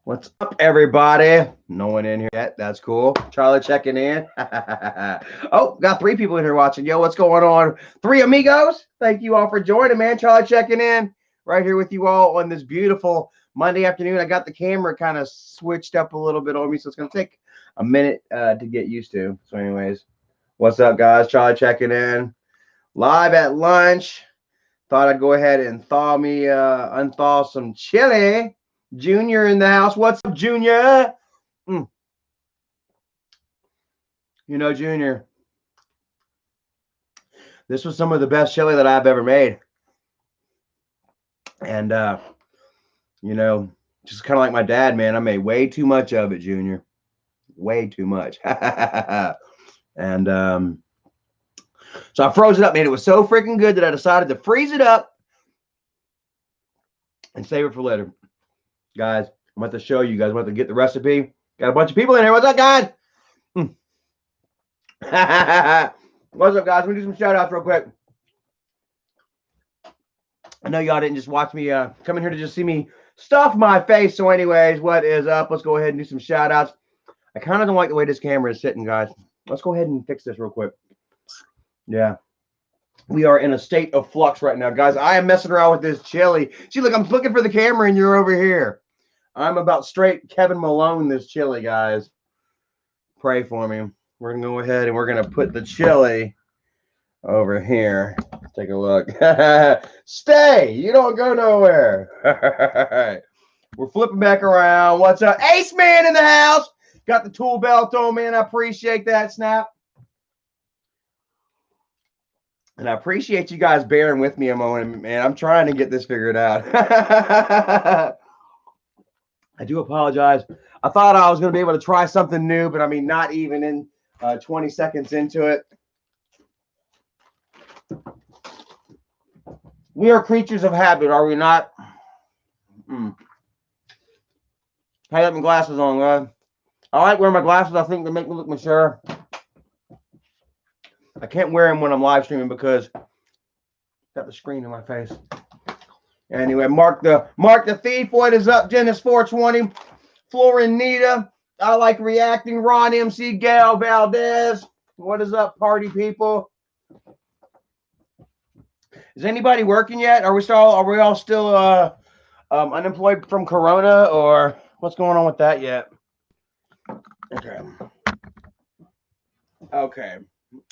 What's up, everybody? No one in here yet. That's cool. Charlie checking in. Oh, got 3 people in here watching. Yo, what's going on? 3 amigos. Thank you all for joining, man. Charlie checking in right here with you all on this beautiful Monday afternoon. I got the camera kind of switched up a little bit on me, so it's going to take a minute to get used to. So, anyways, what's up, guys? Charlie checking in. Live at lunch. Thought I'd go ahead and unthaw some chili. Junior in the house. What's up, Junior? Mm. You know, Junior, this was some of the best chili that I've ever made. And, just kind of like my dad, man, I made way too much of it, Junior. Way too much. And so I froze it up, man. It was so freaking good that I decided to freeze it up and save it for later. Guys, I'm about to show you guys. I'm about to get the recipe. Got a bunch of people in here. What's up, guys? What's up, guys? Let me do some shout outs real quick. I know y'all didn't just watch me come in here to just see me stuff my face. So, anyways, what is up? Let's go ahead and do some shout outs. I kind of don't like the way this camera is sitting, guys. Let's go ahead and fix this real quick. Yeah. We are in a state of flux right now, guys. I am messing around with this chili. See, look, I'm looking for the camera and you're over here. I'm about straight Kevin Malone this chili, guys. Pray for me. We're going to go ahead and we're going to put the chili over here. Take a look. Stay. You don't go nowhere. All right. We're flipping back around. What's up? Ace Man in the house. Got the tool belt on, man. I appreciate that, Snap. And I appreciate you guys bearing with me a moment, man. I'm trying to get this figured out. I do apologize. I thought I was going to be able to try something new, but I mean, not even in 20 seconds into it. We are creatures of habit, are we not? I have my glasses on, guys. I like wearing my glasses. I think they make me look mature. I can't wear them when I'm live streaming because I've got the screen in my face. Anyway, Mark the Thief. What is up, Genesis 420? Florinita. I like reacting. Ron MC. Gail Valdez. What is up, party people? Is anybody working yet? Are we all still unemployed from Corona, or what's going on with that yet? Okay.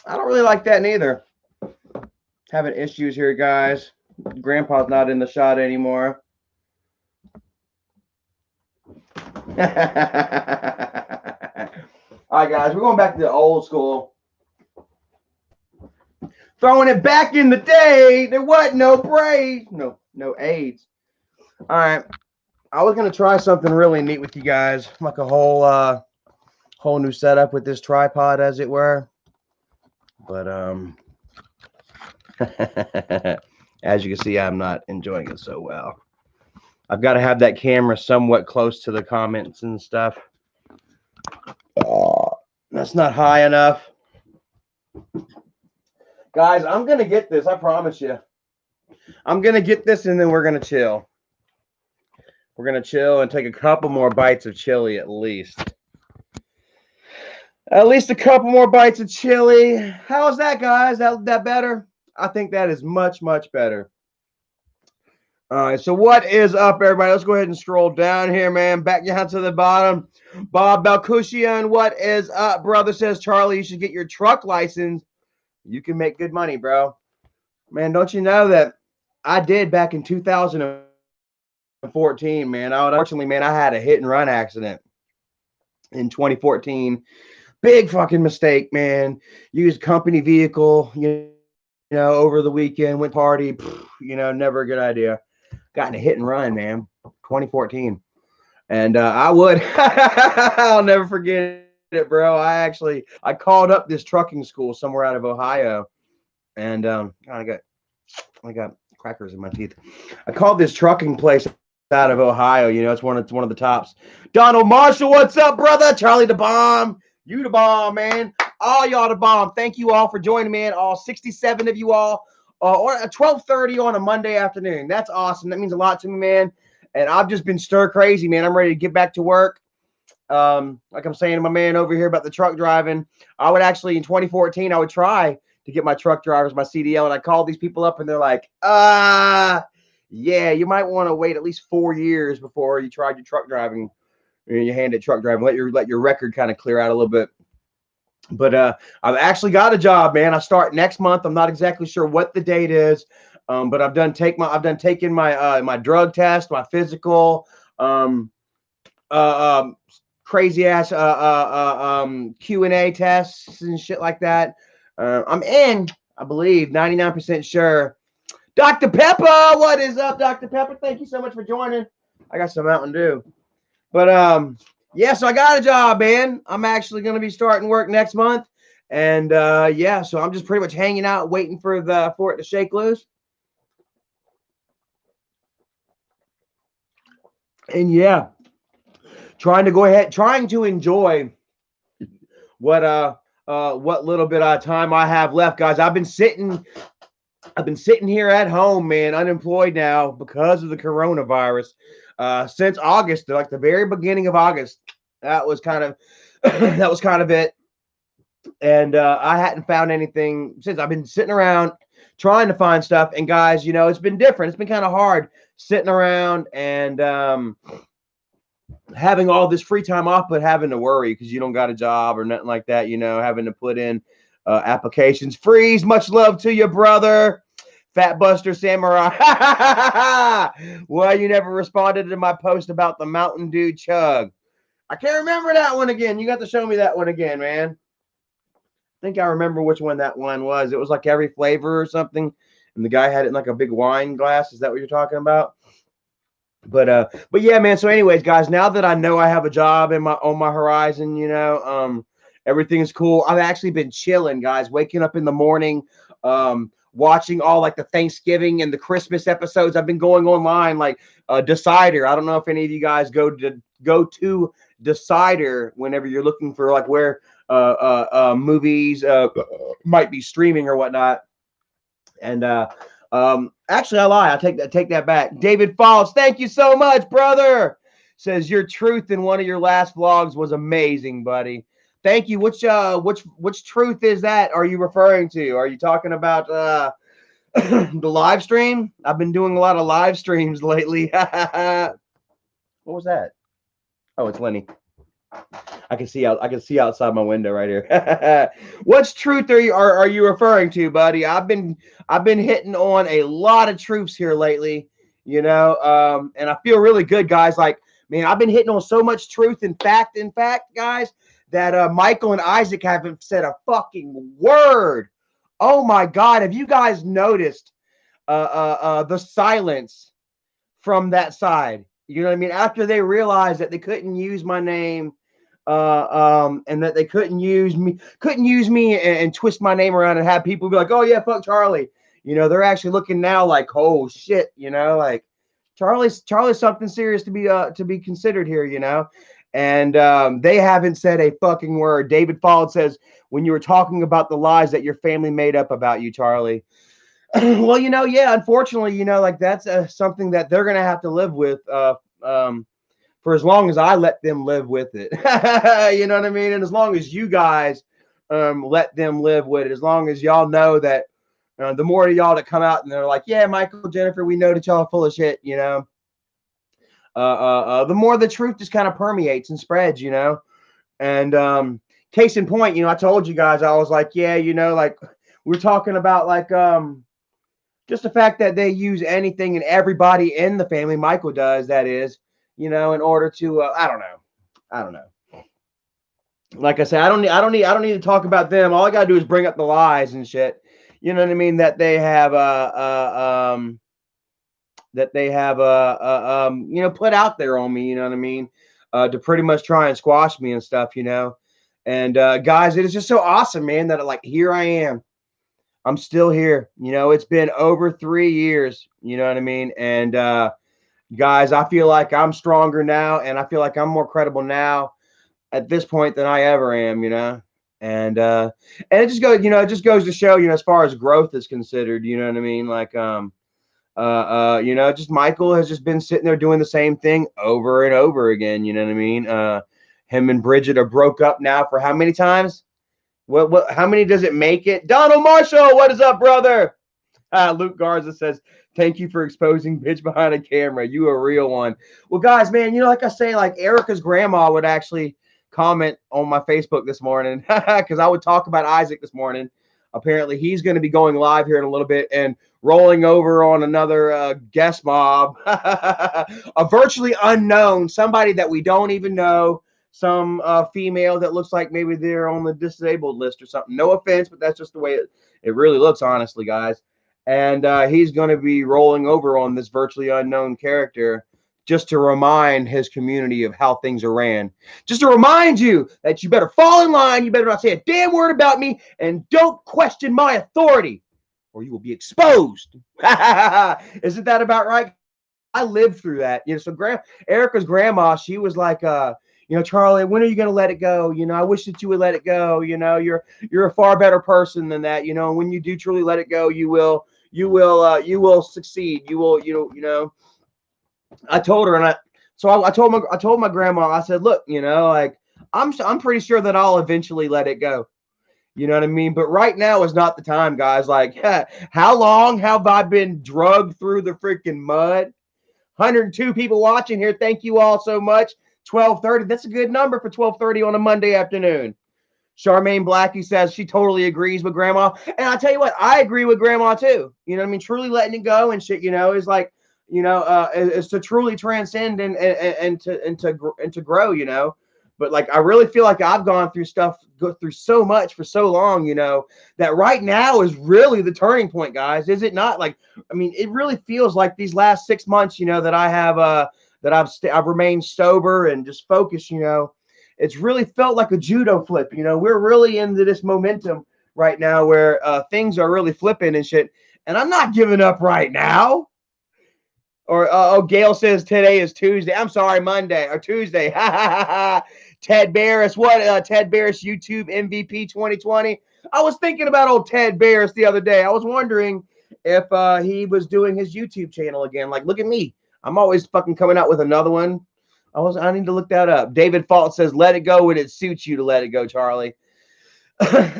I don't really like that neither. Having issues here, guys. Grandpa's not in the shot anymore. All right, guys, we're going back to the old school. Throwing it back in the day, there wasn't no braids, no AIDS. All right, I was gonna try something really neat with you guys, like a whole new setup with this tripod, as it were. But as you can see, I'm not enjoying it so well. I've got to have that camera somewhat close to the comments and stuff. That's not high enough. Guys, I'm going to get this. I promise you. I'm going to get this, and then we're going to chill. We're going to chill and take a couple more bites of chili at least. At least a couple more bites of chili. How's that, guys? That better? I think that is much, much better. All right, so what is up, everybody? Let's go ahead and scroll down here, man. Back down to the bottom. Bob Balkushian, what is up, brother? Says, Charlie, you should get your truck license. You can make good money, bro. Man, don't you know that I did back in 2014, man. Unfortunately, man, I had a hit and run accident in 2014. Big fucking mistake, man. Used company vehicle, you know, over the weekend, went party, never a good idea. Got in a hit and run, man, 2014. And I'll never forget it, bro. I called up this trucking school somewhere out of Ohio, and I got crackers in my teeth. I called this trucking place out of Ohio. You know, it's one of the tops. Donald Marshall, what's up, brother? Charlie the Bomb, you the bomb, man. All y'all the bomb. Thank you all for joining me, man. All 67 of you all. Or at 12:30 on a Monday afternoon. That's awesome. That means a lot to me, man. and I've just been stir crazy, man. I'm ready to get back to work. Like I'm saying to my man over here about the truck driving, I would actually in 2014 I would try to get my truck drivers, my CDL, and I called these people up and they're like, yeah, you might want to wait at least 4 years before you tried your truck driving. You hand it truck driving, let your record kind of clear out a little bit. But I've actually got a job, man. I start next month. I'm not exactly sure what the date is, but I've done taken my my drug test, my physical, crazy ass Q&A tests and shit like that. I'm in, I believe, 99% sure. Dr. Pepper, what is up, Dr. Pepper? Thank you so much for joining. I got some Mountain Dew. But yeah, so I got a job, man. I'm actually going to be starting work next month. And yeah, so I'm just pretty much hanging out, waiting for it to shake loose. And yeah, trying to enjoy what little bit of time I have left, guys. I've been sitting here at home, man, unemployed now because of the coronavirus. Since August, like the very beginning of August, that was kind of it. And I hadn't found anything since. I've been sitting around trying to find stuff. And guys, it's been different. It's been kind of hard sitting around and having all this free time off, but having to worry because you don't got a job or nothing like that. Having to put in applications. Freeze, much love to you, brother. Fat Buster Samurai. Well, you never responded to my post about the Mountain Dew chug. I can't remember that one again. You got to show me that one again, man. I think I remember which one that one was. It was like every flavor or something, and the guy had it in like a big wine glass. Is that what you're talking about? But yeah, man. So, anyways, guys, now that I know I have a job on my horizon, everything's cool. I've actually been chilling, guys. Waking up in the morning, watching all like the Thanksgiving and the Christmas episodes. I've been going online like Decider. I don't know if any of you guys go to Decider whenever you're looking for like where movies might be streaming or whatnot. And actually, I lie. I take that back. David Falls, thank you so much, brother. Says your truth in one of your last vlogs was amazing, buddy. Thank you. Which truth is that? Are you referring to? Are you talking about the live stream? I've been doing a lot of live streams lately. What was that? Oh, it's Lenny. I can see outside my window right here. Which truth are you referring to, buddy? I've been hitting on a lot of truths here lately, and I feel really good, guys. Like, man, I've been hitting on so much truth. In fact, guys, that Michael and Isaac haven't said a fucking word. Oh my God, have you guys noticed the silence from that side? You know what I mean? After they realized that they couldn't use my name, and that they couldn't use me and twist my name around and have people be like, oh yeah, fuck Charlie. They're actually looking now like, oh shit, like Charlie's something serious to be considered here, And they haven't said a fucking word. David Fald says, when you were talking about the lies that your family made up about you, Charlie. Well, yeah, unfortunately, like that's something that they're going to have to live with for as long as I let them live with it. You know what I mean? And as long as you guys let them live with it, as long as y'all know that the more of y'all that come out and they're like, yeah, Michael, Jennifer, we know that y'all are full of shit, the more the truth just kind of permeates and spreads, And case in point, I told you guys, I was like, yeah, like we're talking about like just the fact that they use anything and everybody in the family, Michael does, that is, in order to I don't know. Like I say, I don't need to talk about them. All I gotta do is bring up the lies and shit. You know what I mean? That they have put out there on me. You know what I mean? To pretty much try and squash me and stuff. And guys, it is just so awesome, man. That like here I am. I'm still here. It's been over 3 years. You know what I mean? And guys, I feel like I'm stronger now, and I feel like I'm more credible now at this point than I ever am, and it just goes, to show, as far as growth is considered, you know what I mean? Like, You know, just Michael has just been sitting there doing the same thing over and over again. You know what I mean? Him and Bridget are broke up now for how many times? How many does it make it? Donald Marshall, what is up, brother? Luke Garza says, thank you for exposing bitch behind a camera. You a real one. Well, guys, man, you know, like I say, like Erica's grandma would actually comment on my Facebook this morning because I would talk about Isaac this morning. Apparently, he's going to be going live here in a little bit and rolling over on another guest mob, a virtually unknown, somebody that we don't even know, some female that looks like maybe they're on the disabled list or something. No offense, but that's just the way it really looks, honestly, guys. And he's going to be rolling over on this virtually unknown character just to remind his community of how things are ran. Just to remind you that you better fall in line, you better not say a damn word about me, and don't question my authority, or you will be exposed. Isn't that about right? I lived through that. You know, so Erica's grandma, she was like, you know, Charlie, when are you going to let it go? You know, I wish that you would let it go. You know, you're a far better person than that. You know, when you do truly let it go, you will succeed. You know. I told her, and I told my grandma, I said, look, you know, like I'm pretty sure that I'll eventually let it go. You know what I mean? But right now is not the time, guys. Like, how long have I been drugged through the freaking mud? 102 people watching here. Thank you all so much. 12:30. That's a good number for 12:30 on a Monday afternoon. Charmaine Blackie says she totally agrees with grandma. And I tell you what, I agree with grandma too. You know what I mean? Truly letting it go and shit, you know, is like, you know, is to truly transcend and to grow, you know. But like, I really feel like I've go through so much for so long, you know, that right now is really the turning point, guys. Is it not? Like, I mean, it really feels like these last 6 months, you know, that I have, that I've remained sober and just focused, you know. It's really felt like a judo flip. You know, we're really into this momentum right now where things are really flipping and shit. And I'm not giving up right now. Or Gail says today is Tuesday. I'm sorry, Monday or Tuesday. Ted Barris, what? Ted Barris, YouTube MVP 2020. I was thinking about old Ted Barris the other day. I was wondering if he was doing his YouTube channel again. Like, look at me. I'm always fucking coming out with another one. I need to look that up. David Fault says, let it go when it suits you to let it go, Charlie.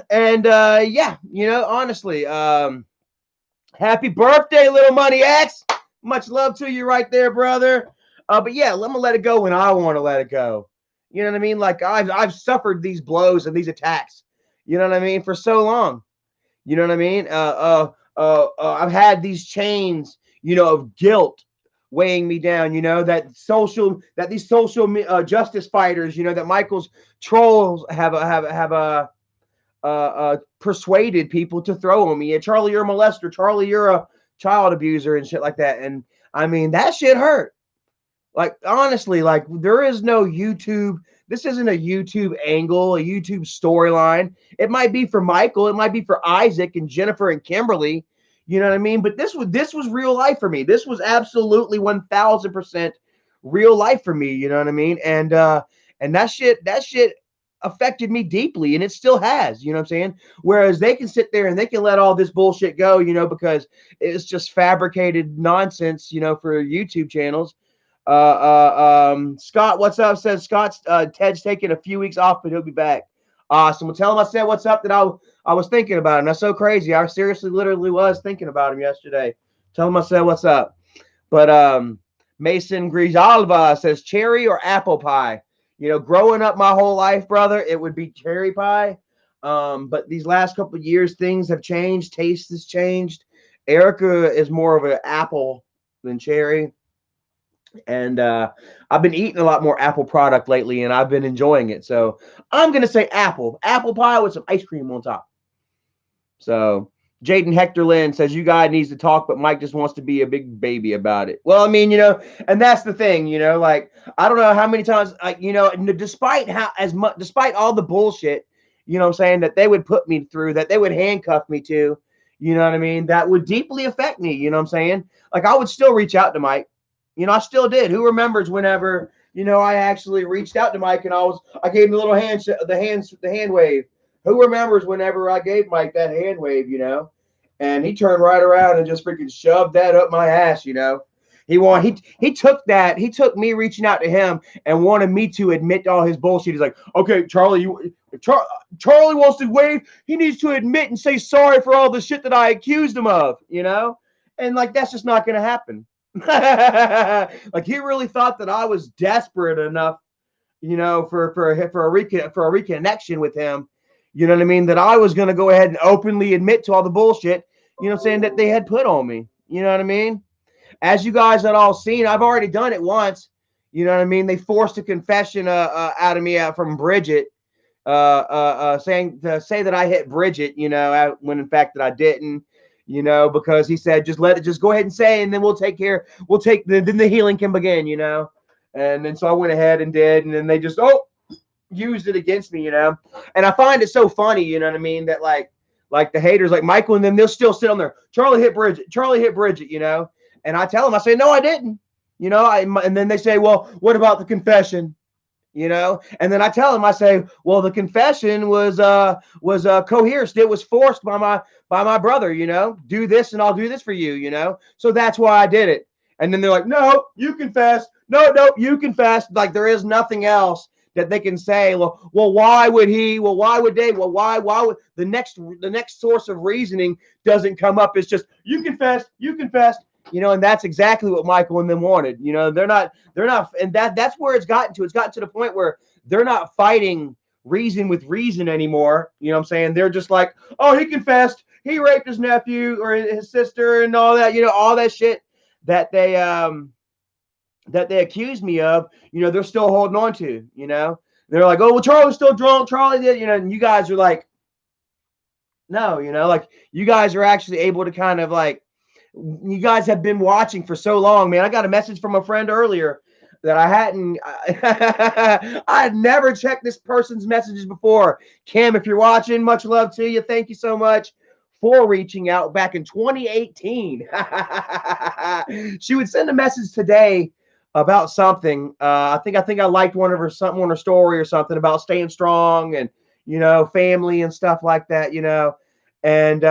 And yeah, you know, honestly, happy birthday, Little Money X. Much love to you right there, brother. But yeah, I'm gonna let it go when I want to let it go. You know what I mean? Like I've suffered these blows and these attacks. You know what I mean? For so long. You know what I mean? I've had these chains, you know, of guilt weighing me down. You know that these social justice fighters, you know, that Michael's trolls have persuaded people to throw on me. Yeah, Charlie, you're a molester. Charlie, you're a child abuser and shit like that. And I mean, that shit hurt. Like, honestly, like there is no YouTube. This isn't a YouTube angle, a YouTube storyline. It might be for Michael. It might be for Isaac and Jennifer and Kimberly. You know what I mean? But this was real life for me. This was absolutely 1000% real life for me. You know what I mean? And that shit affected me deeply, and it still has. You know what I'm saying? Whereas they can sit there and they can let all this bullshit go, you know, because it's just fabricated nonsense, you know, for YouTube channels. Scott, what's up? Says Scott's Ted's taking a few weeks off, but he'll be back. Awesome. Well, tell him I said what's up, that I was thinking about him. That's so crazy. I seriously literally was thinking about him yesterday. Tell him I said what's up. But Mason Grijalva says cherry or apple pie. You know, growing up my whole life, brother, it would be cherry pie. But these last couple of years, things have changed. Taste has changed. Erica is more of an apple than cherry. And I've been eating a lot more Apple product lately, and I've been enjoying it. So I'm gonna say apple pie with some ice cream on top. So Jaden Hector Lynn says you guys needs to talk, but Mike just wants to be a big baby about it. Well, I mean, you know, and that's the thing, you know, like I don't know how many times, you know, despite all the bullshit, you know what I'm saying, that they would put me through, that they would handcuff me to, you know what I mean, that would deeply affect me. You know what I'm saying? Like I would still reach out to Mike. You know, I still did. Who remembers whenever, you know, I actually reached out to Mike and I gave him the little hand wave. Who remembers whenever I gave Mike that hand wave, you know? And he turned right around and just freaking shoved that up my ass, you know. He took me reaching out to him and wanted me to admit to all his bullshit. He's like, okay, Charlie, Charlie wants to wave. He needs to admit and say sorry for all the shit that I accused him of, you know? And like that's just not gonna happen. Like he really thought that I was desperate enough, you know, for a reconnection with him. You know what I mean? That I was gonna go ahead and openly admit to all the bullshit, you know, saying that they had put on me. You know what I mean? As you guys had all seen, I've already done it once. You know what I mean? They forced a confession out of me from Bridget, saying to say that I hit Bridget, you know, when in fact that I didn't, you know, because he said just go ahead and say, and then then the healing can begin, you know. And then so I went ahead and did, and then they just used it against me, you know. And I find it so funny, you know what I mean, that like the haters like Michael and them, they'll still sit on there. Charlie hit Bridget, you know. And I tell them, I say, no, I didn't. You know, and then they say, well, what about the confession? You know, and then I tell them, I say, well, the confession was coerced. It was forced by my brother. You know, do this and I'll do this for you. You know, so that's why I did it. And then they're like, no, you confessed. No, you confessed. Like there is nothing else that they can say. Well, why would he? Well, why would they? Well, why would the next source of reasoning doesn't come up? It's just you confessed. You know, and that's exactly what Michael and them wanted. You know, they're not, and that's where it's gotten to. It's gotten to the point where they're not fighting reason with reason anymore. You know what I'm saying? They're just like, oh, he confessed, he raped his nephew or his sister and all that, you know, all that shit that they accused me of, you know, they're still holding on to, you know. They're like, oh, well, Charlie's still drunk, Charlie did, you know, and you guys are like, no, you know, like you guys are actually able to kind of like, you guys have been watching for so long, man. I got a message from a friend earlier that I hadn't, I had never checked this person's messages before. Kim, if you're watching, much love to you. Thank you so much for reaching out back in 2018. She would send a message today about something. I think I liked one of her something on her story or something about staying strong and you know family and stuff like that. You know, and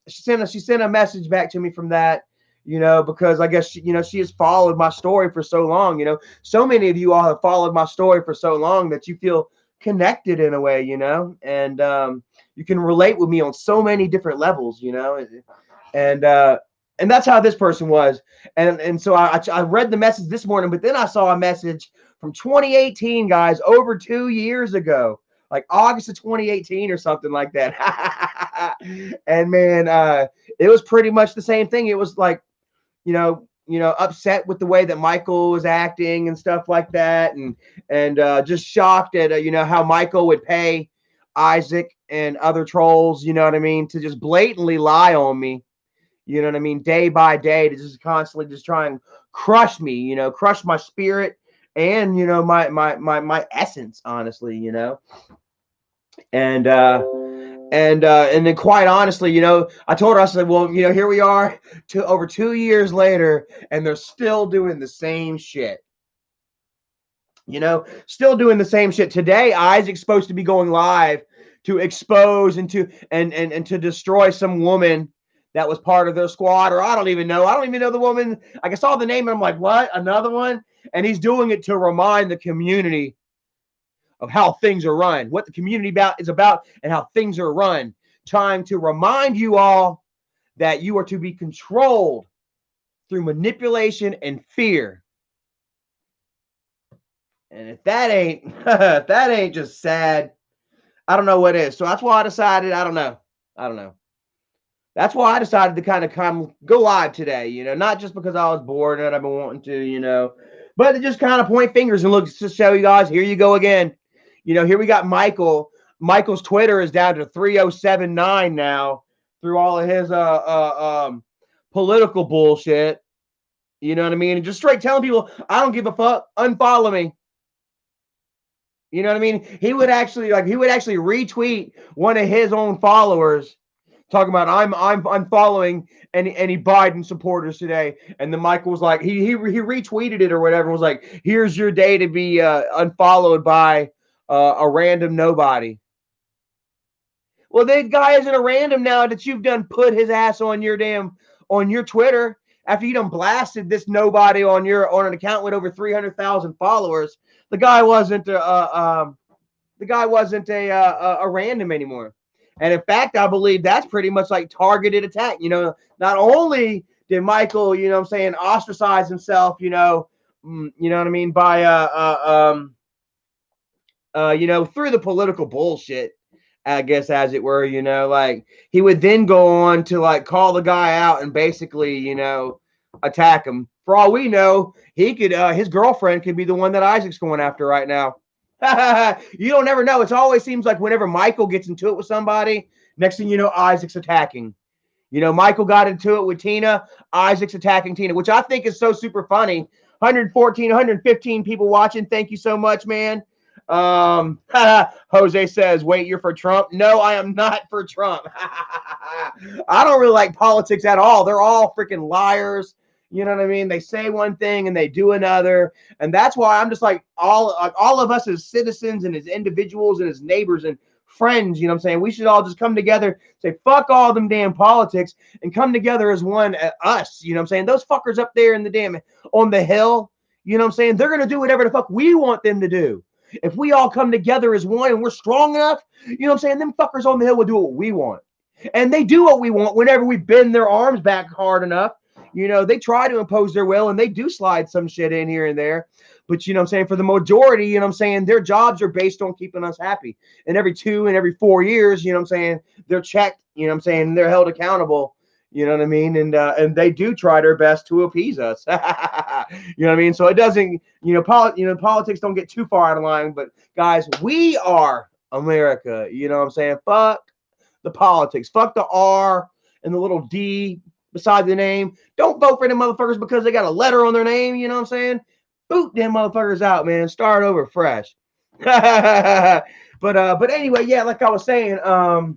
she sent a message back to me from that. You know, because I guess you know she has followed my story for so long. You know, so many of you all have followed my story for so long that you feel connected in a way. You know, and you can relate with me on so many different levels. You know, and that's how this person was. And so I read the message this morning, but then I saw a message from 2018, guys, over 2 years ago, like August of 2018 or something like that. And man, it was pretty much the same thing. It was like, you know, upset with the way that Michael was acting and stuff like that, and just shocked at you know how Michael would pay Isaac and other trolls, you know what I mean, to just blatantly lie on me. You know what I mean? Day by day to just constantly just try and crush me, you know, crush my spirit and, you know, my essence, honestly, you know. And then quite honestly, you know, I told her, I said, well, you know, here we are over 2 years later and they're still doing the same shit. You know, still doing the same shit. Today, Isaac's supposed to be going live to expose and to destroy some woman that was part of their squad, or I don't even know. I don't even know the woman. Like I saw the name and I'm like, what? Another one? And he's doing it to remind the community of how things are run, what the community is about, and how things are run. Trying to remind you all that you are to be controlled through manipulation and fear. And if that ain't if that ain't just sad, I don't know what is. So that's why I decided, I don't know. That's why I decided to kind of come go live today, you know, not just because I was bored and I've been wanting to, you know, but to just kind of point fingers and look to show you guys, here you go again. You know, here we got Michael. Michael's Twitter is down to 3079 now through all of his political bullshit. You know what I mean? And just straight telling people, I don't give a fuck, unfollow me. You know what I mean? He would actually retweet one of his own followers talking about I'm following any Biden supporters today, and then Michael was like he retweeted it or whatever, was like, here's your day to be unfollowed by a random nobody. Well, that guy isn't a random now that you've done put his ass on your Twitter after you done blasted this nobody on an account with over 300,000 followers. The guy wasn't a random anymore. And in fact, I believe that's pretty much like targeted attack. Not only did Michael, ostracize himself, you know what I mean, by through the political bullshit, I guess, as it were, like he would then go on to like call the guy out and basically, attack him. For all we know, he could his girlfriend could be the one that Isaac's going after right now. You don't ever know. It always seems like whenever Michael gets into it with somebody, next thing you know, Isaac's attacking. Michael got into it with Tina. Isaac's attacking Tina, which I think is so super funny. 114, 115 people watching. Thank you so much, man. Jose says, wait, you're for Trump? No, I am not for Trump. I don't really like politics at all. They're all freaking liars. You know what I mean? They say one thing and they do another. And that's why I'm just like all of us as citizens and as individuals and as neighbors and friends, you know what I'm saying? We should all just come together, say, fuck all them damn politics and come together as one, us, you know what I'm saying? Those fuckers up there in the damn, on the hill, you know what I'm saying? They're going to do whatever the fuck we want them to do. If we all come together as one and we're strong enough, you know what I'm saying? Them fuckers on the hill will do what we want. And they do what we want whenever we bend their arms back hard enough. They try to impose their will and they do slide some shit in here and there. But, you know what I'm saying, for the majority, you know what I'm saying, their jobs are based on keeping us happy. And every 2 and every 4 years, you know what I'm saying, they're checked, you know what I'm saying, they're held accountable, you know what I mean? And they do try their best to appease us. You know what I mean? So it doesn't, politics don't get too far out of line. But, guys, we are America. You know what I'm saying? Fuck the politics. Fuck the R and the little D beside the name. Don't vote for them motherfuckers because they got a letter on their name. You know what I'm saying? Boot them motherfuckers out, man. Start over fresh. But anyway, yeah, like I was saying, what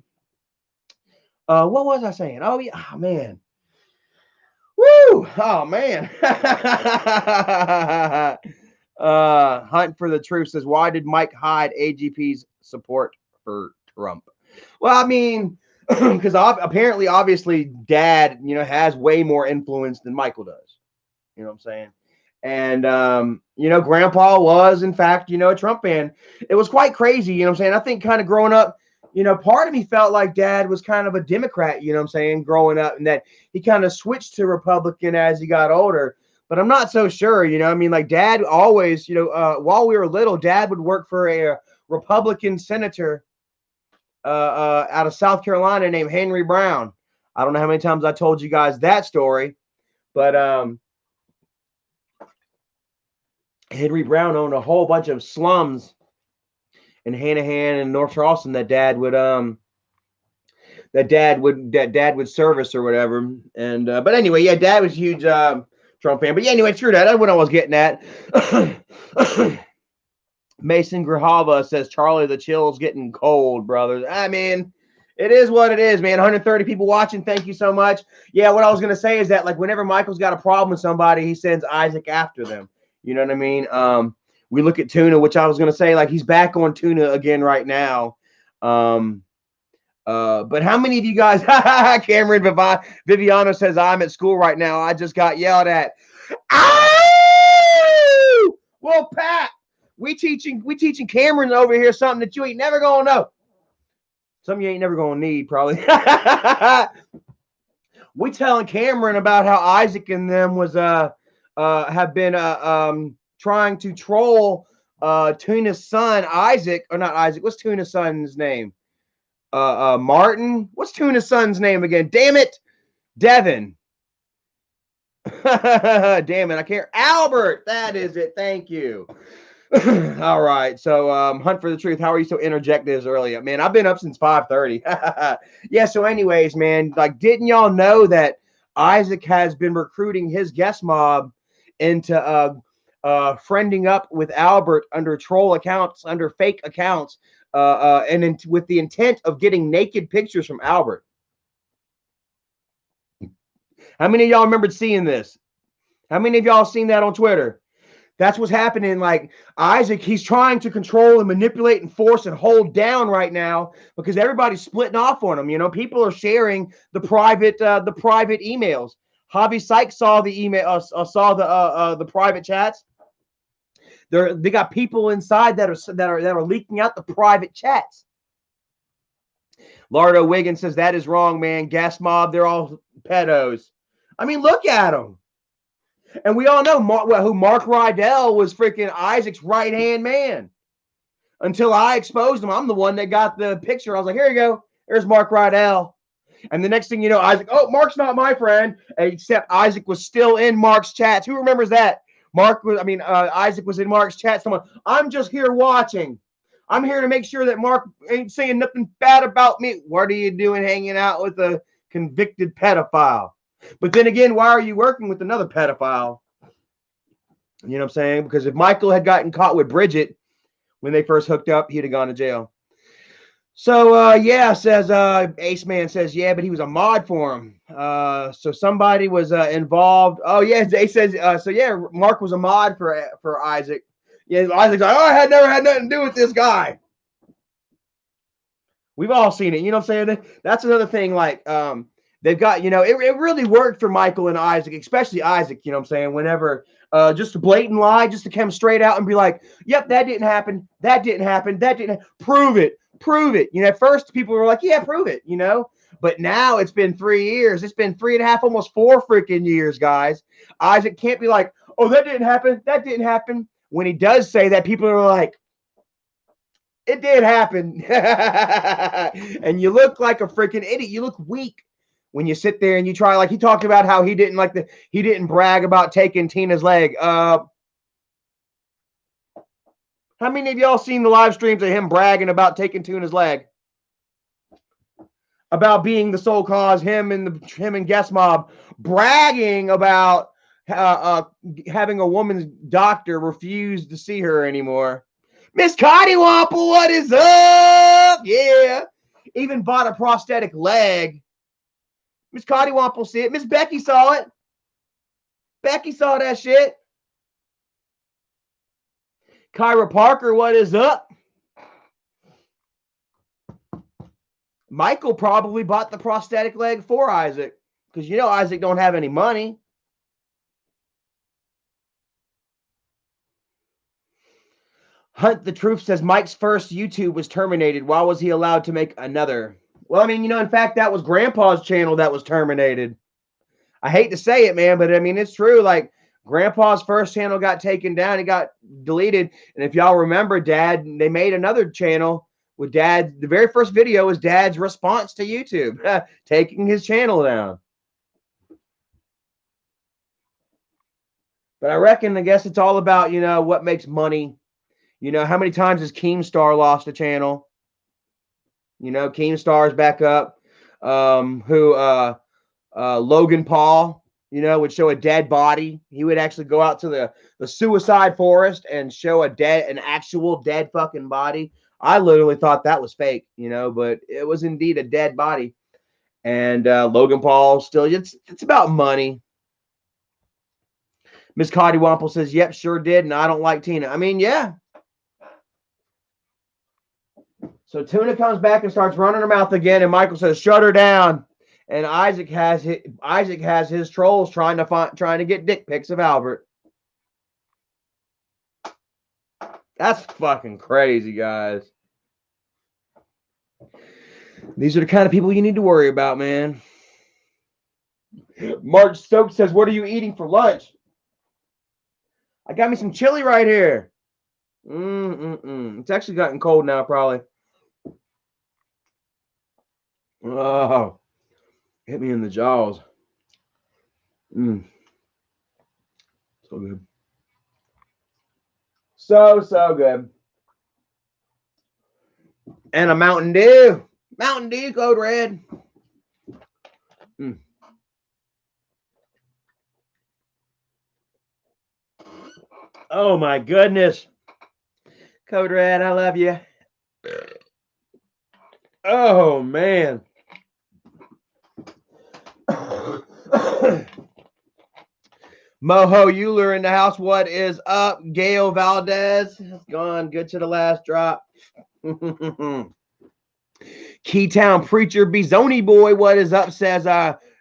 was I saying? Oh yeah, oh, man. Woo! Oh man. Hunt for the Truth says, why did Mike hide AGP's support for Trump? Well, I mean, because apparently, obviously, Dad, has way more influence than Michael does. You know what I'm saying? And, Grandpa was, in fact, a Trump fan. It was quite crazy, you know what I'm saying? I think kind of growing up, part of me felt like Dad was kind of a Democrat, you know what I'm saying, growing up, and that he kind of switched to Republican as he got older. But I'm not so sure, I mean, like Dad always, while we were little, Dad would work for a Republican senator out of South Carolina named Henry Brown. I don't know how many times I told you guys that story, but Henry Brown owned a whole bunch of slums in Hanahan and North Charleston that Dad would service or whatever. And but anyway, yeah, Dad was a huge Trump fan. But yeah, anyway, screw that. That's what I was getting at. Mason Grijalva says, Charlie, the chill's getting cold, brothers. I mean, it is what it is, man. 130 people watching. Thank you so much. Yeah, what I was going to say is that, like, whenever Michael's got a problem with somebody, he sends Isaac after them. You know what I mean? We look at Tuna, which I was going to say, like, he's back on Tuna again right now. But how many of you guys, Cameron Viviano says, I'm at school right now. I just got yelled at. Ow! Well, Pat, we teaching Cameron over here something that you ain't never going to know. Something you ain't never going to need, probably. We telling Cameron about how Isaac and them was, have been trying to troll Tuna's son, Isaac, or not Isaac. What's Tuna's son's name? Martin. What's Tuna's son's name again? Damn it, Devin. Damn it, I can't. Albert. That is it. Thank you. All right. So, Hunt for the Truth. How are you so interject this early? Man, I've been up since 5:30. Yeah. So, anyways, man, like, didn't y'all know that Isaac has been recruiting his guest mob into friending up with Albert under troll accounts, under fake accounts, and with the intent of getting naked pictures from Albert? How many of y'all remembered seeing this? How many of y'all seen that on Twitter? That's what's happening. Like Isaac, he's trying to control and manipulate and force and hold down right now because everybody's splitting off on him. You know, people are sharing the private emails. Javi Sykes saw the email, saw the private chats. They got people inside that are leaking out the private chats. Lardo Wiggins says that is wrong, man. Gas Mob, they're all pedos. I mean, look at them. And we all know who Mark Rydell was, freaking Isaac's right-hand man. Until I exposed him, I'm the one that got the picture. I was like, here you go. There's Mark Rydell. And the next thing you know, Isaac, oh, Mark's not my friend. Except Isaac was still in Mark's chats. Who remembers that? Isaac was in Mark's chat. Someone, I'm just here watching. I'm here to make sure that Mark ain't saying nothing bad about me. What are you doing hanging out with a convicted pedophile? But then again, why are you working with another pedophile? You know what I'm saying? Because if Michael had gotten caught with Bridget when they first hooked up, he'd have gone to jail. So, yeah, says Ace Man says, yeah, but he was a mod for him. So somebody was involved. Oh, yeah, Ace says, so yeah, Mark was a mod for Isaac. Yeah, Isaac's like, oh, I had never had nothing to do with this guy. We've all seen it. You know what I'm saying? That's another thing. Like, they've got, you know, it really worked for Michael and Isaac, especially Isaac, you know what I'm saying? Whenever just a blatant lie, just to come straight out and be like, yep, that didn't happen. That didn't happen. That didn't prove it. Prove it. You know, at first people were like, yeah, prove it, you know? But now it's been 3 years. It's been 3.5, almost 4 freaking years, guys. Isaac can't be like, oh, that didn't happen. That didn't happen. When he does say that, people are like, it did happen. And you look like a freaking idiot. You look weak when you sit there and you try, like he talked about how he didn't brag about taking Tina's leg. How many of y'all seen the live streams of him bragging about taking Tina's leg? About being the sole cause, him and Guest Mob bragging about having a woman's doctor refuse to see her anymore. Miss Cottywomple, what is up? Yeah. Even bought a prosthetic leg. Miss Cottywomple see it. Miss Becky saw it. Becky saw that shit. Kyra Parker, what is up? Michael probably bought the prosthetic leg for Isaac because you know Isaac don't have any money. Hunt the Truth says Mike's first YouTube was terminated. Why was he allowed to make another? Well, I mean, you know, in fact, that was Grandpa's channel that was terminated. I hate to say it, man, but I mean, it's true. Like, Grandpa's first channel got taken down. It got deleted. And if y'all remember, Dad, they made another channel with Dad. The very first video was Dad's response to YouTube, taking his channel down. But I guess it's all about, you know, what makes money. You know, how many times has Keemstar lost a channel? You know, Keemstar's back up. Logan Paul, you know, would show a dead body. He would actually go out to the suicide forest and show an actual dead fucking body. I literally thought that was fake, you know, but it was indeed a dead body. And Logan Paul still, it's about money. Miss Cottywomple says, yep, sure did. And I don't like Tina. I mean, yeah. So Tuna comes back and starts running her mouth again. And Michael says, shut her down. And Isaac has his trolls trying to get dick pics of Albert. That's fucking crazy, guys. These are the kind of people you need to worry about, man. Mark Stokes says, what are you eating for lunch? I got me some chili right here. It's actually gotten cold now, probably. Oh, hit me in the jaws. So good. So good. And a Mountain Dew. Mountain Dew Code Red. Oh my goodness. Code Red, I love you. Oh man. Moho Euler in the house. What is up? Gail Valdez has gone good to the last drop. Keytown Preacher Bizoni Boy, what is up? Says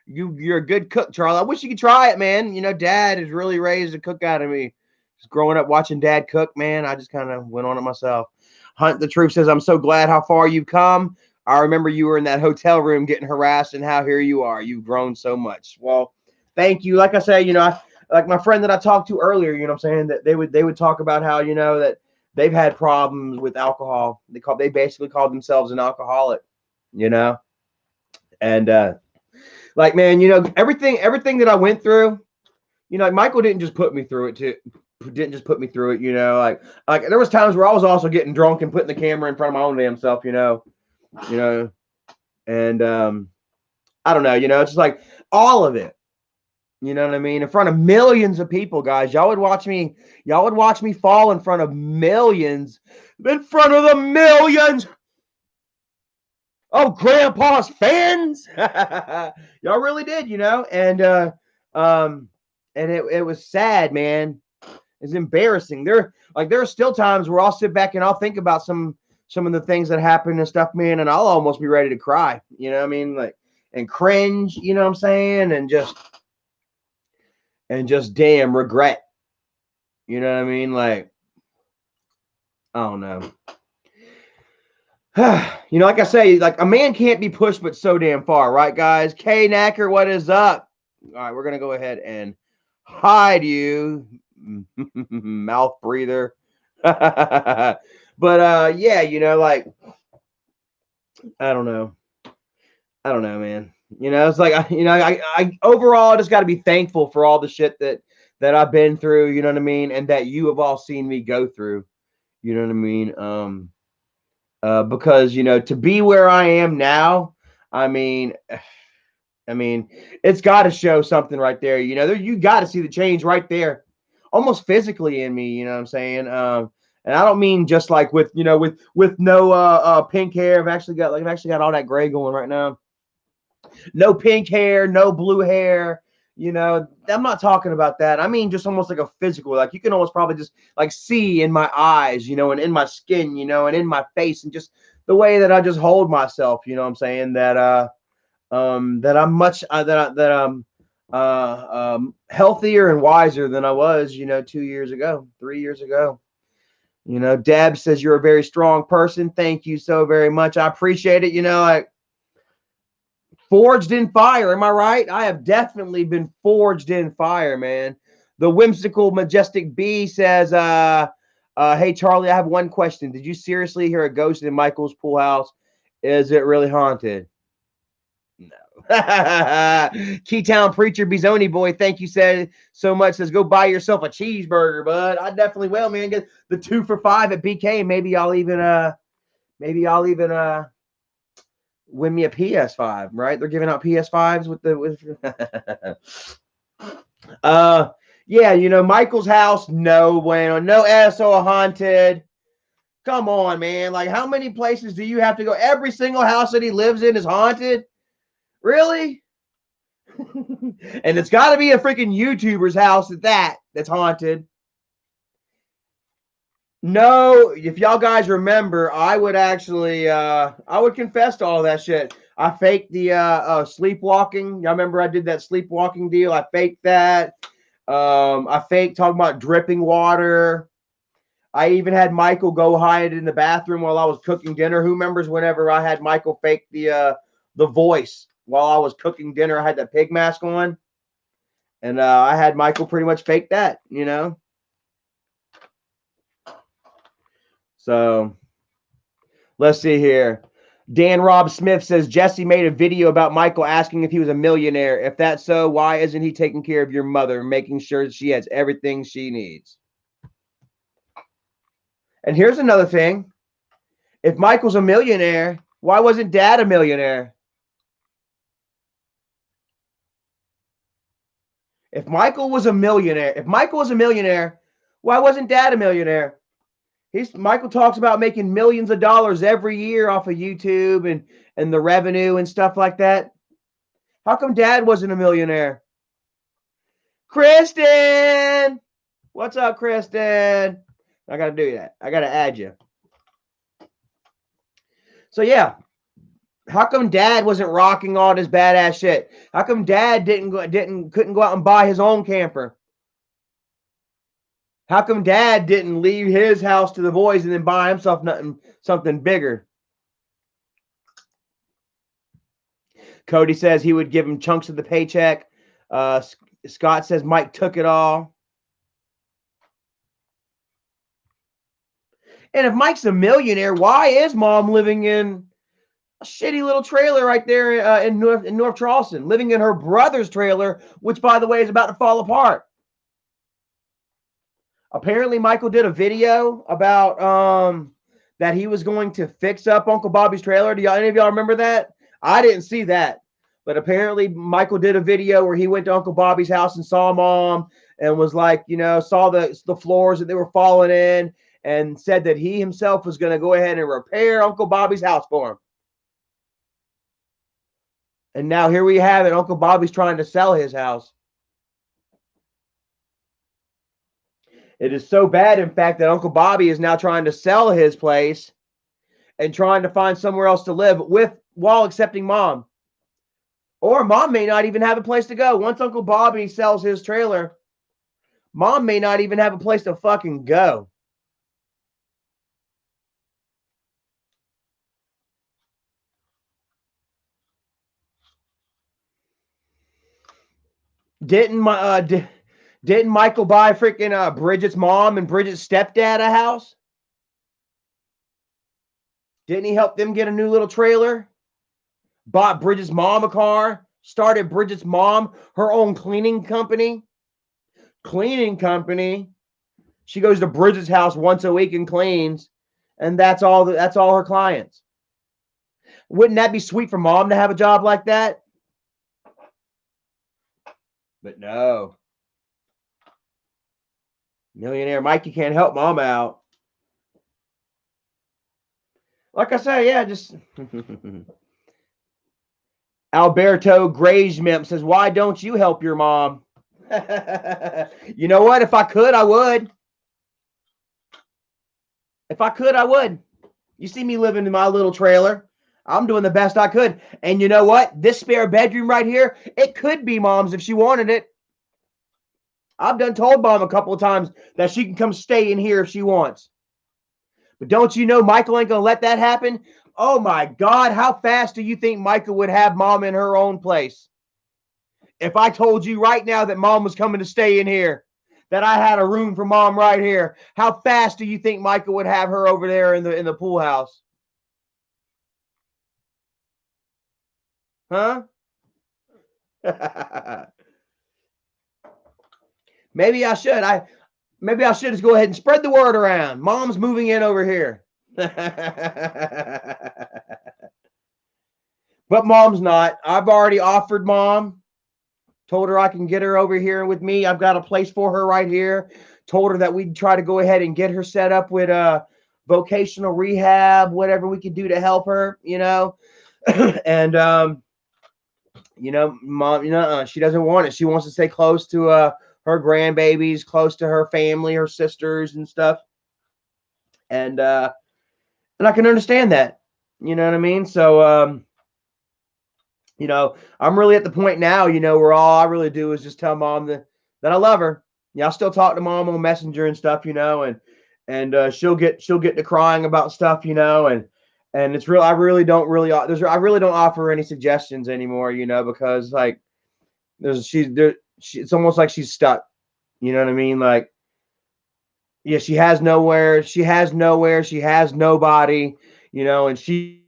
you're a good cook, Charlie. I wish you could try it, man. You know, Dad has really raised a cook out of me. Just growing up watching Dad cook, man, I just kind of went on it myself. Hunt the Truth says, I'm so glad how far you've come. I remember you were in that hotel room getting harassed, and how here you are. You've grown so much. Well, thank you. Like I say, you know, like my friend that I talked to earlier, you know what I'm saying, that they would talk about how, you know, that they've had problems with alcohol. They basically called themselves an alcoholic, you know. And like, man, you know, everything that I went through, you know, like Michael didn't just put me through it you know, like there was times where I was also getting drunk and putting the camera in front of my own damn self, you know, and I don't know, you know, it's just like all of it, you know what I mean, in front of millions of people, guys. Y'all would watch me fall in front of millions, of the Grandpa's fans. Y'all really did, you know, and it was sad, man. It's embarrassing. There are still times where I'll sit back and I'll think about some of the things that happened and stuff, man, and I'll almost be ready to cry. You know what I mean? Like, and cringe, you know what I'm saying? And just damn regret. You know what I mean? Like, I don't know. You know, like I say, like a man can't be pushed but so damn far, right, guys? K Knacker, what is up? All right, we're gonna go ahead and hide you, mouth breather. But yeah, you know, like I don't know, man. You know, it's like I overall just got to be thankful for all the shit that I've been through. You know what I mean, and that you have all seen me go through. You know what I mean? Because you know, to be where I am now, I mean, it's got to show something right there. You know, you got to see the change right there, almost physically in me. You know what I'm saying? And I don't mean just like with no pink hair. I've actually got all that gray going right now. No pink hair, no blue hair. You know, I'm not talking about that. I mean, just almost like a physical, like you can almost probably just like see in my eyes, you know, and in my skin, you know, and in my face, and just the way that I just hold myself. You know what I'm saying? That I'm much that I'm healthier and wiser than I was, you know, 2 years ago, 3 years ago. You know, Deb says you're a very strong person. Thank you so very much. I appreciate it. You know, like forged in fire. Am I right? I have definitely been forged in fire, man. The whimsical majestic bee says, hey Charlie, I have one question. Did you seriously hear a ghost in Michael's pool house? Is it really haunted? No. Keytown Preacher Bizoni Boy, thank you so much. Says go buy yourself a cheeseburger, bud. I definitely will, man. Get the 2 for $5 at BK. Maybe I'll even win me a PS5, right? They're giving out PS5s yeah, you know, Michael's house, no bueno, no SO haunted. Come on, man. Like, how many places do you have to go? Every single house that he lives in is haunted? Really? And it's got to be a freaking YouTuber's house that's haunted. No, if y'all guys remember, I would actually I would confess to all that shit. I faked the sleepwalking. Y'all remember I did that sleepwalking deal? I faked that. I faked talking about dripping water. I even had Michael go hide in the bathroom while I was cooking dinner. Who remembers whenever I had Michael fake the voice while I was cooking dinner? I had that pig mask on, and I had Michael pretty much fake that, you know. So let's see here. Dan Rob Smith says Jesse made a video about Michael asking if he was a millionaire. If that's so, why isn't he taking care of your mother, making sure she has everything she needs? And here's another thing. If Michael's a millionaire, why wasn't Dad a millionaire? If Michael was a millionaire, why wasn't Dad a millionaire? Michael talks about making millions of dollars every year off of YouTube and the revenue and stuff like that. How come Dad wasn't a millionaire? Kristen! What's up, Kristen? I got to do that. I got to add you. So, yeah. How come Dad wasn't rocking all this badass shit? How come Dad couldn't go out and buy his own camper? How come Dad didn't leave his house to the boys and then buy himself something bigger? Cody says he would give him chunks of the paycheck. Scott says Mike took it all. And if Mike's a millionaire, why is Mom living in a shitty little trailer right there in North Charleston, living in her brother's trailer, which, by the way, is about to fall apart? Apparently, Michael did a video about that he was going to fix up Uncle Bobby's trailer. Do any of y'all remember that? I didn't see that. But apparently, Michael did a video where he went to Uncle Bobby's house and saw Mom and was like, saw the floors that they were falling in and said that he himself was going to go ahead and repair Uncle Bobby's house for him. And now here we have it. Uncle Bobby's trying to sell his house. It is so bad, in fact, that Uncle Bobby is now trying to sell his place and trying to find somewhere else to live while accepting Mom. Or Mom may not even have a place to go. Once Uncle Bobby sells his trailer, Mom may not even have a place to fucking go. Didn't Michael buy freaking Bridget's mom and Bridget's stepdad a house? Didn't he help them get a new little trailer? Bought Bridget's mom a car? Started Bridget's mom her own cleaning company? She goes to Bridget's house once a week and cleans, and that's all her clients. Wouldn't that be sweet for Mom to have a job like that? But no. Millionaire Mikey can't help Mom out. Like I say, yeah, just Alberto Gragement says, why don't you help your mom? You know what? If I could, I would. If I could, I would. You see me living in my little trailer. I'm doing the best I could. And you know what? This spare bedroom right here, it could be Mom's if she wanted it. I've done told Mom a couple of times that she can come stay in here if she wants. But don't you know Michael ain't going to let that happen? Oh my God, how fast do you think Michael would have Mom in her own place? If I told you right now that Mom was coming to stay in here, that I had a room for Mom right here, how fast do you think Michael would have her over there in the pool house? Huh? Maybe I should. Maybe I should just go ahead and spread the word around. Mom's moving in over here. But Mom's not. I've already offered Mom. Told her I can get her over here with me. I've got a place for her right here. Told her that we'd try to go ahead and get her set up with vocational rehab, whatever we could do to help her, and Mom, she doesn't want it. She wants to stay close to her grandbabies, close to her family, her sisters and stuff. And I can understand that. You know what I mean? So I'm really at the point now, where all I really do is just tell Mom that I love her. Yeah, I still talk to Mom on Messenger and stuff, and she'll get to crying about stuff, and it's real. I really don't offer any suggestions anymore, because like it's almost like she's stuck. You know what I mean? Like, yeah, she has nowhere, she has nobody, and she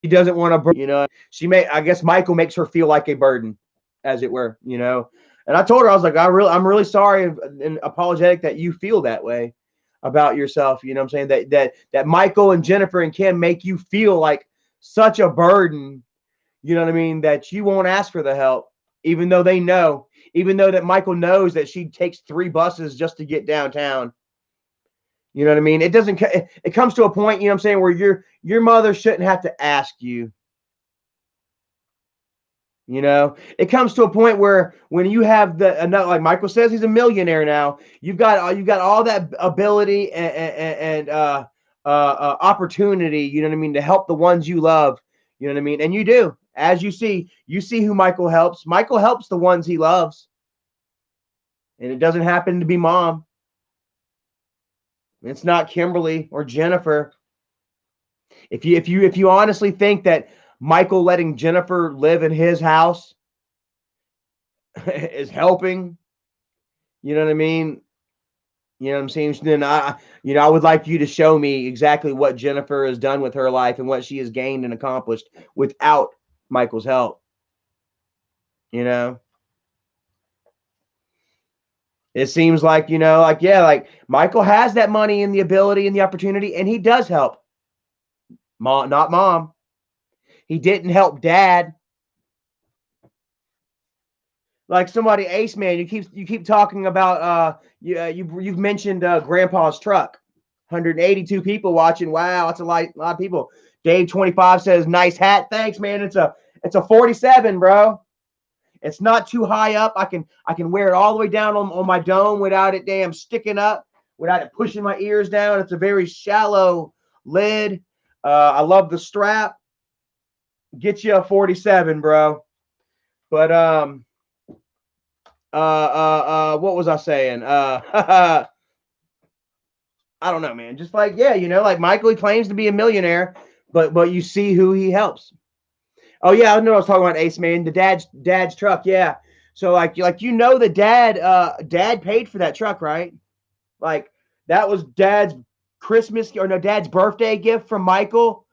doesn't want to, I guess Michael makes her feel like a burden, as it were, And I told her, I was like, I'm really sorry and apologetic that you feel that way about yourself. You know what I'm saying? That Michael and Jennifer and Kim make you feel like such a burden, you know what I mean, that you won't ask for the help, even though that Michael knows that she takes 3 buses just to get downtown. You know what I mean? It comes to a point, you know what I'm saying, where your mother shouldn't have to ask you. You know, it comes to a point where when you have like Michael says, he's a millionaire now. You've got all that ability and opportunity. You know what I mean, to help the ones you love. You know what I mean, and you do. As you see who Michael helps. Michael helps the ones he loves, and it doesn't happen to be mom. It's not Kimberly or Jennifer. If you honestly think that Michael letting Jennifer live in his house is helping, you know what I mean? You know what I'm saying? Then I would like you to show me exactly what Jennifer has done with her life and what she has gained and accomplished without Michael's help. You know? It seems like, like Michael has that money and the ability and the opportunity, and he does help. Mom, not mom. He didn't help dad. Like somebody, Ace Man, you keep talking about you've mentioned Grandpa's truck. 182 people watching. Wow, that's a lot of people. Dave 25 says, "Nice hat, thanks, man. It's a 47, bro. It's not too high up. I can wear it all the way down on my dome without it damn sticking up, without it pushing my ears down. It's a very shallow lid. I love the strap. Get you a 47, bro. But what was I saying? I don't know, man. Just like, yeah, like Michael, he claims to be a millionaire, but you see who he helps. Oh yeah, I know I was talking about Ace Man, the dad's truck, yeah. So like the dad paid for that truck, right? Like that was dad's dad's birthday gift from Michael.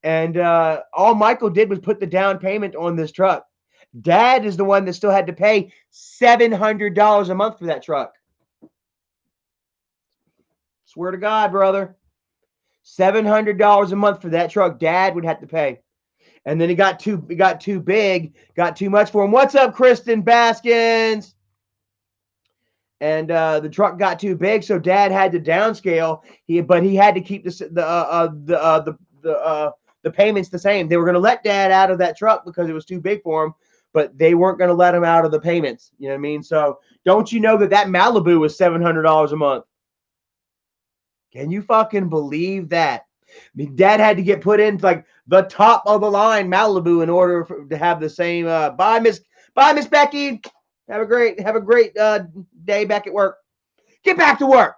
And all Michael did was put the down payment on this truck. Dad is the one that still had to pay $700 a month for that truck. Swear to God, brother. $700 a month for that truck Dad would have to pay. And then it got too big, got too much for him. What's up, Kristen Baskins? And the truck got too big, so Dad had to downscale. But he had to keep the payments the same. They were going to let Dad out of that truck because it was too big for him, but they weren't going to let him out of the payments. You know what I mean? So don't you know that Malibu was $700 a month? Can you fucking believe that? I mean, Dad had to get put into like the top of the line Malibu in order to have the same. Bye, Miss Becky. Have a great day back at work. Get back to work.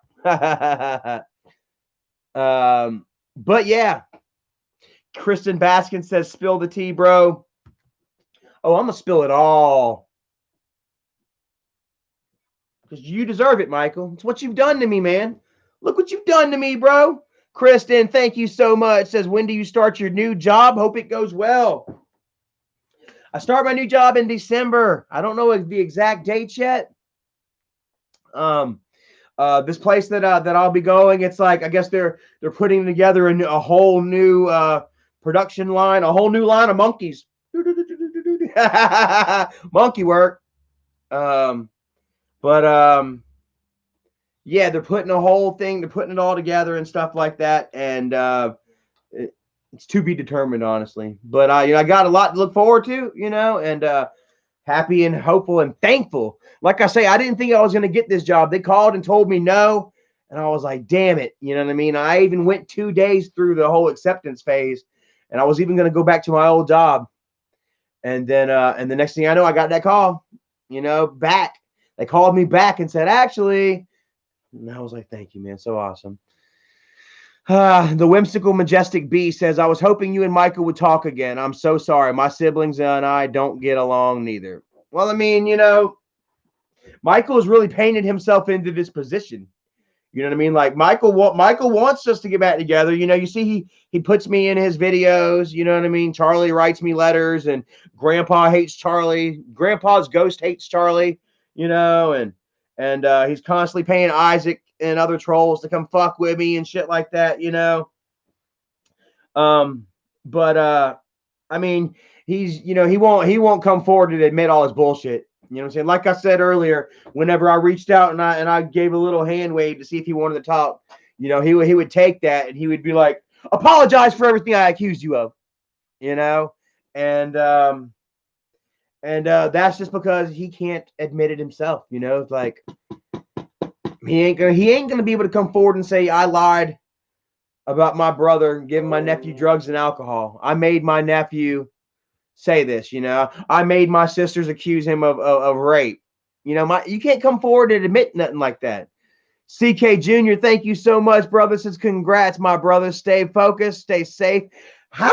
But yeah, Kristen Baskin says, "Spill the tea, bro." Oh, I'm gonna spill it all because you deserve it, Michael. It's what you've done to me, man. Look what you've done to me, bro. Kristen, thank you so much. Says, when do you start your new job? Hope it goes well. I start my new job in December. I don't know the exact date yet. This place that I'll be going, it's like I guess they're putting together a whole new production line, a whole new line of monkeys. Monkey work. Yeah, they're putting a whole thing, they're putting it all together and stuff like that, and it's to be determined, honestly. But I got a lot to look forward to, and happy and hopeful and thankful. Like I say, I didn't think I was going to get this job. They called and told me no, and I was like, damn it, you know what I mean? I even went 2 days through the whole acceptance phase, and I was even going to go back to my old job, and then and the next thing I know, I got that call, back. They called me back and said, actually. And I was like, thank you, man. So awesome. The whimsical majestic bee says, I was hoping you and Michael would talk again. I'm so sorry. My siblings and I don't get along neither. Well, I mean, Michael has really painted himself into this position. You know what I mean? Like Michael wants us to get back together. You see he puts me in his videos. You know what I mean? Charlie writes me letters, and Grandpa hates Charlie. Grandpa's ghost hates Charlie. And he's constantly paying Isaac and other trolls to come fuck with me and shit like that. But I mean, he's he won't come forward to admit all his bullshit. You know what I'm saying? Like I said earlier, whenever I reached out and I gave a little hand wave to see if he wanted to talk, he would take that and he would be like, apologize for everything I accused you of, and And that's just because he can't admit it himself. You know, it's like he ain't gonna be able to come forward and say I lied about my brother giving my nephew drugs and alcohol. I made my nephew say this. You know, I made my sisters accuse him of rape. You know, you can't come forward and admit nothing like that. CK Jr., thank you so much, brother. Says congrats, my brother. Stay focused, stay safe. How?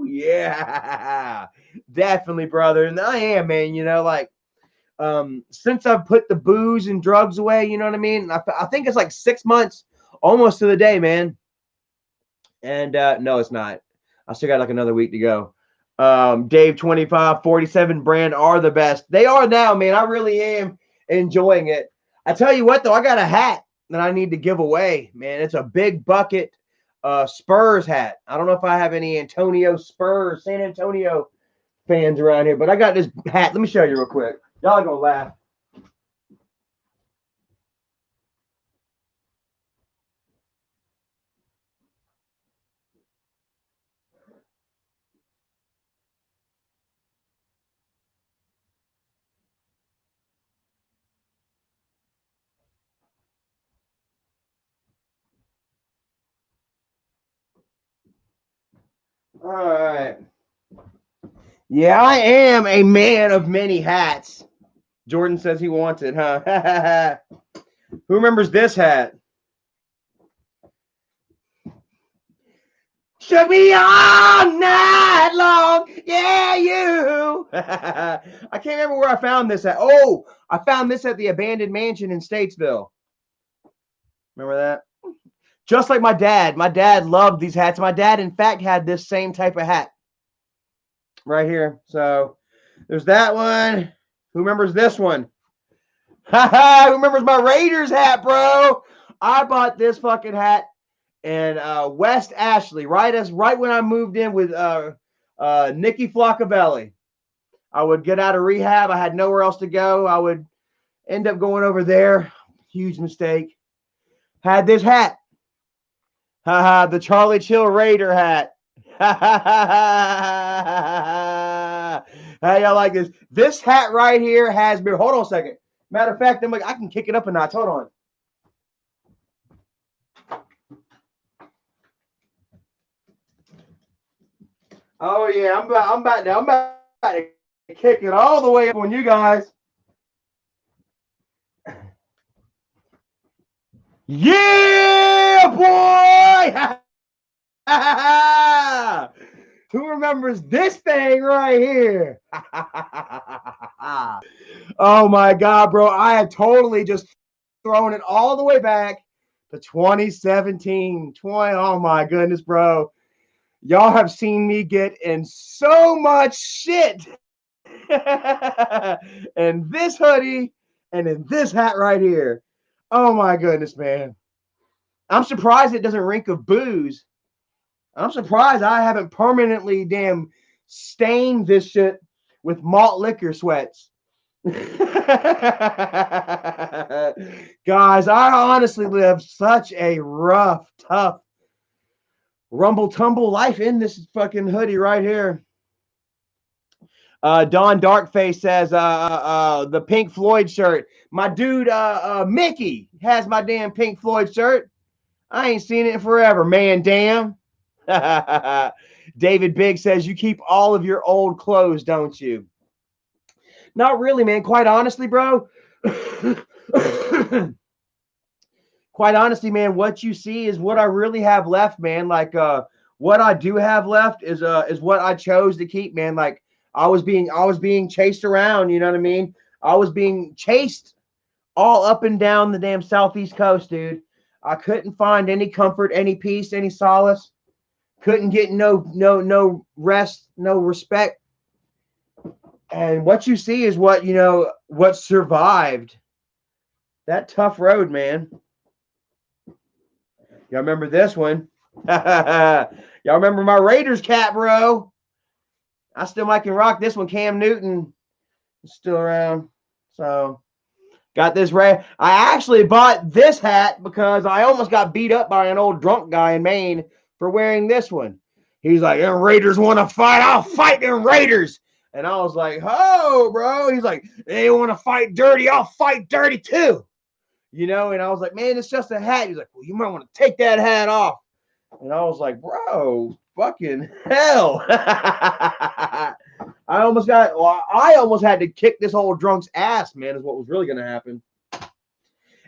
Yeah, definitely, brother. And I am, man. You know, like since I've put the booze and drugs away, you know what I mean? I think it's like 6 months, almost to the day, man. And no, it's not. I still got like another week to go. Dave 2547 brand are the best. They are now, man. I really am enjoying it. I tell you what, though, I got a hat that I need to give away, man. It's a big bucket Spurs hat. I don't know if I have any San Antonio fans around here, but I got this hat. Let me show you real quick. Y'all are gonna laugh. All right. Yeah, I am a man of many hats. Jordan says he wants it, huh? Who remembers this hat? Should be all night long. Yeah, you. I can't remember where I found this at. Oh, I found this at the abandoned mansion in Statesville. Remember that? Just like my dad. My dad loved these hats. My dad, in fact, had this same type of hat right here. So there's that one. Who remembers this one? Who remembers my Raiders hat, bro? I bought this fucking hat in West Ashley, right when I moved in with Nikki Flockavelli. I would get out of rehab. I had nowhere else to go. I would end up going over there. Huge mistake. Had this hat. The Charlie Chill Raider hat. How y'all like this? This hat right here has been. Hold on a second. Matter of fact, I can kick it up a notch. Hold on. Oh yeah, I'm about to kick it all the way up on you guys. Yeah, boy! Who remembers this thing right here? Oh my God, bro. I had totally just thrown it all the way back to 2017. Oh my goodness, bro. Y'all have seen me get in so much shit. And this hoodie and in this hat right here. Oh my goodness, man. I'm surprised it doesn't reek of booze. I'm surprised I haven't permanently stained this shit with malt liquor sweats. Guys, I honestly live such a rough, tough, rumble tumble life in this fucking hoodie right here. Don Darkface says the Pink Floyd shirt. My dude Mickey has my damn Pink Floyd shirt. I ain't seen it in forever, man. Damn. David Big says you keep all of your old clothes, don't you? Not really, man. Quite honestly, bro. Quite honestly, man, what you see is what I really have left, man. Like what I do have left is what I chose to keep, man. Like I was being chased around, you know what I mean? I was being chased all up and down the damn Southeast coast, dude. I couldn't find any comfort, any peace, any solace. Couldn't get no rest, no respect. And what you see is what, what survived that tough road, man. Y'all remember this one? Y'all remember my Raiders cap, bro? I still might can rock this one. Cam Newton is still around. So got this I actually bought this hat because I almost got beat up by an old drunk guy in Maine for wearing this one. He's like, them Raiders want to fight. I'll fight them Raiders. And I was like, oh, bro. He's like, they want to fight dirty. I'll fight dirty too. You know, and I was like, man, it's just a hat. He's like, well, you might want to take that hat off. And I was like, bro, fucking hell. I almost had to kick this old drunk's ass, man, is what was really going to happen.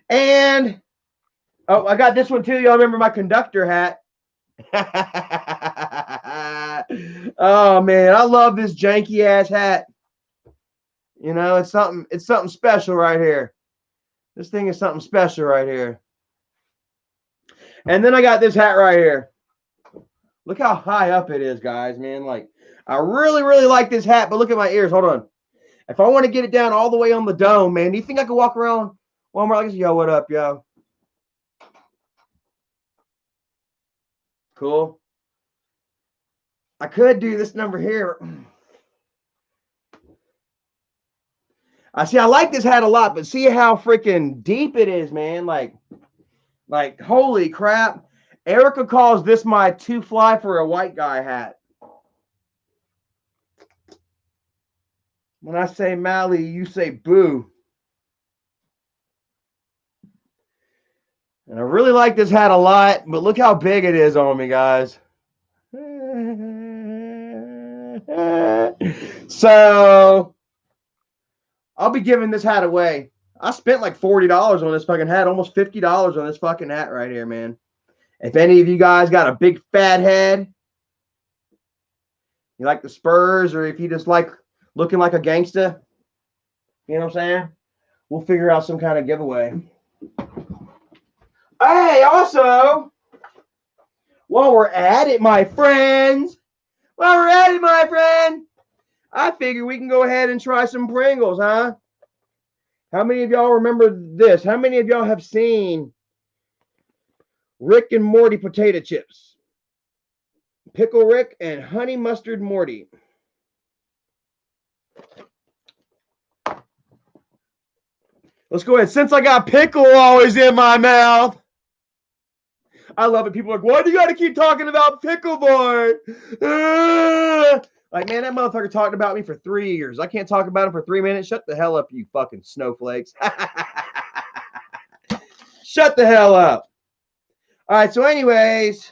And, oh, I got this one too. Y'all remember my conductor hat? Oh, man, I love this janky ass hat. You know, it's something special right here. This thing is something special right here. And then I got this hat right here. Look how high up it is, guys, man. Like, I really, really like this hat, but look at my ears. Hold on. If I want to get it down all the way on the dome, man, do you think I could walk around Walmart like this? Yo, what up, yo? Cool. I could do this number here. I like this hat a lot, but see how freaking deep it is, man. Like holy crap. Erica calls this my too fly for a white guy hat. When I say Mally, you say boo. And I really like this hat a lot, but look how big it is on me, guys. So I'll be giving this hat away. I spent like $40 on this fucking hat, almost $50 on this fucking hat right here, man. If any of you guys got a big fat head, you like the Spurs, or if you just like looking like a gangsta, you know what I'm saying? We'll figure out some kind of giveaway. Hey, also, while we're at it, my friends, I figure we can go ahead and try some Pringles, huh? How many of y'all remember this? How many of y'all have seen Rick and Morty potato chips? Pickle Rick and Honey Mustard Morty. Let's go ahead. Since I got pickle always in my mouth, I love it. People are like, why do you got to keep talking about Pickle Boy? Like, man, that motherfucker talked about me for 3 years. I can't talk about him for 3 minutes. Shut the hell up, you fucking snowflakes. Shut the hell up. All right, so anyways,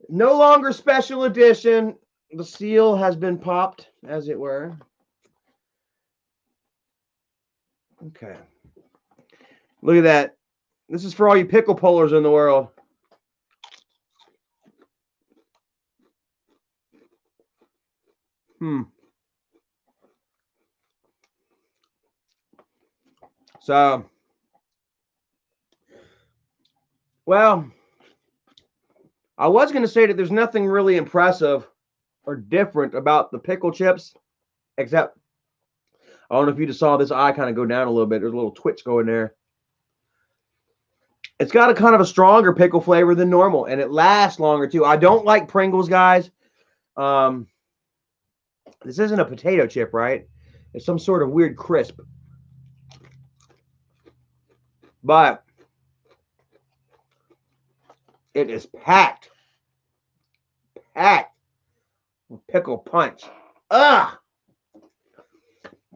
no longer special edition. The seal has been popped, as it were. Okay. Look at that. This is for all you pickle pullers in the world. So, well, I was going to say that there's nothing really impressive or different about the pickle chips, except, I don't know if you just saw this eye kind of go down a little bit. There's a little twitch going there. It's got a kind of a stronger pickle flavor than normal, and it lasts longer too. I don't like Pringles, guys. This isn't a potato chip, right? It's some sort of weird crisp. But it is packed with pickle punch. Ugh!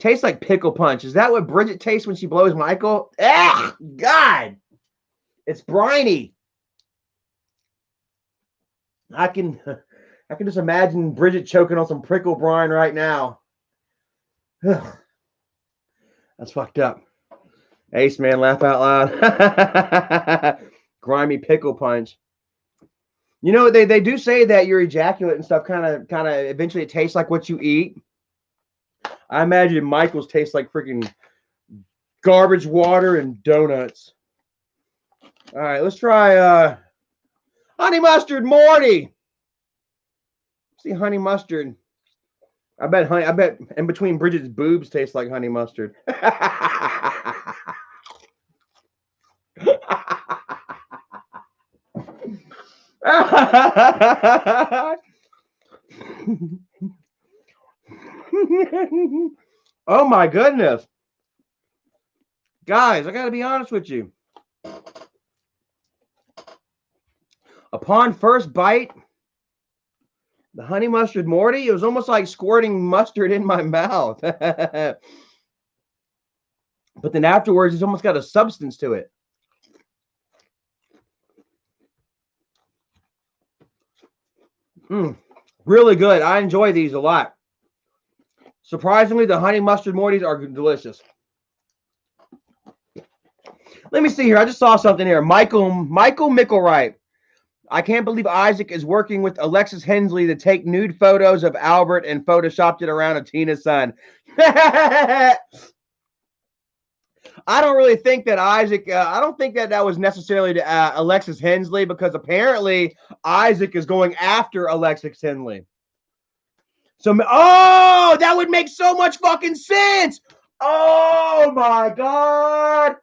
Tastes like pickle punch. Is that what Bridget tastes when she blows Michael? Ah, God! It's briny. I can just imagine Bridget choking on some pickle brine right now. Ugh. That's fucked up. Ace, man, laugh out loud. Grimy pickle punch. You know, they do say that your ejaculate and stuff kind of eventually it tastes like what you eat. I imagine Michael's tastes like freaking garbage water and donuts. All right, let's try Honey Mustard Morty. See, Honey Mustard. I bet in between Bridget's boobs tastes like honey mustard. Oh my goodness. Guys, I gotta be honest with you. Upon first bite, The honey mustard Morty, it was almost like squirting mustard in my mouth. But then afterwards, it's almost got a substance to it. Really good. I enjoy these a lot. Surprisingly, the honey mustard Mortys are delicious. Let me see here. I just saw something here. Michael Mickelwright. I can't believe Isaac is working with Alexis Hensley to take nude photos of Albert and photoshopped it around of Tina's son. I don't really think that Isaac, I don't think that was necessarily to Alexis Hensley, because apparently Isaac is going after Alexis Hensley. So, oh, that would make so much fucking sense. Oh my God.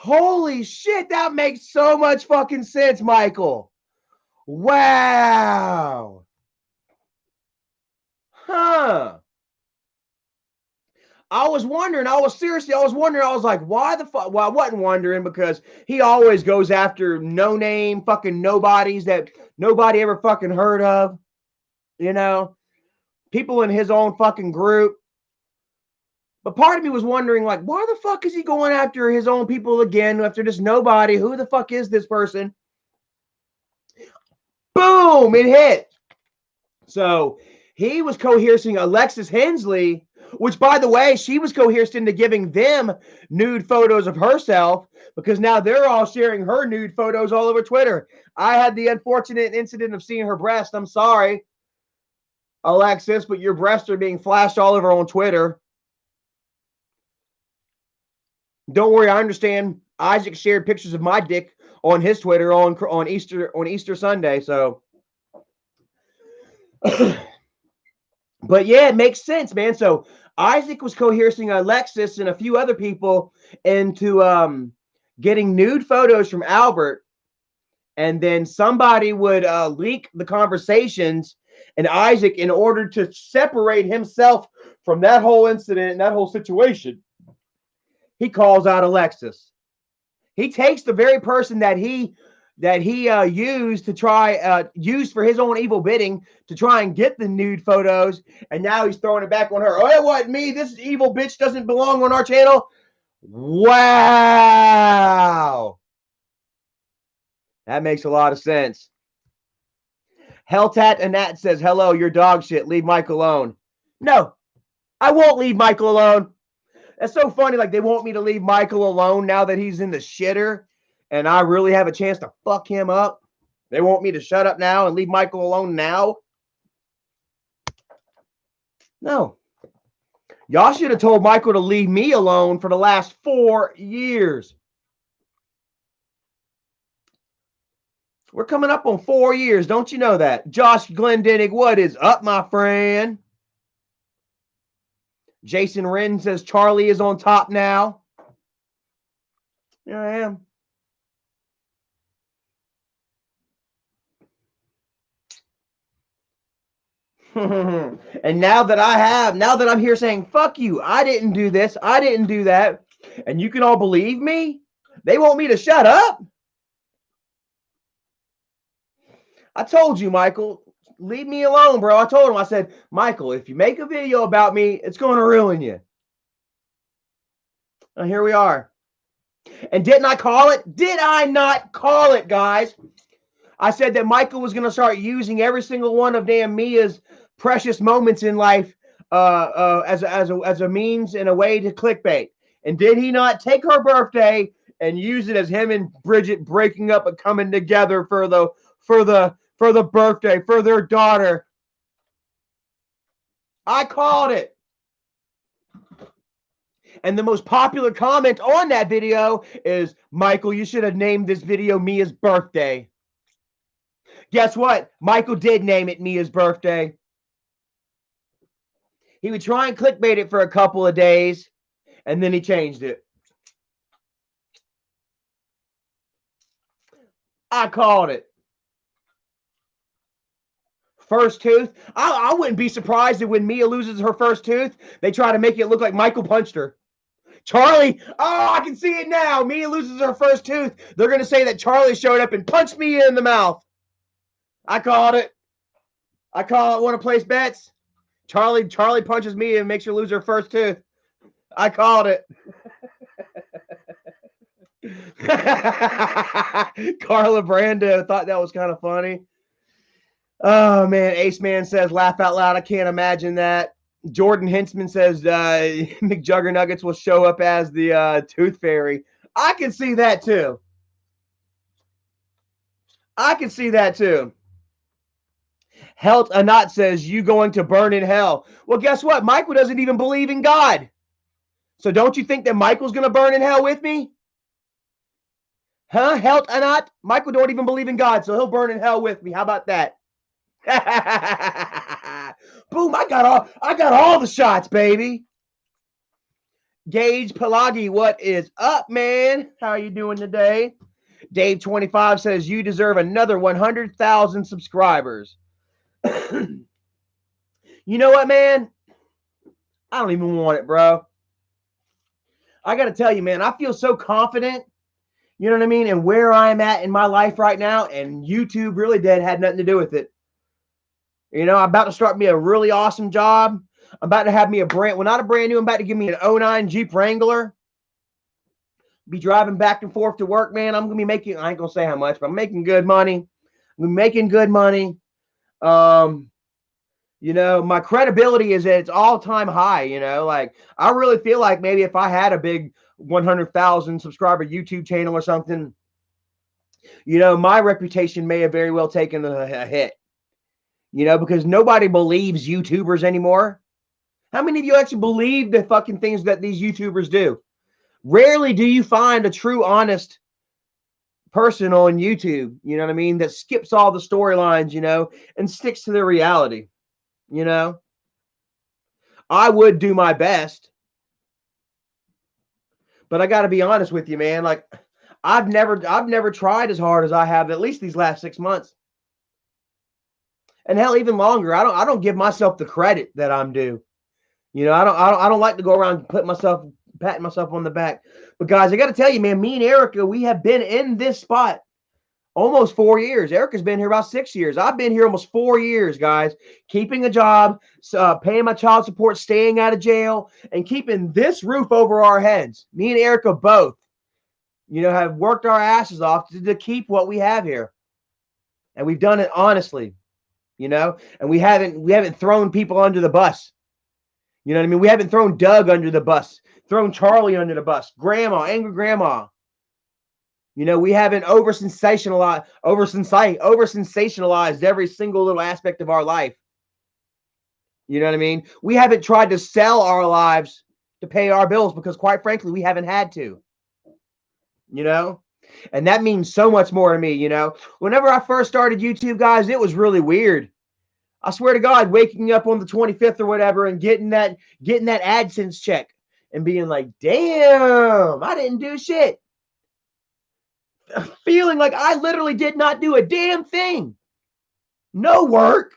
Holy shit, that makes so much fucking sense, Michael. Wow. Huh. I was wondering, I was like, why the fuck? Well, I wasn't wondering because he always goes after no-name fucking nobodies that nobody ever fucking heard of. You know, people in his own fucking group. But part of me was wondering, like, why the fuck is he going after his own people again, after this nobody? Who the fuck is this person? Boom, it hit. So he was coercing Alexis Hensley, which, by the way, she was coerced into giving them nude photos of herself, because now they're all sharing her nude photos all over Twitter. I had the unfortunate incident of seeing her breast. I'm sorry, Alexis, but your breasts are being flashed all over on Twitter. Don't worry, I understand. Isaac shared pictures of my dick on his Twitter on Easter Sunday. So, but yeah, it makes sense, man. So Isaac was coercing Alexis and a few other people into getting nude photos from Albert, and then somebody would leak the conversations, and Isaac, in order to separate himself from that whole incident and that whole situation, he calls out Alexis. He takes the very person that he used to try used for his own evil bidding to try and get the nude photos, and now he's throwing it back on her. Oh, it wasn't me. This evil bitch doesn't belong on our channel. Wow, that makes a lot of sense. Helltat Annette says, hello, you're dog shit. Leave Mike alone. No, I won't leave Michael alone. That's so funny. Like, they want me to leave Michael alone now that he's in the shitter and I really have a chance to fuck him up. They want me to shut up now and leave Michael alone now. No. Y'all should have told Michael to leave me alone for the last 4 years. We're coming up on 4 years. Don't you know that? Josh Glendenning, what is up, my friend? Jason Wren says Charlie is on top now. Here I am. And now that I'm here saying, fuck you, I didn't do this, I didn't do that, and you can all believe me, they want me to shut up. I told you, Michael, leave me alone, bro. I told him, I said, Michael, if you make a video about me, it's going to ruin you. And here we are. And didn't I call it? Did I not call it, guys? I said that Michael was going to start using every single one of damn Mia's precious moments in life as a means and a way to clickbait. And did he not take her birthday and use it as him and Bridget breaking up and coming together for the birthday for their daughter? I called it. And the most popular comment on that video is, Michael, you should have named this video Mia's birthday. Guess what? Michael did name it Mia's birthday. He would try and clickbait it for a couple of days, and then he changed it. I called it. First tooth. I wouldn't be surprised if when Mia loses her first tooth, they try to make it look like Michael punched her. Charlie, oh, I can see it now. Mia loses her first tooth. They're going to say that Charlie showed up and punched Mia in the mouth. I called it. I call it. Want to place bets? Charlie punches me and makes her lose her first tooth. I called it. Carla Brando thought that was kind of funny. Oh man, Ace Man says laugh out loud. I can't imagine that. Jordan Hintzman says McJuggernuggets will show up as the Tooth Fairy. I can see that too. I can see that too. Helt Anat says you going to burn in hell. Well, guess what? Michael doesn't even believe in God. So don't you think that Michael's going to burn in hell with me? Huh? Helt Anat? Michael don't even believe in God, so he'll burn in hell with me. How about that? Boom, I got all the shots, baby. Gage Pelagi, what is up, man? How are you doing today? Dave 25 says you deserve another 100,000 subscribers. You know what, man? I don't even want it, bro. I got to tell you, man, I feel so confident, you know what I mean, and where I'm at in my life right now, and YouTube really had nothing to do with it. You know, I'm about to start me a really awesome job. I'm about to have me not a brand new, I'm about to give me an 09 Jeep Wrangler. Be driving back and forth to work, man. I'm going to be making, I ain't going to say how much, but I'm making good money. I'm making good money. You know, my credibility is at its all-time high, you know. Like, I really feel like maybe if I had a big 100,000 subscriber YouTube channel or something, you know, my reputation may have very well taken a hit. You know, because nobody believes YouTubers anymore. How many of you actually believe the fucking things that these YouTubers do? Rarely do you find a true, honest person on YouTube, you know what I mean, that skips all the storylines, you know, and sticks to the reality, you know. I would do my best, but I got to be honest with you, man. Like, I've never tried as hard as I have at least these last 6 months. And hell, even longer. I don't give myself the credit that I'm due. You know, I don't like to go around patting myself on the back. But guys, I got to tell you, man, me and Erica, we have been in this spot almost 4 years. Erica's been here about 6 years. I've been here almost 4 years, guys, keeping a job, paying my child support, staying out of jail, and keeping this roof over our heads. Me and Erica both, you know, have worked our asses off to keep what we have here. And we've done it honestly, you know, and we haven't thrown people under the bus. You know what I mean? We haven't thrown Doug under the bus, thrown Charlie under the bus, angry grandma. You know, we haven't over sensationalized every single little aspect of our life. You know what I mean? We haven't tried to sell our lives to pay our bills because, quite frankly, we haven't had to. You know? And that means so much more to me, you know? Whenever I first started YouTube, guys, it was really weird. I swear to God, waking up on the 25th or whatever and getting that AdSense check and being like, damn, I didn't do shit. Feeling like I literally did not do a damn thing. No work.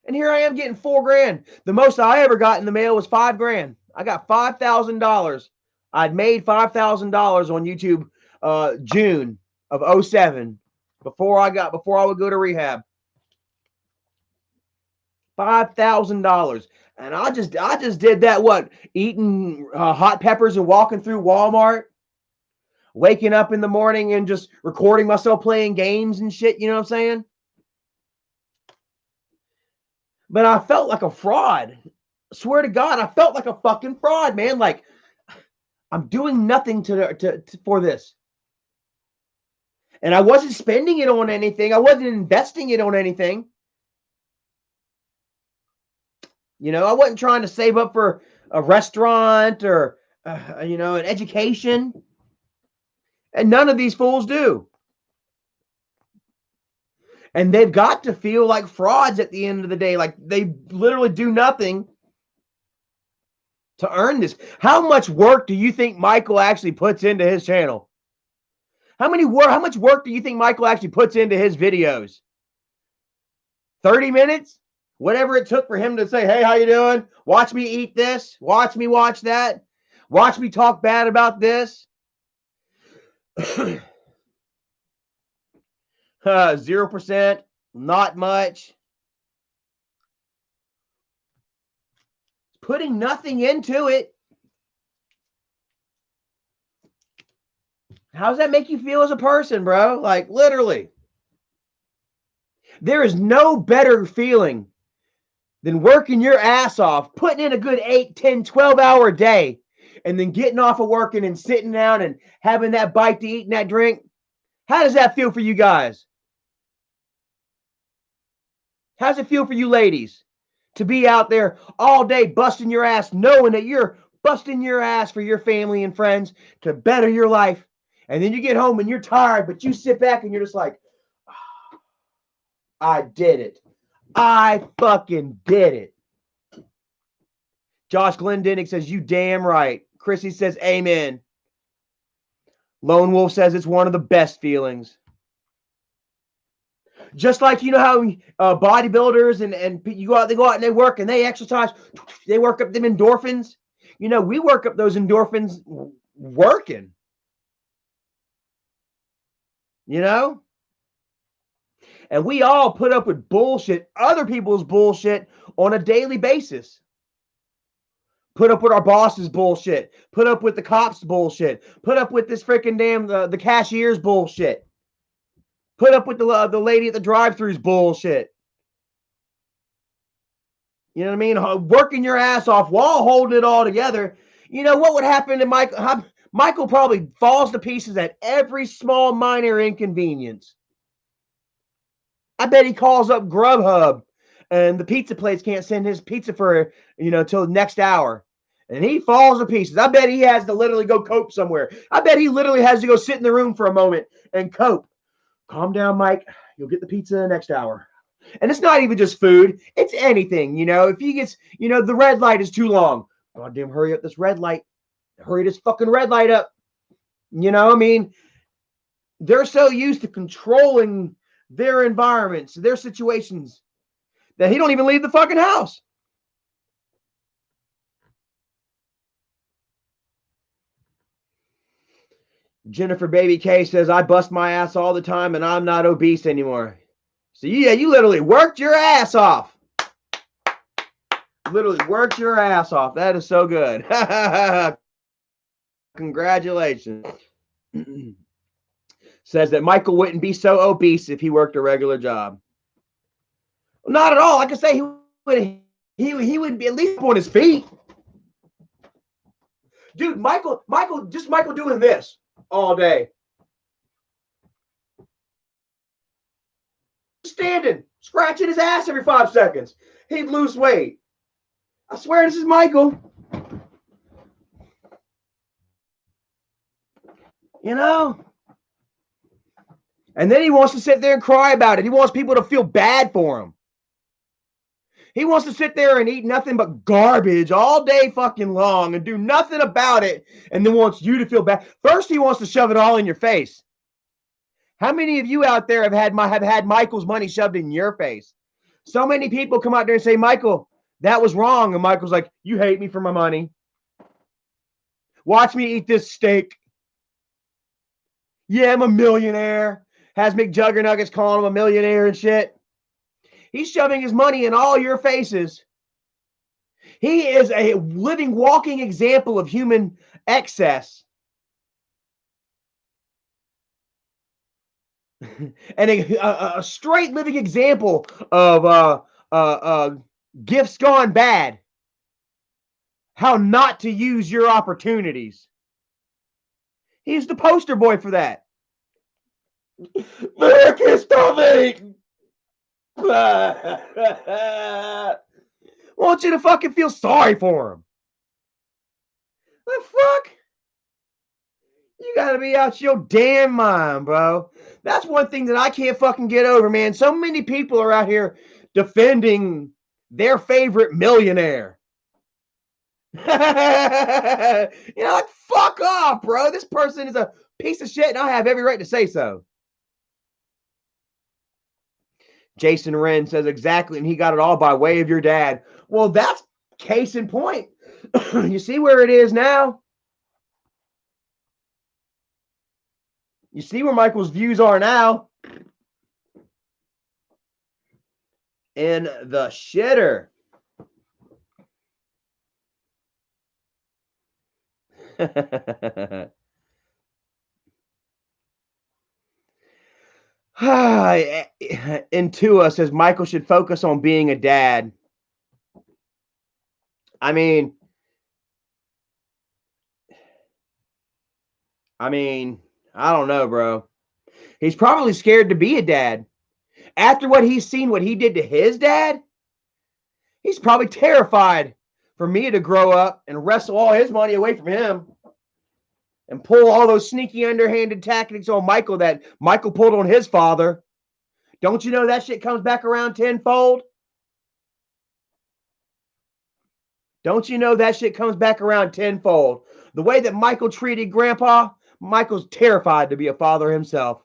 And here I am getting $4,000. The most I ever got in the mail was $5,000. I got $5,000. I'd made $5,000 on YouTube June of 07 before I would go to rehab. $5,000. And I just did that, eating hot peppers and walking through Walmart, waking up in the morning and just recording myself playing games and shit, you know what I'm saying? But I felt like a fraud. I swear to God, I felt like a fucking fraud, man. Like, I'm doing nothing for this. And I wasn't spending it on anything. I wasn't investing it on anything. You know, I wasn't trying to save up for a restaurant or, you know, an education. And none of these fools do. And they've got to feel like frauds at the end of the day. Like, they literally do nothing to earn this. How much work do you think Michael actually puts into his channel? How much work do you think Michael actually puts into his videos? 30 minutes? Whatever it took for him to say, hey, how you doing? Watch me eat this. Watch me watch that. Watch me talk bad about this. 0%, not much. putting nothing into it. How does that make you feel as a person, bro? Like, literally. There is no better feeling than working your ass off, putting in a good 8, 10, 12-hour day, and then getting off of working and sitting down and having that bite to eat and that drink. How does that feel for you guys? How does it feel for you ladies to be out there all day busting your ass, knowing that you're busting your ass for your family and friends to better your life? And then you get home and you're tired, but you sit back and you're just like, I did it. I fucking did it. Josh Glendinning says, you damn right. Chrissy says, amen. Lone Wolf says it's one of the best feelings. Just like, you know how bodybuilders and they go out and they work and they exercise. They work up them endorphins. You know, we work up those endorphins working. You know? And we all put up with bullshit, other people's bullshit on a daily basis. Put up with our boss's bullshit. Put up with the cops' bullshit. Put up with this freaking damn the cashier's bullshit. Put up with the lady at the drive-thru's bullshit. You know what I mean? Working your ass off while holding it all together. You know what would happen to Michael? Michael probably falls to pieces at every small minor inconvenience. I bet he calls up Grubhub and the pizza place can't send his pizza for, till the next hour. And he falls to pieces. I bet he has to literally go cope somewhere. I bet he literally has to go sit in the room for a moment and cope. Calm down, Mike. You'll get the pizza in the next hour. And it's not even just food. It's anything, If he gets, the red light is too long. Goddamn, hurry up this red light. Hurry this fucking red light up. They're so used to controlling their environments, their situations, that he don't even leave the fucking house. Jennifer Baby K says, I bust my ass all the time and I'm not obese anymore. So yeah, you literally worked your ass off. Literally worked your ass off. That is so good. Congratulations. Says that Michael wouldn't be so obese if he worked a regular job. Not at all. Like I say, he would be at least on his feet. Dude, Michael doing this all day. Standing, scratching his ass every 5 seconds. He'd lose weight. I swear this is Michael. And then he wants to sit there and cry about it. He wants people to feel bad for him. He wants to sit there and eat nothing but garbage all day fucking long and do nothing about it, and then wants you to feel bad. First, he wants to shove it all in your face. How many of you out there have had Michael's money shoved in your face? So many people come out there and say, Michael, that was wrong. And Michael's like, you hate me for my money. Watch me eat this steak. Yeah, I'm a millionaire. Has McJuggernuggets calling him a millionaire and shit. He's shoving his money in all your faces. He is a living, walking example of human excess. And a straight living example of gifts gone bad. How not to use your opportunities. He's the poster boy for that. Marcus Tommy! I want you to fucking feel sorry for him. The fuck? You gotta be out your damn mind, bro. That's one thing that I can't fucking get over, man. So many people are out here defending their favorite millionaire. Like, fuck off, bro. This person is a piece of shit, and I have every right to say so. Jason Wren says exactly, and he got it all by way of your dad. Well, that's case in point. You see where it is now? You see where Michael's views are now? In the shitter. Intua says Michael should focus on being a dad. I mean, I don't know, bro. He's probably scared to be a dad. After what he's seen, what he did to his dad, he's probably terrified for me to grow up and wrestle all his money away from him and pull all those sneaky, underhanded tactics on Michael that Michael pulled on his father. Don't you know that shit comes back around tenfold? Don't you know that shit comes back around tenfold? The way that Michael treated Grandpa, Michael's terrified to be a father himself.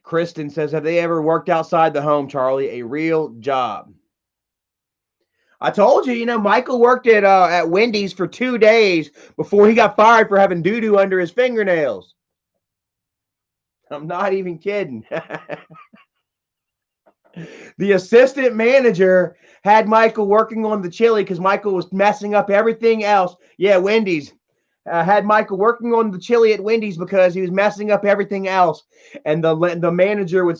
Kristen says, have they ever worked outside the home, Charlie? A real job. I told you, Michael worked at Wendy's for 2 days before he got fired for having doo-doo under his fingernails. I'm not even kidding. The assistant manager had Michael working on the chili because Michael was messing up everything else. Yeah, Wendy's had Michael working on the chili at Wendy's because he was messing up everything else. And the manager would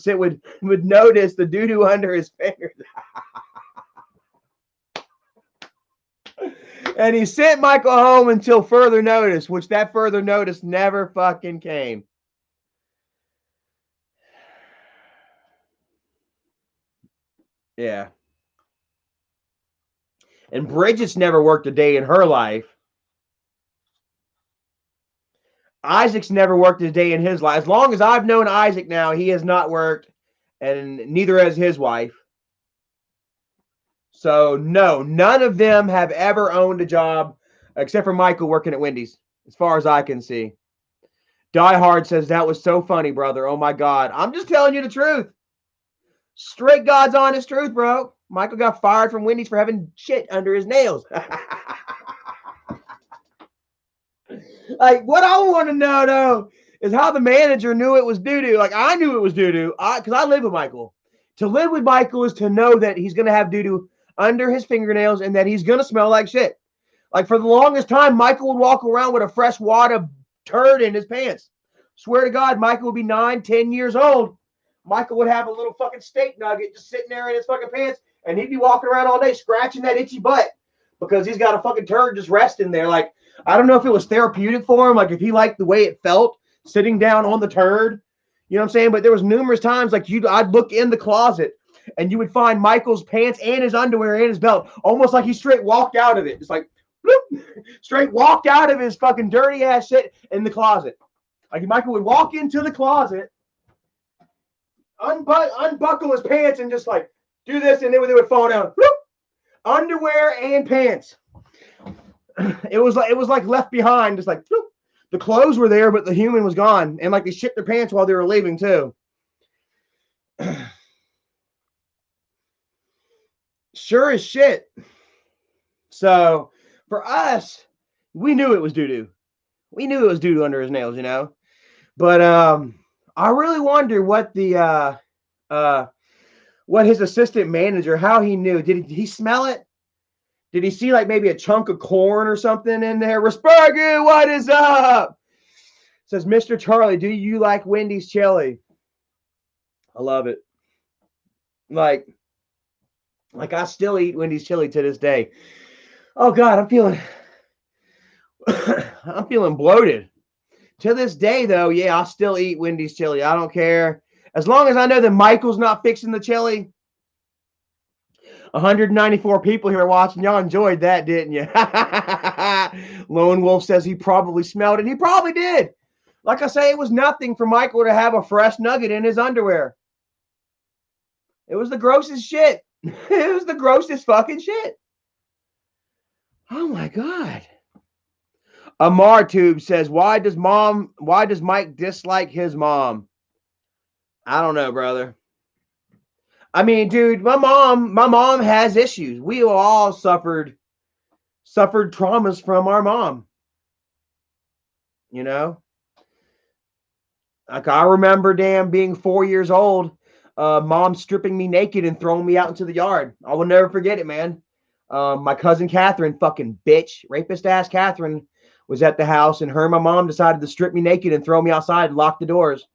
notice the doo-doo under his fingers. And he sent Michael home until further notice, which that further notice never fucking came. Yeah. And Bridget's never worked a day in her life. Isaac's never worked a day in his life. As long as I've known Isaac now, he has not worked, and neither has his wife. So, no, none of them have ever owned a job except for Michael working at Wendy's, as far as I can see. Die Hard says, that was so funny, brother. Oh, my God. I'm just telling you the truth. Straight God's honest truth, bro. Michael got fired from Wendy's for having shit under his nails. Like, what I want to know, though, is how the manager knew it was doo-doo. Like, I knew it was doo-doo because I live with Michael. To live with Michael is to know that he's going to have doo-doo under his fingernails and that he's going to smell like shit. Like, for the longest time, Michael would walk around with a fresh wad of turd in his pants. Swear to God, Michael would be 9, 10 years old. Michael would have a little fucking steak nugget just sitting there in his fucking pants, and he'd be walking around all day scratching that itchy butt because he's got a fucking turd just resting there. Like, I don't know if it was therapeutic for him, like if he liked the way it felt sitting down on the turd. You know what I'm saying? But there was numerous times like I'd look in the closet and you would find Michael's pants and his underwear and his belt, almost like he straight walked out of it. Just like, bloop, straight walked out of his fucking dirty ass shit in the closet. Like Michael would walk into the closet, unbuckle his pants and just like do this, and then they would fall down. Bloop, underwear and pants. It was like Left Behind, just like bloop. The clothes were there, but the human was gone, and like they shipped their pants while they were leaving too. Sure as shit. So for us, we knew it was doo-doo. We knew it was doo-doo under his nails, But I really wonder what what his assistant manager, how he knew. Did he smell it? Did he see like maybe a chunk of corn or something in there? Rasperger, what is up? Says Mr. Charlie, do you like Wendy's chili? I love it. Like I still eat Wendy's chili to this day. Oh God, I'm feeling bloated. To this day, though, yeah, I still eat Wendy's chili. I don't care. As long as I know that Michael's not fixing the chili. 194 people here watching. Y'all enjoyed that, didn't you? Lone Wolf says he probably smelled it. He probably did. Like I say, it was nothing for Michael to have a fresh nugget in his underwear. It was the grossest shit. It was the grossest fucking shit. Oh my God. Amar Tube says, why does Mike dislike his mom? I don't know, brother. I mean, dude, my mom has issues. We all suffered traumas from our mom. Like I remember being 4 years old, mom stripping me naked and throwing me out into the yard. I will never forget it, man. My cousin Catherine, fucking bitch, rapist ass Catherine, was at the house, and her and my mom decided to strip me naked and throw me outside and lock the doors.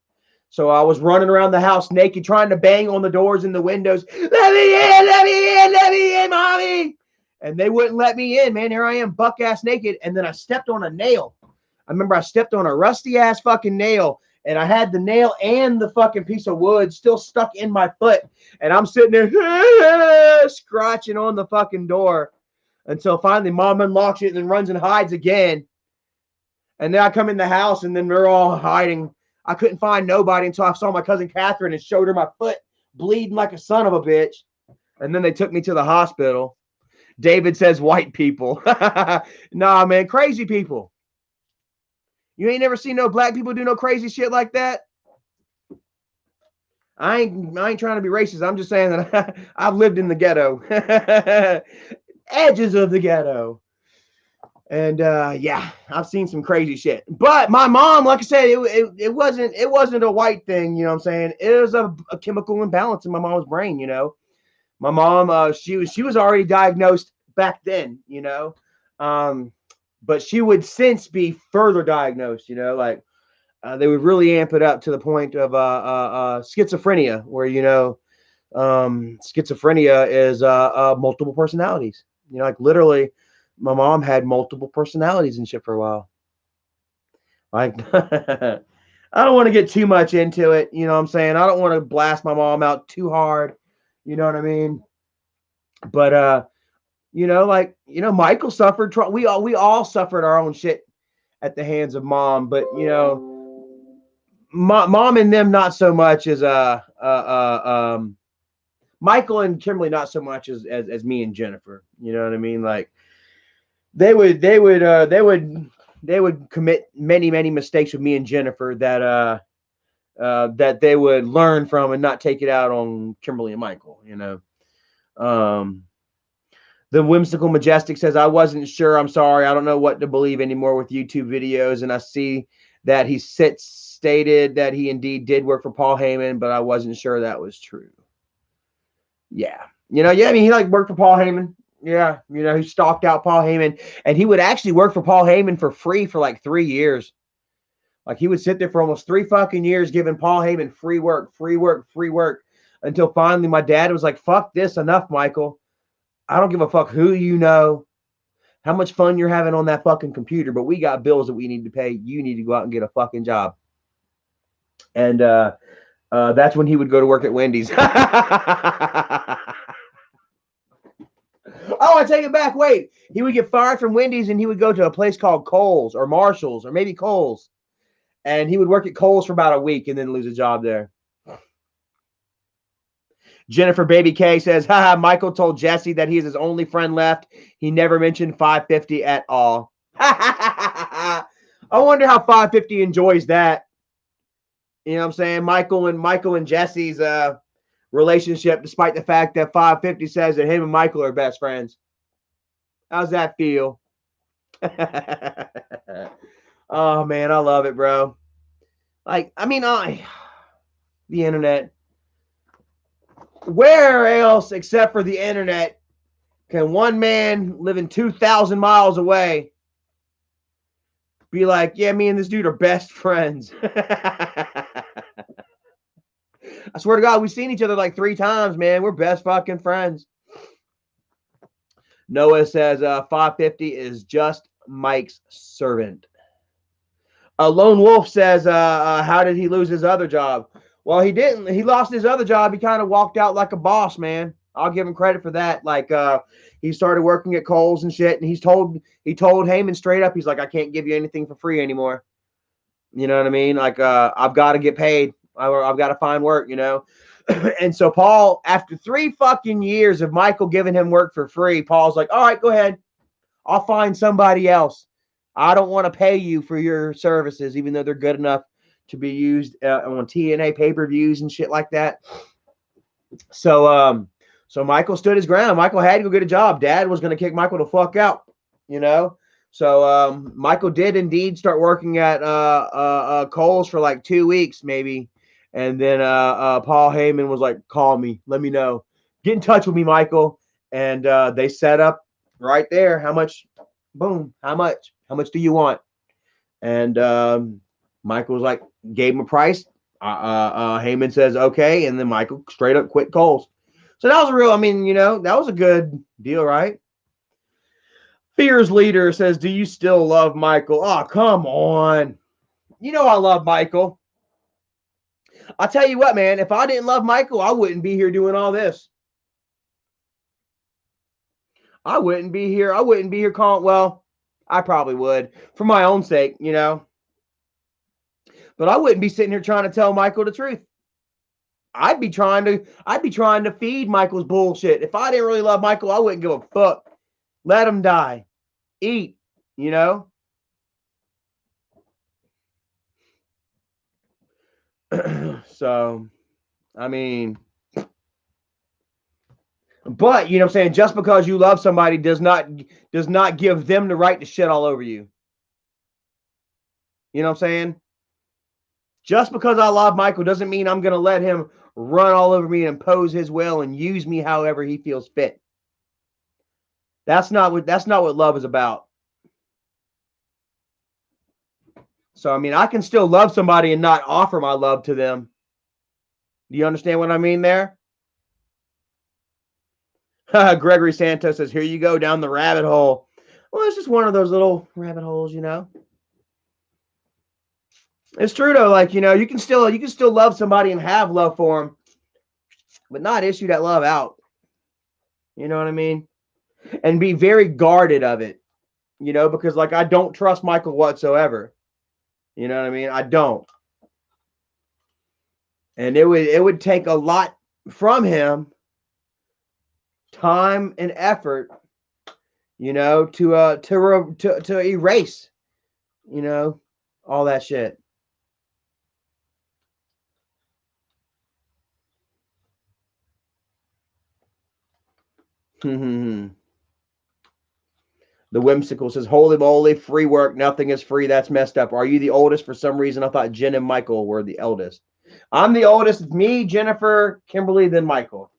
So I was running around the house naked, trying to bang on the doors and the windows. Let me in, let me in, let me in, mommy. And they wouldn't let me in, man. Here I am, buck ass naked. And then I stepped on a nail. I remember I stepped on a rusty ass fucking nail, and I had the nail and the fucking piece of wood still stuck in my foot. And I'm sitting there scratching on the fucking door until finally mom unlocks it and then runs and hides again. And then I come in the house, and then they're all hiding. I couldn't find nobody until I saw my cousin Catherine and showed her my foot bleeding like a son of a bitch. And then they took me to the hospital. David says white people. Nah, man, crazy people. You ain't never seen no black people do no crazy shit like that? I ain't trying to be racist. I'm just saying that I've lived in the ghetto. Edges of the ghetto. And yeah, I've seen some crazy shit. But my mom, like I said, it wasn't a white thing, you know what I'm saying? It was a chemical imbalance in my mom's brain, you know. My mom, she was already diagnosed back then, you know. But she would since be further diagnosed, you know, like they would really amp it up to the point of schizophrenia, where, you know, schizophrenia is multiple personalities. You know, like literally, my mom had multiple personalities and shit for a while. Like, I don't want to get too much into it. You know what I'm saying? I don't want to blast my mom out too hard. You know what I mean? But, you know, like, you know, Michael suffered. We all suffered our own shit at the hands of mom. But, you know, mom and them not so much as Michael and Kimberly not so much as me and Jennifer. You know what I mean? Like, they would commit many mistakes with me and Jennifer that that they would learn from and not take it out on Kimberly and Michael, you know. The Whimsical Majestic says, I wasn't sure. I'm sorry. I don't know what to believe anymore with YouTube videos. And I see that he stated that he indeed did work for Paul Heyman, but I wasn't sure that was true. Yeah. You know, yeah, I mean, he like worked for Paul Heyman. Yeah, you know, he stalked out Paul Heyman, and he would actually work for Paul Heyman for free for like 3 years. Like, he would sit there for almost 3 fucking years giving Paul Heyman free work, until finally my dad was like, fuck this, enough, Michael. I don't give a fuck who you know, how much fun you're having on that fucking computer, but we got bills that we need to pay. You need to go out and get a fucking job. And that's when he would go to work at Wendy's. Oh, I take it back. Wait, he would get fired from Wendy's and he would go to a place called Kohl's or Marshall's or maybe Kohl's. And he would work at Kohl's for about a week and then lose a job there. Jennifer Baby K says, haha, Michael told Jesse that he is his only friend left. He never mentioned 550 at all. I wonder how 550 enjoys that. You know what I'm saying? Michael and Jesse's relationship, despite the fact that 550 says that him and Michael are best friends. How's that feel? Oh, man, I love it, bro. Like, I mean, the internet. Where else except for the internet can one man living 2,000 miles away be like, yeah, me and this dude are best friends? I swear to God, we've seen each other like 3 times, man. We're best fucking friends. Noah says 550 is just Mike's servant. Lone Wolf says, how did he lose his other job? Well, he didn't. He lost his other job. He kind of walked out like a boss, man. I'll give him credit for that. Like, he started working at Kohl's and shit, and he told Heyman straight up, he's like, I can't give you anything for free anymore. You know what I mean? Like, I've got to get paid. I've got to find work, you know? And so Paul, after 3 fucking years of Michael giving him work for free, Paul's like, all right, go ahead. I'll find somebody else. I don't want to pay you for your services, even though they're good enough to be used on TNA pay-per-views and shit like that. So Michael stood his ground. Michael had to go get a job. Dad was going to kick Michael the fuck out, you know? So Michael did indeed start working at Kohl's for like 2 weeks maybe. And then Paul Heyman was like, call me. Let me know. Get in touch with me, Michael. And they set up right there. How much? Boom. How much? How much do you want? And Michael was like, gave him a price. Heyman says okay, and then Michael straight up quit Coles. So that was a real. I mean, that was a good deal, right? Fear's leader says, "Do you still love Michael?" Oh, come on. You know I love Michael. I'll tell you what, man. If I didn't love Michael, I wouldn't be here doing all this. I wouldn't be here. I wouldn't be here calling. Well, I probably would for my own sake, But I wouldn't be sitting here trying to tell Michael the truth. I'd be trying to feed Michael's bullshit. If I didn't really love Michael, I wouldn't give a fuck. Let him die. Eat, you know? So, I mean, but you know what I'm saying, just because you love somebody does not give them the right to shit all over you. You know what I'm saying? Just because I love Michael doesn't mean I'm going to let him run all over me and impose his will and use me however he feels fit. That's not what love is about. So I mean, I can still love somebody and not offer my love to them. Do you understand what I mean there? Gregory Santos says, "Here you go down the rabbit hole." Well, it's just one of those little rabbit holes, It's true though, like you can still love somebody and have love for them, but not issue that love out. You know what I mean? And be very guarded of it. Because like I don't trust Michael whatsoever. You know what I mean? I don't. And it would take a lot from him, time and effort, to erase, all that shit. The Whimsical says, "Holy moly, free work, nothing is free. That's messed up. Are you the oldest? For some reason, I thought Jen and Michael were the eldest." I'm the oldest. It's me, Jennifer, Kimberly, then Michael.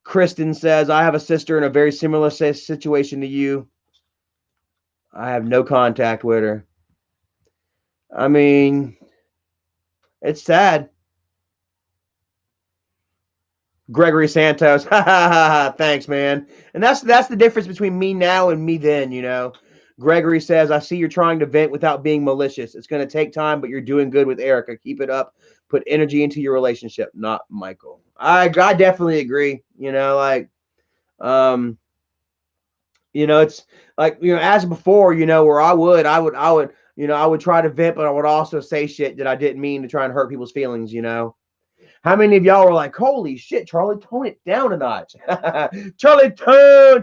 Kristen says, "I have a sister in a very similar situation to you. I have no contact with her." I mean, it's sad. Gregory Santos, thanks, man. And that's the difference between me now and me then. Gregory says, "I see you're trying to vent without being malicious. It's going to take time, but you're doing good with Erica. Keep it up. Put energy into your relationship, not Michael." I definitely agree. Um, it's like, as before, where I would try to vent, but I would also say shit that I didn't mean to try and hurt people's feelings. How many of y'all were like, "Holy shit, Charlie, tone it down a notch." Charlie, chill.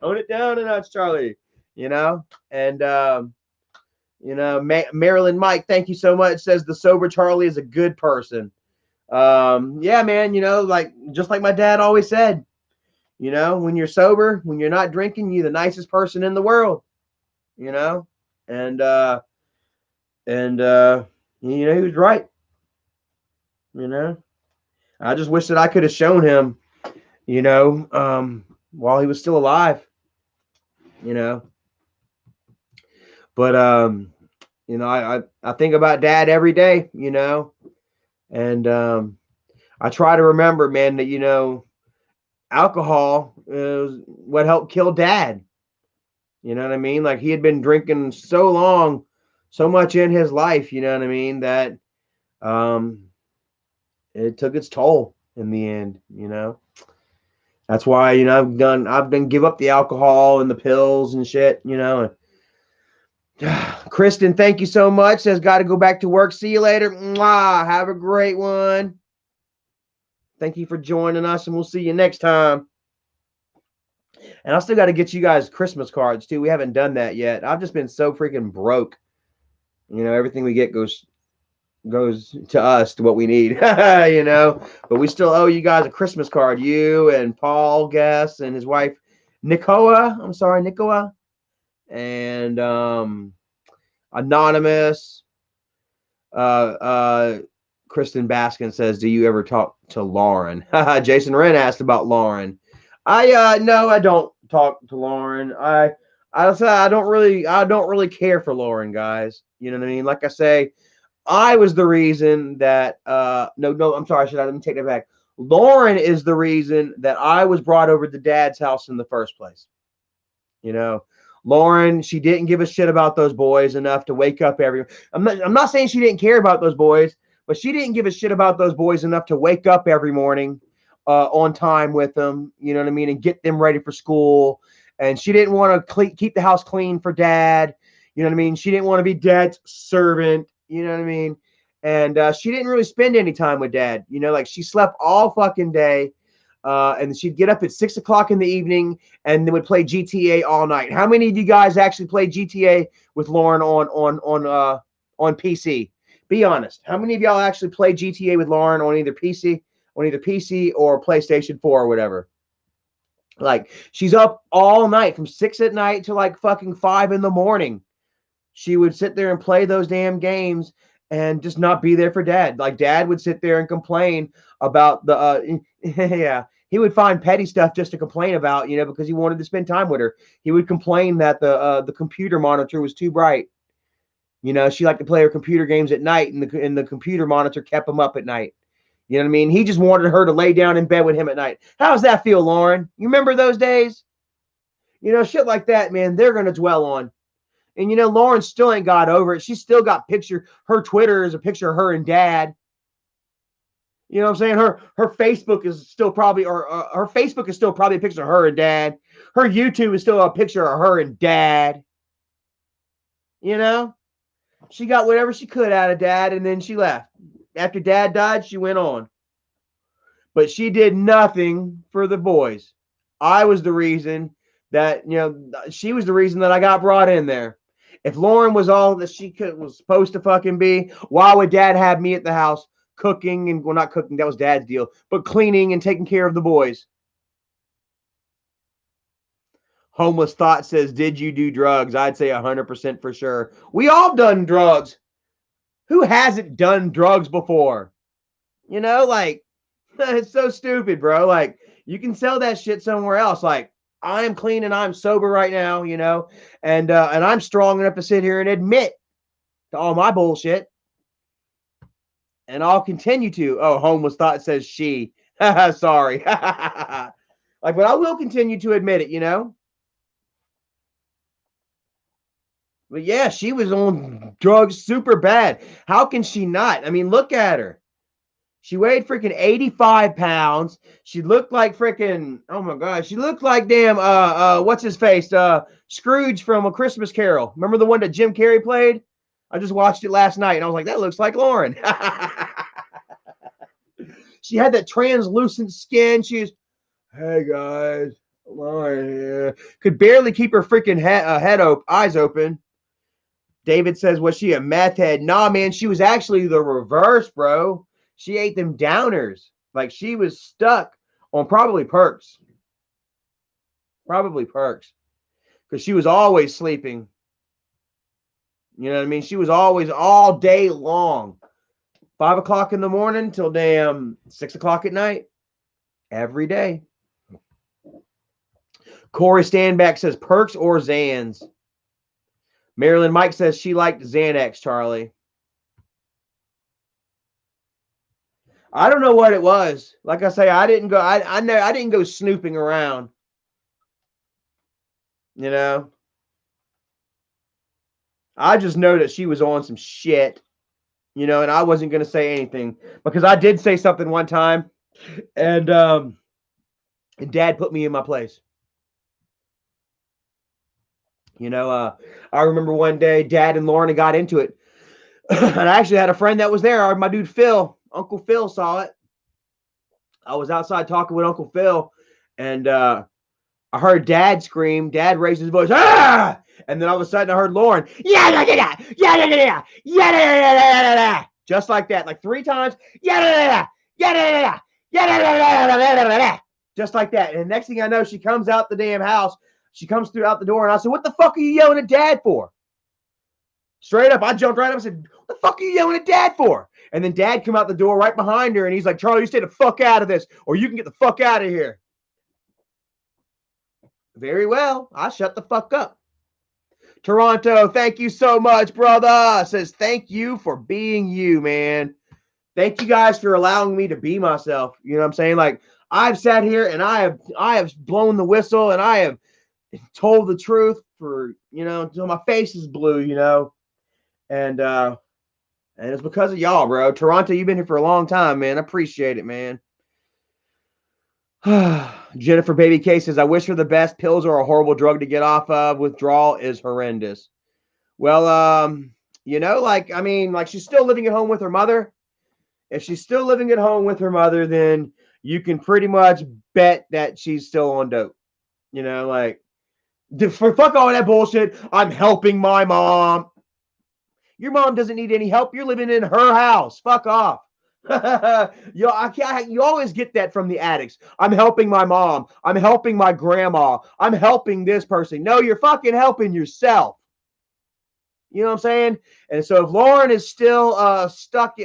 Tone it down a notch, Charlie. And Marilyn Mike, thank you so much. Says the sober Charlie is a good person. Yeah, man. Like just like my dad always said. When you're sober, when you're not drinking, you're the nicest person in the world. You know, and he was right. You know. I just wish that I could have shown him, while he was still alive, you know. But I think about Dad every day, and I try to remember, man, that alcohol is what helped kill Dad. You know what I mean? Like he had been drinking so long, so much in his life, you know what I mean, that um, it took its toll in the end. That's why, I've been give up the alcohol and the pills and shit. Kristen, thank you so much. Says, "Got to go back to work. See you later. Mwah. Have a great one." Thank you for joining us, and we'll see you next time. And I still got to get you guys Christmas cards too. We haven't done that yet. I've just been so freaking broke. Everything we get goes to us, to what we need. But we still owe you guys a Christmas card. You and Paul Guest and his wife Nicoa. I'm sorry, Nicoa. And Anonymous. Kristen Baskin says, "Do you ever talk to Lauren?" Jason Wren asked about Lauren. No, I don't talk to Lauren. I don't really care for Lauren, guys. You know what I mean? Like I say, I was the reason that no, I'm sorry, let me take that back. Lauren is the reason that I was brought over to Dad's house in the first place. You know, Lauren, she didn't give a shit about those boys enough to wake up every. I'm not saying she didn't care about those boys, but she didn't give a shit about those boys enough to wake up every morning on time with them. You know what I mean, and get them ready for school. And she didn't want to keep the house clean for Dad. You know what I mean? She didn't want to be Dad's servant. You know what I mean? And she didn't really spend any time with Dad. You know, like she slept all fucking day. And she'd get up at 6 o'clock in the evening and then would play GTA all night. How many of you guys actually played GTA with Lauren on PC? Be honest. How many of y'all actually played GTA with Lauren on either PC or PlayStation 4 or whatever? Like she's up all night from 6 at night to like fucking 5 in the morning. She would sit there and play those damn games and just not be there for Dad. Like Dad would sit there and complain about the yeah, he would find petty stuff just to complain about, you know, because he wanted to spend time with her. He would complain that the computer monitor was too bright. You know, she liked to play her computer games at night, and the computer monitor kept him up at night. You know what I mean? He just wanted her to lay down in bed with him at night. How does that feel, Lauren? You remember those days? You know, shit like that, man, they're going to dwell on. And, you know, Lauren still ain't got over it. She's still got her Twitter is a picture of her and Dad. You know what I'm saying? Her Facebook is still probably, or her Facebook is still probably a picture of her and Dad. Her YouTube is still a picture of her and Dad. You know? She got whatever she could out of Dad, and then she left. After Dad died, she went on. But she did nothing for the boys. I was the reason that, you know, she was the reason that I got brought in there. If Lauren was all that was supposed to fucking be, why would Dad have me at the house cooking and, well, not cooking, that was Dad's deal, but cleaning and taking care of the boys? Homeless Thought says, did you do drugs? I'd say 100% for sure. We all done drugs. Who hasn't done drugs before? You know, like, it's so stupid, bro. Like, you can sell that shit somewhere else. Like, I'm clean and I'm sober right now, you know, and I'm strong enough to sit here and admit to all my bullshit. And I'll continue to. Oh, Homeless Thought says she. Sorry. Like, but I will continue to admit it, you know. But yeah, she was on drugs super bad. How can she not? I mean, look at her. She weighed freaking 85 pounds. She looked like freaking, oh my God, she looked like damn, what's his face? Scrooge from A Christmas Carol. Remember the one that Jim Carrey played? I just watched it last night and I was like, that looks like Lauren. She had that translucent skin. She was, hey guys, Lauren here. Could barely keep her freaking eyes open. David says, was she a meth head? Nah, man, she was actually the reverse, bro. She ate them downers. Like, she was stuck on probably perks. Probably perks. Because she was always sleeping. You know what I mean? She was always all day long. 5 o'clock in the morning till damn 6 o'clock at night. Every day. Corey Standback says, perks or Zans? Marilyn Mike says she liked Xanax, Charlie. I don't know what it was. Like I say, I didn't go. I didn't go snooping around. You know, I just know that she was on some shit. You know, and I wasn't gonna say anything because I did say something one time, and Dad put me in my place. You know, I remember one day Dad and Lorna got into it. And I actually had a friend that was there. My dude Phil, Uncle Phil, saw it. I was outside talking with Uncle Phil, and I heard Dad scream. Dad raised his voice, ah! And then all of a sudden I heard Lauren, yeah, yeah, yeah, yeah, yeah, yeah, yeah, yeah, yeah, just like that, like 3 times, yeah, yeah, yeah, yeah, yeah, yeah, just like that. And the next thing I know, she comes out the damn house. She comes throughout the door, and I said, what the fuck are you yelling at Dad for? Straight up, I jumped right up and said, what the fuck are you yelling at Dad for? And then Dad come out the door right behind her, and he's like, Charlie, you stay the fuck out of this, or you can get the fuck out of here. Very well. I shut the fuck up. Toronto, thank you so much, brother. Says thank you for being you, man. Thank you guys for allowing me to be myself. You know what I'm saying? Like I've sat here and I have blown the whistle and I have told the truth for, until my face is blue, And it's because of y'all, bro. Toronto, you've been here for a long time, man. I appreciate it, man. Jennifer Baby K says, I wish her the best. Pills are a horrible drug to get off of. Withdrawal is horrendous. Well, like she's still living at home with her mother. If she's still living at home with her mother, then you can pretty much bet that she's still on dope. For fuck all that bullshit. I'm helping my mom. Your mom doesn't need any help. You're living in her house. Fuck off. you always get that from the addicts. I'm helping my mom. I'm helping my grandma. I'm helping this person. No, you're fucking helping yourself. You know what I'm saying? And so if Lauren is still stuck,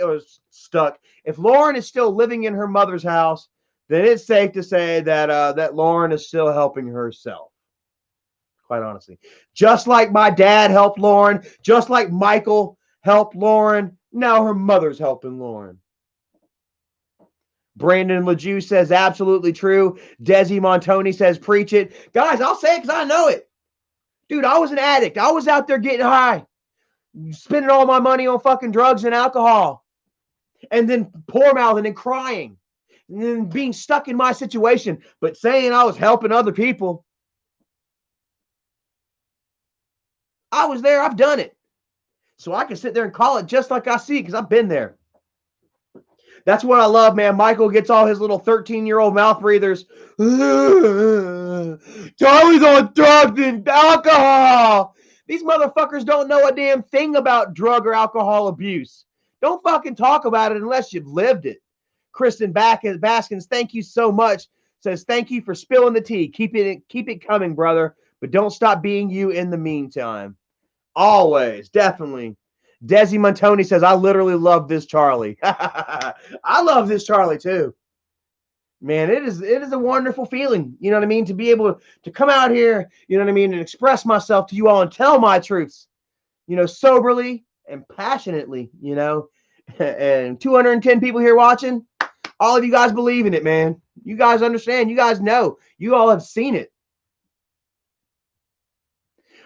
if Lauren is still living in her mother's house, then it's safe to say that Lauren is still helping herself. Quite honestly, just like my dad helped Lauren, just like Michael helped Lauren, now her mother's helping Lauren. Brandon LeJew says absolutely true. Desi Montoni says preach it. Guys, I'll say it because I know it. Dude, I was an addict. I was out there getting high, spending all my money on fucking drugs and alcohol, and then poor mouthing and crying, and then being stuck in my situation, but saying I was helping other people. I was there. I've done it. So I can sit there and call it just like I see it because I've been there. That's what I love, man. Michael gets all his little 13-year-old mouth breathers. Charlie's on drugs and alcohol. These motherfuckers don't know a damn thing about drug or alcohol abuse. Don't fucking talk about it unless you've lived it. Kristen Baskins, thank you so much. Says, thank you for spilling the tea. Keep it coming, brother. But don't stop being you in the meantime. Always, definitely. Desi Montoni says, I literally love this Charlie. I love this Charlie too. Man, it is a wonderful feeling, you know what I mean, to be able to come out here, you know what I mean, and express myself to you all and tell my truths, soberly and passionately, and 210 people here watching. All of you guys believe in it, man. You guys understand. You guys know. You all have seen it.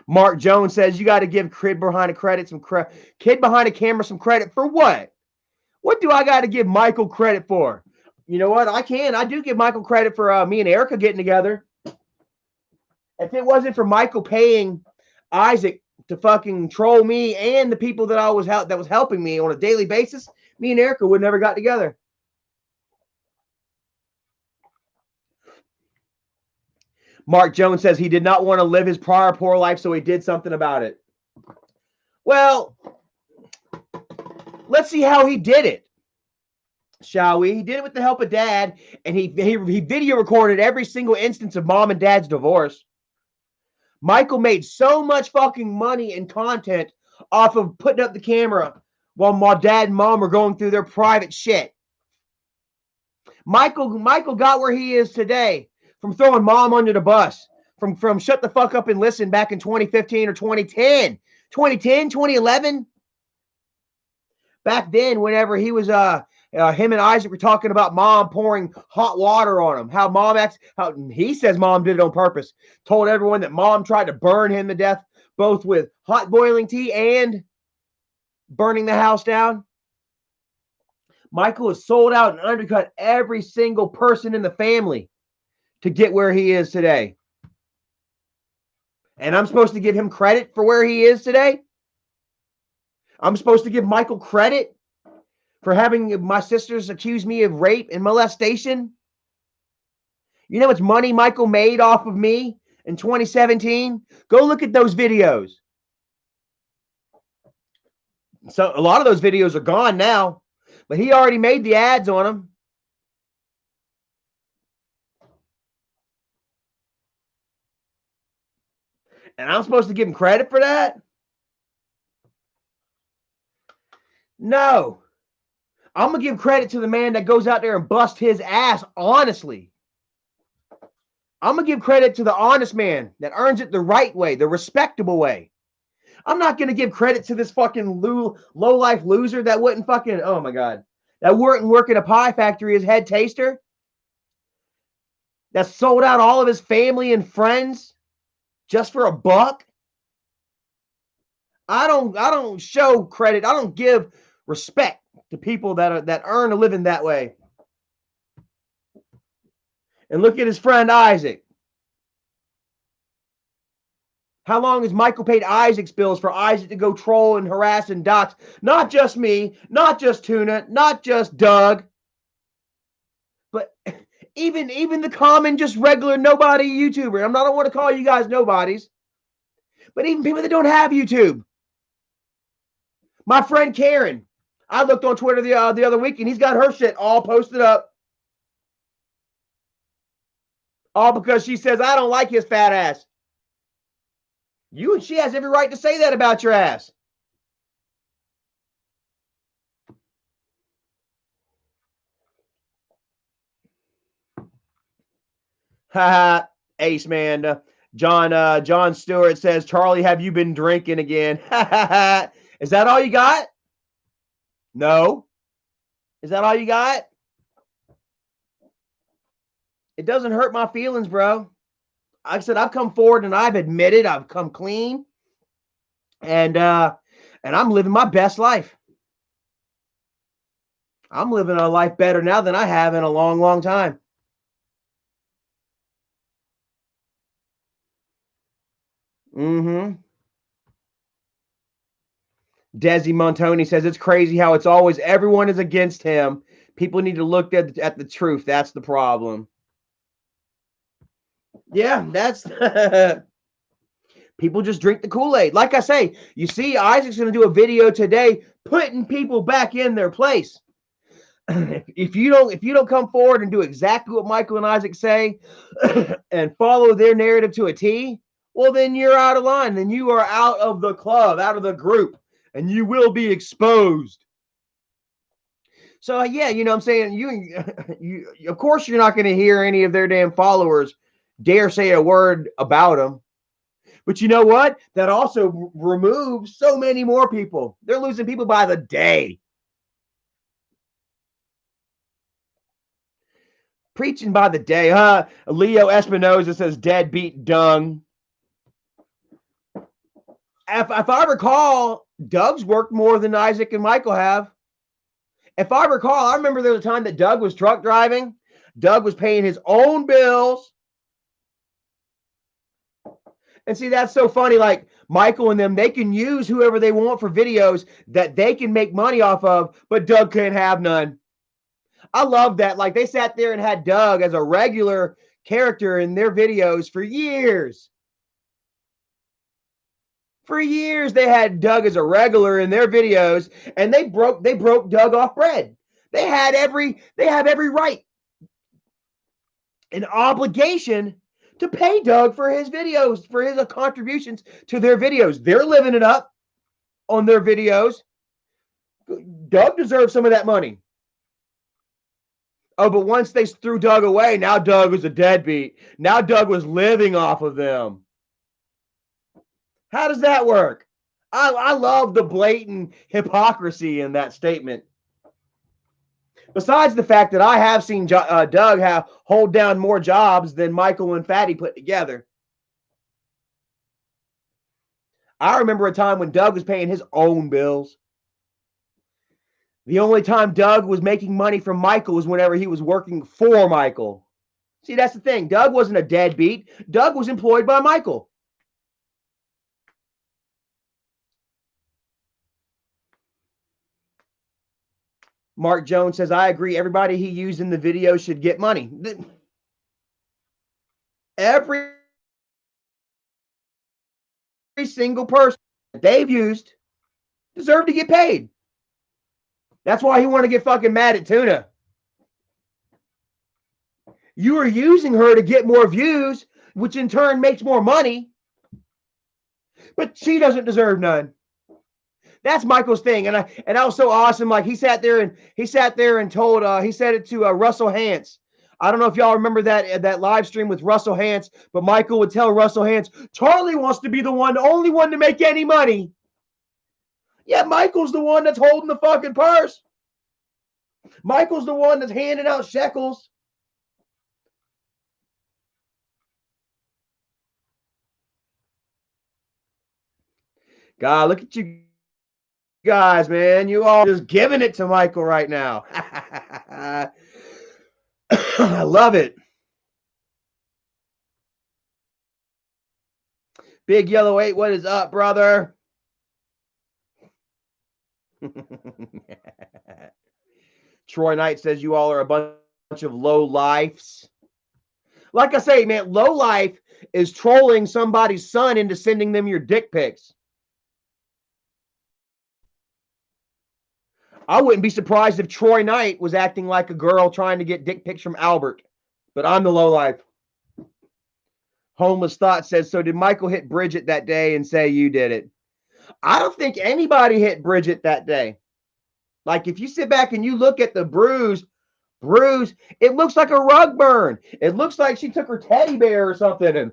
Mark Jones says you got to give Kid Behind a Camera some credit for what? What do I got to give Michael credit for? You know what? I do give Michael credit for me and Erica getting together. If it wasn't for Michael paying Isaac to fucking troll me and the people that was helping me on a daily basis, me and Erica would never got together. Mark Jones says he did not want to live his prior poor life, so he did something about it. Well, let's see how he did it, shall we? He did it with the help of Dad, and he video recorded every single instance of Mom and Dad's divorce. Michael made so much fucking money and content off of putting up the camera while my Dad and Mom were going through their private shit. Michael got where he is today from throwing Mom under the bus, from shut the fuck up and listen back in 2015 or 2010, 2011. Back then, whenever he was him and Isaac were talking about Mom pouring hot water on him, how he says Mom did it on purpose. Told everyone that Mom tried to burn him to death, both with hot boiling tea and burning the house down. Michael has sold out and undercut every single person in the family to get where he is today. And I'm supposed to give him credit for where he is today? I'm supposed to give Michael credit for having my sisters accuse me of rape and molestation? You know how much money Michael made off of me in 2017? Go look at those videos. So a lot of those videos are gone now, but he already made the ads on them. And I'm supposed to give him credit for that? No. I'm going to give credit to the man that goes out there and busts his ass honestly. I'm going to give credit to the honest man that earns it the right way, the respectable way. I'm not going to give credit to this fucking low-life loser that wouldn't fucking, oh my God, that wouldn't work at a pie factory as head taster, that sold out all of his family and friends just for $1. I don't show credit. I don't give respect to people that earn a living that way. And look at his friend Isaac. How long has Michael paid Isaac's bills for Isaac to go troll and harass and dox? Not just me, not just Tuna, not just Doug, but even the common, just regular nobody YouTuber. I don't want to call you guys nobodies, but even people that don't have YouTube. My friend Karen, I looked on Twitter the other week, and he's got her shit all posted up. All because she says, I don't like his fat ass. She has every right to say that about your ass. Haha, Ace man. John Stewart says, Charlie, have you been drinking again? Is that all you got? No. Is that all you got? It doesn't hurt my feelings, bro. Like I said, I've come forward and I've admitted I've come clean, and I'm living my best life. I'm living a life better now than I have in a long, long time. Mm-hmm. Desi Montoni says it's crazy how it's always everyone is against him. People need to look at the truth. That's the problem. Yeah, that's people just drink the Kool-Aid. Like I say, you see, Isaac's going to do a video today putting people back in their place. If you don't come forward and do exactly what Michael and Isaac say and follow their narrative to a T, well, then you're out of line. Then you are out of the club, out of the group, and you will be exposed. So yeah, you know what I'm saying? You of course you're not going to hear any of their damn followers dare say a word about them. But you know what? That also removes so many more people. They're losing people by the day. Preaching by the day, huh? Leo Espinoza says deadbeat dung. If I recall, Doug's worked more than Isaac and Michael have. If I recall, I remember there was a time that Doug was truck driving. Doug was paying his own bills. And see, that's so funny. Like Michael and them, they can use whoever they want for videos that they can make money off of, but Doug can't have none. I love that. Like they sat there and had Doug as a regular character in their videos for years. For years, they had Doug as a regular in their videos, and they broke Doug off bread. They have every right and obligation to pay Doug for his videos, for his contributions to their videos. They're living it up on their videos. Doug deserves some of that money. Oh, but once they threw Doug away, now Doug was a deadbeat. Now Doug was living off of them. How does that work? I love the blatant hypocrisy in that statement. Besides the fact that I have seen Doug hold down more jobs than Michael and Fatty put together. I remember a time when Doug was paying his own bills. The only time Doug was making money from Michael was whenever he was working for Michael. See, that's the thing. Doug wasn't a deadbeat. Doug was employed by Michael. Mark Jones says, I agree. Everybody he used in the video should get money. Every single person that they've used deserved to get paid. That's why he wanted to get fucking mad at Tuna. You are using her to get more views, which in turn makes more money. But she doesn't deserve none. That's Michael's thing, and that was so awesome. Like he sat there and told he said it to Russell Hantz. I don't know if y'all remember that live stream with Russell Hantz, but Michael would tell Russell Hantz, Charlie wants to be the only one to make any money. Yeah, Michael's the one that's holding the fucking purse. Michael's the one that's handing out shekels. God, look at you guys, man. You all just giving it to Michael right now. I love it. Big Yellow 8, what is up, brother? Troy Knight says you all are a bunch of low lifes. Like I say, man, low life is trolling somebody's son into sending them your dick pics. I wouldn't be surprised if Troy Knight was acting like a girl trying to get dick pics from Albert. But I'm the low life. Homeless Thought says, so did Michael hit Bridget that day and say you did it? I don't think anybody hit Bridget that day. Like, if you sit back and you look at the bruise, it looks like a rug burn. It looks like she took her teddy bear or something. And,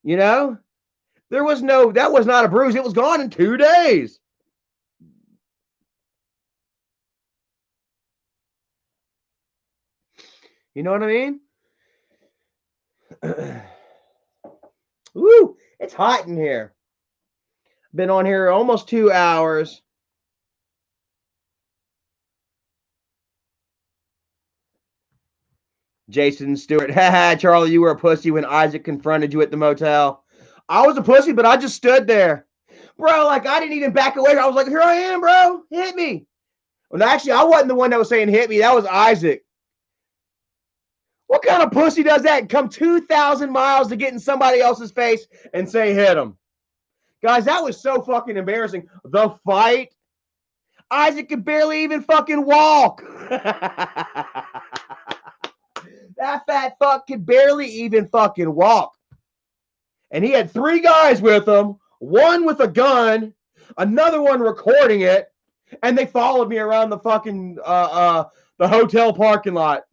you know, that was not a bruise. It was gone in 2 days. You know what I mean? Woo, it's hot in here. Been on here almost 2 hours. Jason Stewart, haha, Charlie, you were a pussy when Isaac confronted you at the motel. I was a pussy, but I just stood there. Bro, like, I didn't even back away. I was like, here I am, bro. Hit me. Well, actually, I wasn't the one that was saying hit me. That was Isaac. What kind of pussy does that? Come 2,000 miles to get in somebody else's face and say hit him. Guys, that was so fucking embarrassing. The fight, Isaac could barely even fucking walk. That fat fuck could barely even fucking walk. And he had 3 guys with him, one with a gun, another one recording it, and they followed me around the fucking the hotel parking lot.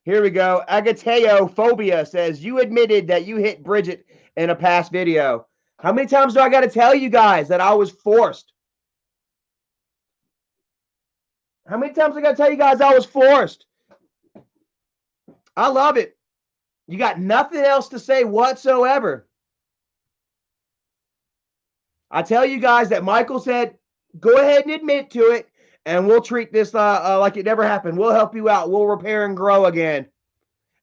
Here we go. Agateo Phobia says, you admitted that you hit Bridget in a past video. How many times do I got to tell you guys that I was forced? How many times I got to tell you guys I was forced? I love it. You got nothing else to say whatsoever. I tell you guys that Michael said, go ahead and admit to it, and we'll treat this like it never happened. We'll help you out. We'll repair and grow again.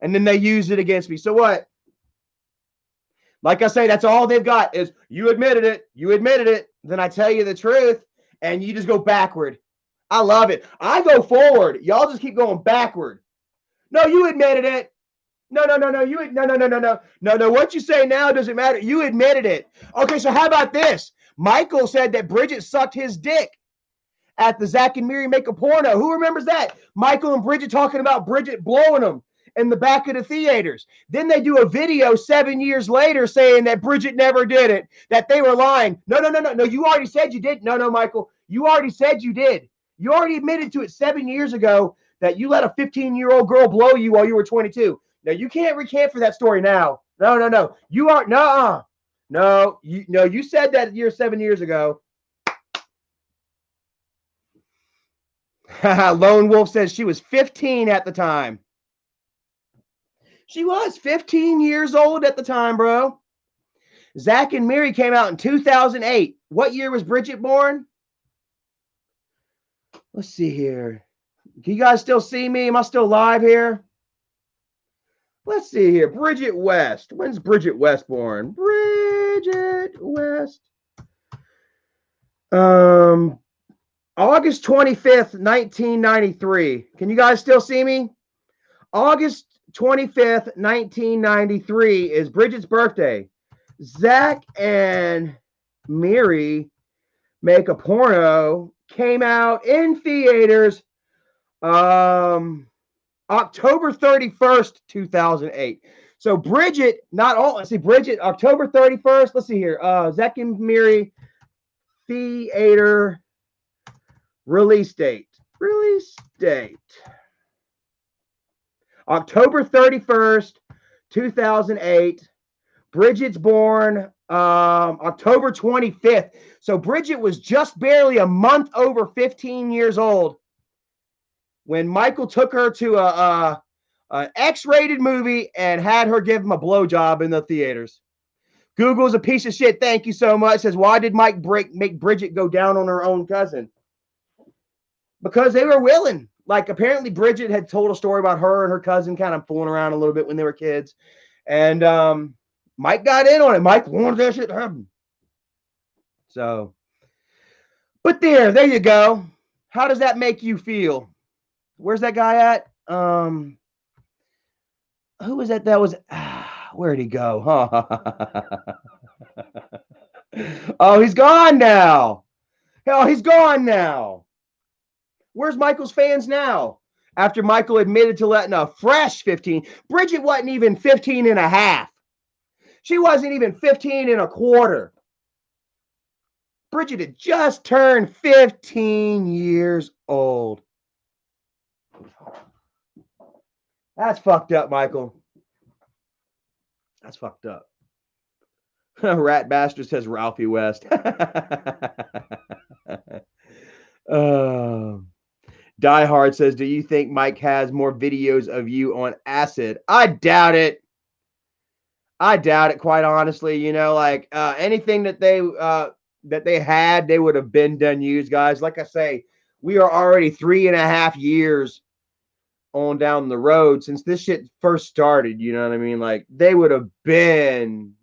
And then they use it against me. So what? Like I say, that's all they've got is you admitted it. You admitted it. Then I tell you the truth, and you just go backward. I love it. I go forward. Y'all just keep going backward. No, you admitted it. No. No. What you say now doesn't matter. You admitted it. Okay, so how about this? Michael said that Bridget sucked his dick at the Zach and Miri Make a Porno. Who remembers that? Michael and Bridget talking about Bridget blowing them in the back of the theaters. Then they do a video 7 years later saying that Bridget never did it, that they were lying. No. You already said you did. No, Michael. You already said you did. You already admitted to it 7 years ago that you let a 15-year-old girl blow you while you were 22. Now, you can't recant for that story now. No. You are, no. You said that 7 years ago. Lone Wolf says she was 15 at the time. She was 15 years old at the time, bro. Zach and Miri came out in 2008. What year was Bridget born? Let's see here. Can you guys still see me? Am I still live here? Let's see here. Bridget West. When's Bridget West born? Bridget West. August 25th, 1993. Can you guys still see me? August 25th, 1993 is Bridget's birthday. Zach and Miri Make a Porno came out in theaters October 31st, 2008. So Bridget, Bridget, October 31st. Let's see here. Zach and Miri Theater Release date. Release date. October 31st, 2008. Bridget's born October 25th. So Bridget was just barely a month over 15 years old when Michael took her to an X-rated movie and had her give him a blowjob in the theaters. Google's a piece of shit. Thank you so much. Says, why did Mike make Bridget go down on her own cousin? Because they were willing. Like, apparently Bridget had told a story about her and her cousin kind of fooling around a little bit when they were kids. And Mike got in on it. Mike wanted that shit to happen. So, but there you go. How does that make you feel? Where's that guy at? Who was that? That was, where'd he go? Oh, he's gone now. Hell, he's gone now. Where's Michael's fans now? After Michael admitted to letting a fresh 15. Bridget wasn't even 15 and a half. She wasn't even 15 and a quarter. Bridget had just turned 15 years old. That's fucked up, Michael. That's fucked up. Rat Bastard says Ralphie West. Die Hard says, do you think Mike has more videos of you on acid? I doubt it. I doubt it, quite honestly. You know, like anything that they had, they would have been done used, guys. Like I say, we are already 3.5 years on down the road since this shit first started. You know what I mean? Like, they would have been.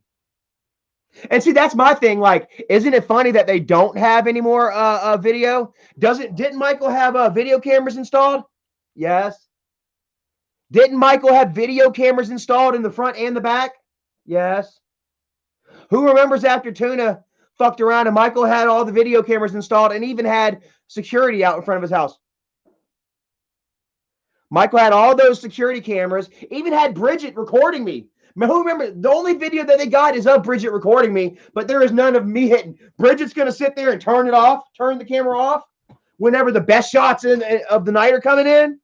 And see, that's my thing. Like, isn't it funny that they don't have any more video? Didn't Michael have video cameras installed? Yes. Didn't Michael have video cameras installed in the front and the back? Yes. Who remembers after Tuna fucked around and Michael had all the video cameras installed and even had security out in front of his house? Michael had all those security cameras, even had Bridget recording me. Who remember? The only video that they got is of Bridget recording me, but there is none of me hitting. Bridget's going to sit there and turn the camera off whenever the best shots of the night are coming in.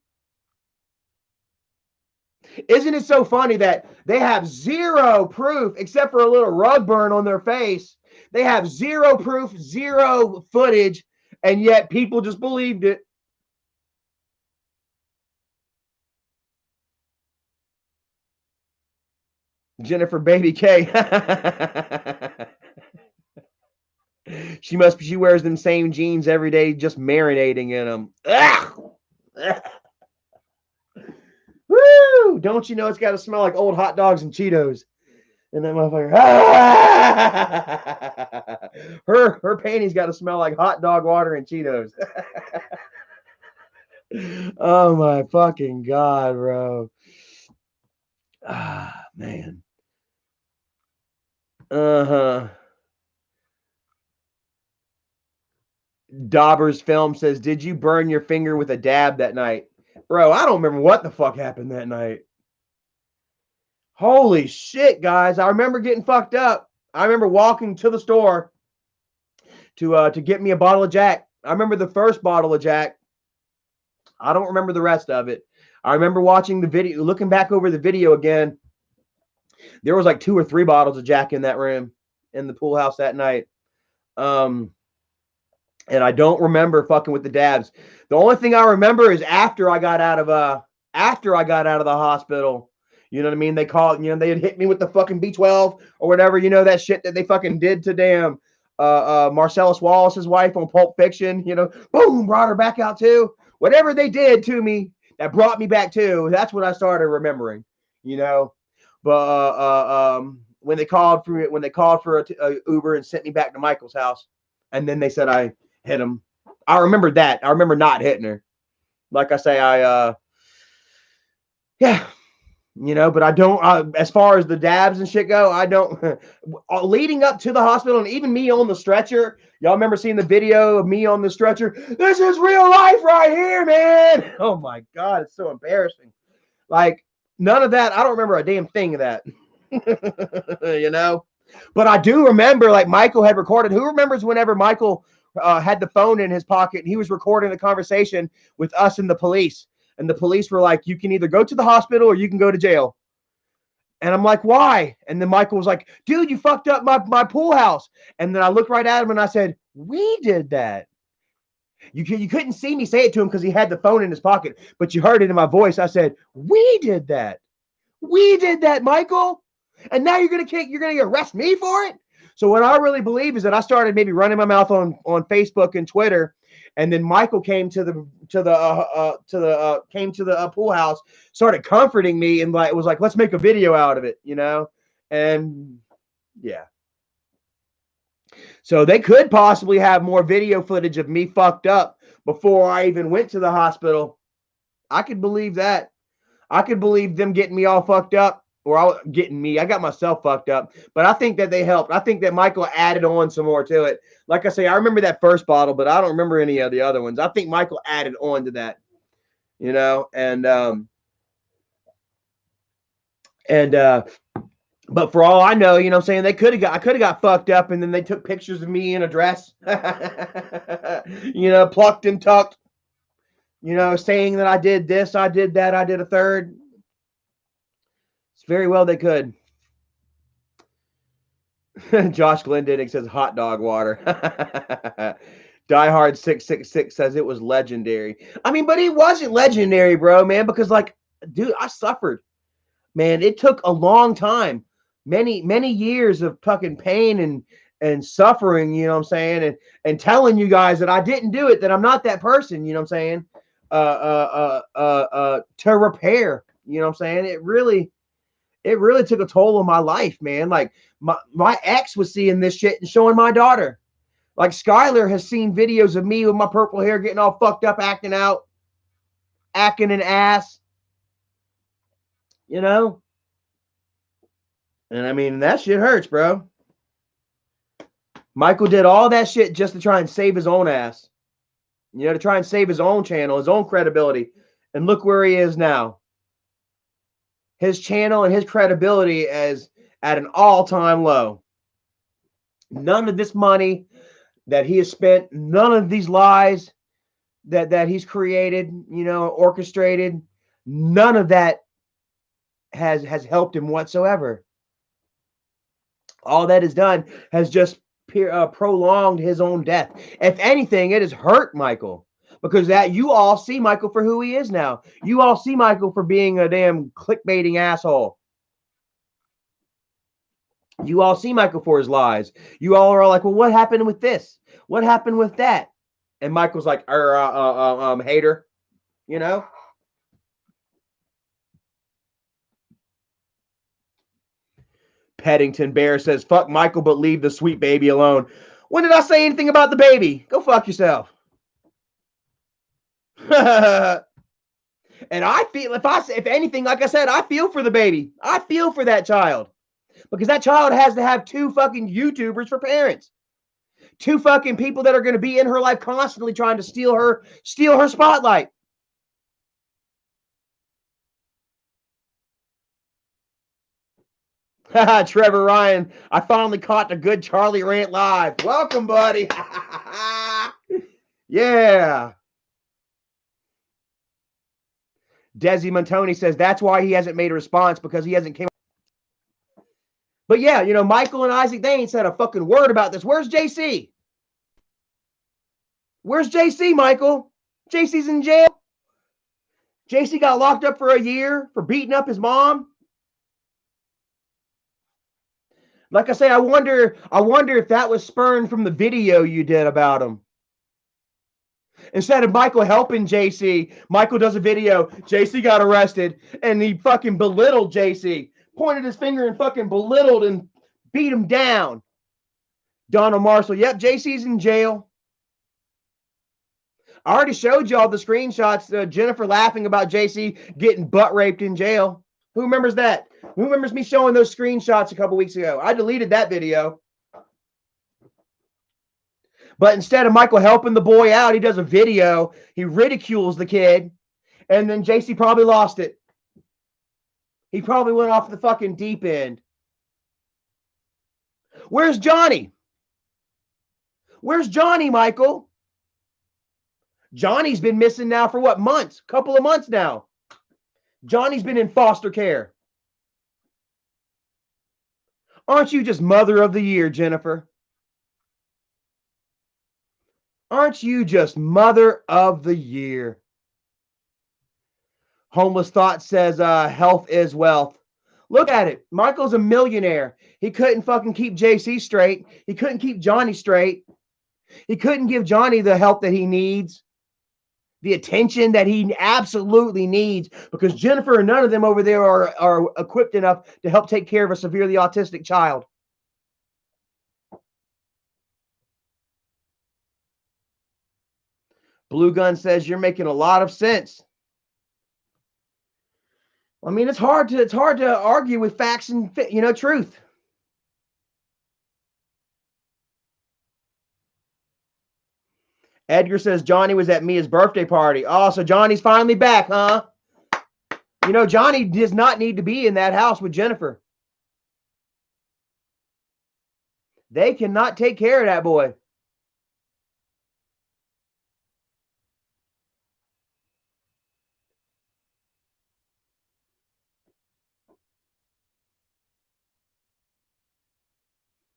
Isn't it so funny that they have zero proof except for a little rug burn on their face? They have zero proof, zero footage, and yet people just believed it. Jennifer Baby K. She wears them same jeans every day, just marinating in them. Ugh. Woo! Don't you know it's got to smell like old hot dogs and Cheetos? And that motherfucker. Her panties got to smell like hot dog water and Cheetos. Oh my fucking God, bro. Ah, man. Dauber's Film says, did you burn your finger with a dab that night? Bro, I don't remember what the fuck happened that night. Holy shit, guys. I remember getting fucked up. I remember walking to the store to get me a bottle of Jack. I remember the first bottle of Jack. I don't remember the rest of it. I remember watching the video, looking back over the video again. There was like 2 or 3 bottles of Jack in that room in the pool house that night. And I don't remember fucking with the dabs. The only thing I remember is after I got out of the hospital. You know what I mean? They called, they had hit me with the fucking B12 or whatever, that shit that they fucking did to damn Marcellus Wallace's wife on Pulp Fiction, boom, brought her back out too. Whatever they did to me that brought me back too, that's what I started remembering, But when they called for a Uber and sent me back to Michael's house, and then they said I hit him. I remember that. I remember not hitting her. Like I say, but I don't, as far as the dabs and shit go, I don't, leading up to the hospital and even me on the stretcher, y'all remember seeing the video of me on the stretcher? This is real life right here, man. Oh my God, it's so embarrassing. Like, none of that, I don't remember a damn thing of that, But I do remember, like, Michael had recorded. Who remembers whenever Michael had the phone in his pocket, and he was recording the conversation with us and the police. And the police were like, you can either go to the hospital or you can go to jail. And I'm like, why? And then Michael was like, dude, you fucked up my pool house. And then I looked right at him and I said, we did that. You couldn't see me say it to him because he had the phone in his pocket, but you heard it in my voice. I said, we did that. We did that, Michael. And now you're gonna arrest me for it. So what I really believe is that I started maybe running my mouth on Facebook and Twitter, and then Michael came to the pool house, started comforting me, and was like, let's make a video out of it, and yeah. So they could possibly have more video footage of me fucked up before I even went to the hospital. I could believe that. I could believe them getting me all fucked up, or getting me. I got myself fucked up, but I think that they helped. I think that Michael added on some more to it. Like I say, I remember that first bottle, but I don't remember any of the other ones. I think Michael added on to that, but for all I know, I'm saying, I could have got fucked up, and then they took pictures of me in a dress, plucked and tucked, saying that I did this, I did that, I did a third. It's very well they could. Josh Glendinning says hot dog water. Diehard 666 says it was legendary. I mean, but it wasn't legendary, bro, man, because dude, I suffered. Man, it took a long time. Many years of fucking pain and suffering, you know what I'm saying? And telling you guys that I didn't do it, that I'm not that person, you know what I'm saying? To repair, you know what I'm saying? It really took a toll on my life, man. Like my ex was seeing this shit and showing my daughter. Like Skylar has seen videos of me with my purple hair getting all fucked up, acting an ass, And I mean, that shit hurts, bro. Michael did all that shit just to try and save his own ass. To try and save his own channel, his own credibility. And look where he is now. His channel and his credibility is at an all-time low. None of this money that he has spent, none of these lies that he's created, orchestrated, none of that has helped him whatsoever. All that is done has just prolonged his own death. If anything, it has hurt Michael, because that you all see Michael for who he is now. You all see Michael for being a damn clickbaiting asshole. You all see Michael for his lies. You all are like, well, what happened with this? What happened with that? And Michael's like, hater, Peddington Bear says, fuck Michael, but leave the sweet baby alone. When did I say anything about the baby? Go fuck yourself. And I feel, if anything, like I said, I feel for the baby. I feel for that child. Because that child has to have 2 fucking YouTubers for parents. 2 fucking people that are going to be in her life constantly trying to steal her spotlight. Trevor Ryan, I finally caught the good Charlie rant live. Welcome, buddy. Yeah. Desi Montoni says that's why he hasn't made a response, because he hasn't came. But yeah, Michael and Isaac, they ain't said a fucking word about this. Where's JC? Where's JC, Michael? JC's in jail. JC got locked up for a year for beating up his mom. Like I say, I wonder if that was spurned from the video you did about him. Instead of Michael helping JC, Michael does a video. JC got arrested, and he fucking belittled JC. Pointed his finger and fucking belittled and beat him down. Donald Marshall, yep, JC's in jail. I already showed you all the screenshots. Jennifer laughing about JC getting butt raped in jail. Who remembers that? Who remembers me showing those screenshots a couple weeks ago? I deleted that video. But instead of Michael helping the boy out, he does a video. He ridicules the kid. And then JC probably lost it. He probably went off the fucking deep end. Where's Johnny? Where's Johnny, Michael? Johnny's been missing now for what, months? Couple of months now. Johnny's been in foster care. Aren't you just mother of the year, Jennifer? Aren't you just mother of the year? Homeless Thought says health is wealth. Look at it. Michael's a millionaire. He couldn't fucking keep JC straight. He couldn't keep Johnny straight. He couldn't give Johnny the help that he needs, the attention that he absolutely needs, because Jennifer and none of them over there are equipped enough to help take care of a severely autistic child. Blue Gun says you're making a lot of sense. I mean, it's hard to argue with facts and truth. Edgar says Johnny was at Mia's birthday party. Oh, so Johnny's finally back, huh? Johnny does not need to be in that house with Jennifer. They cannot take care of that boy.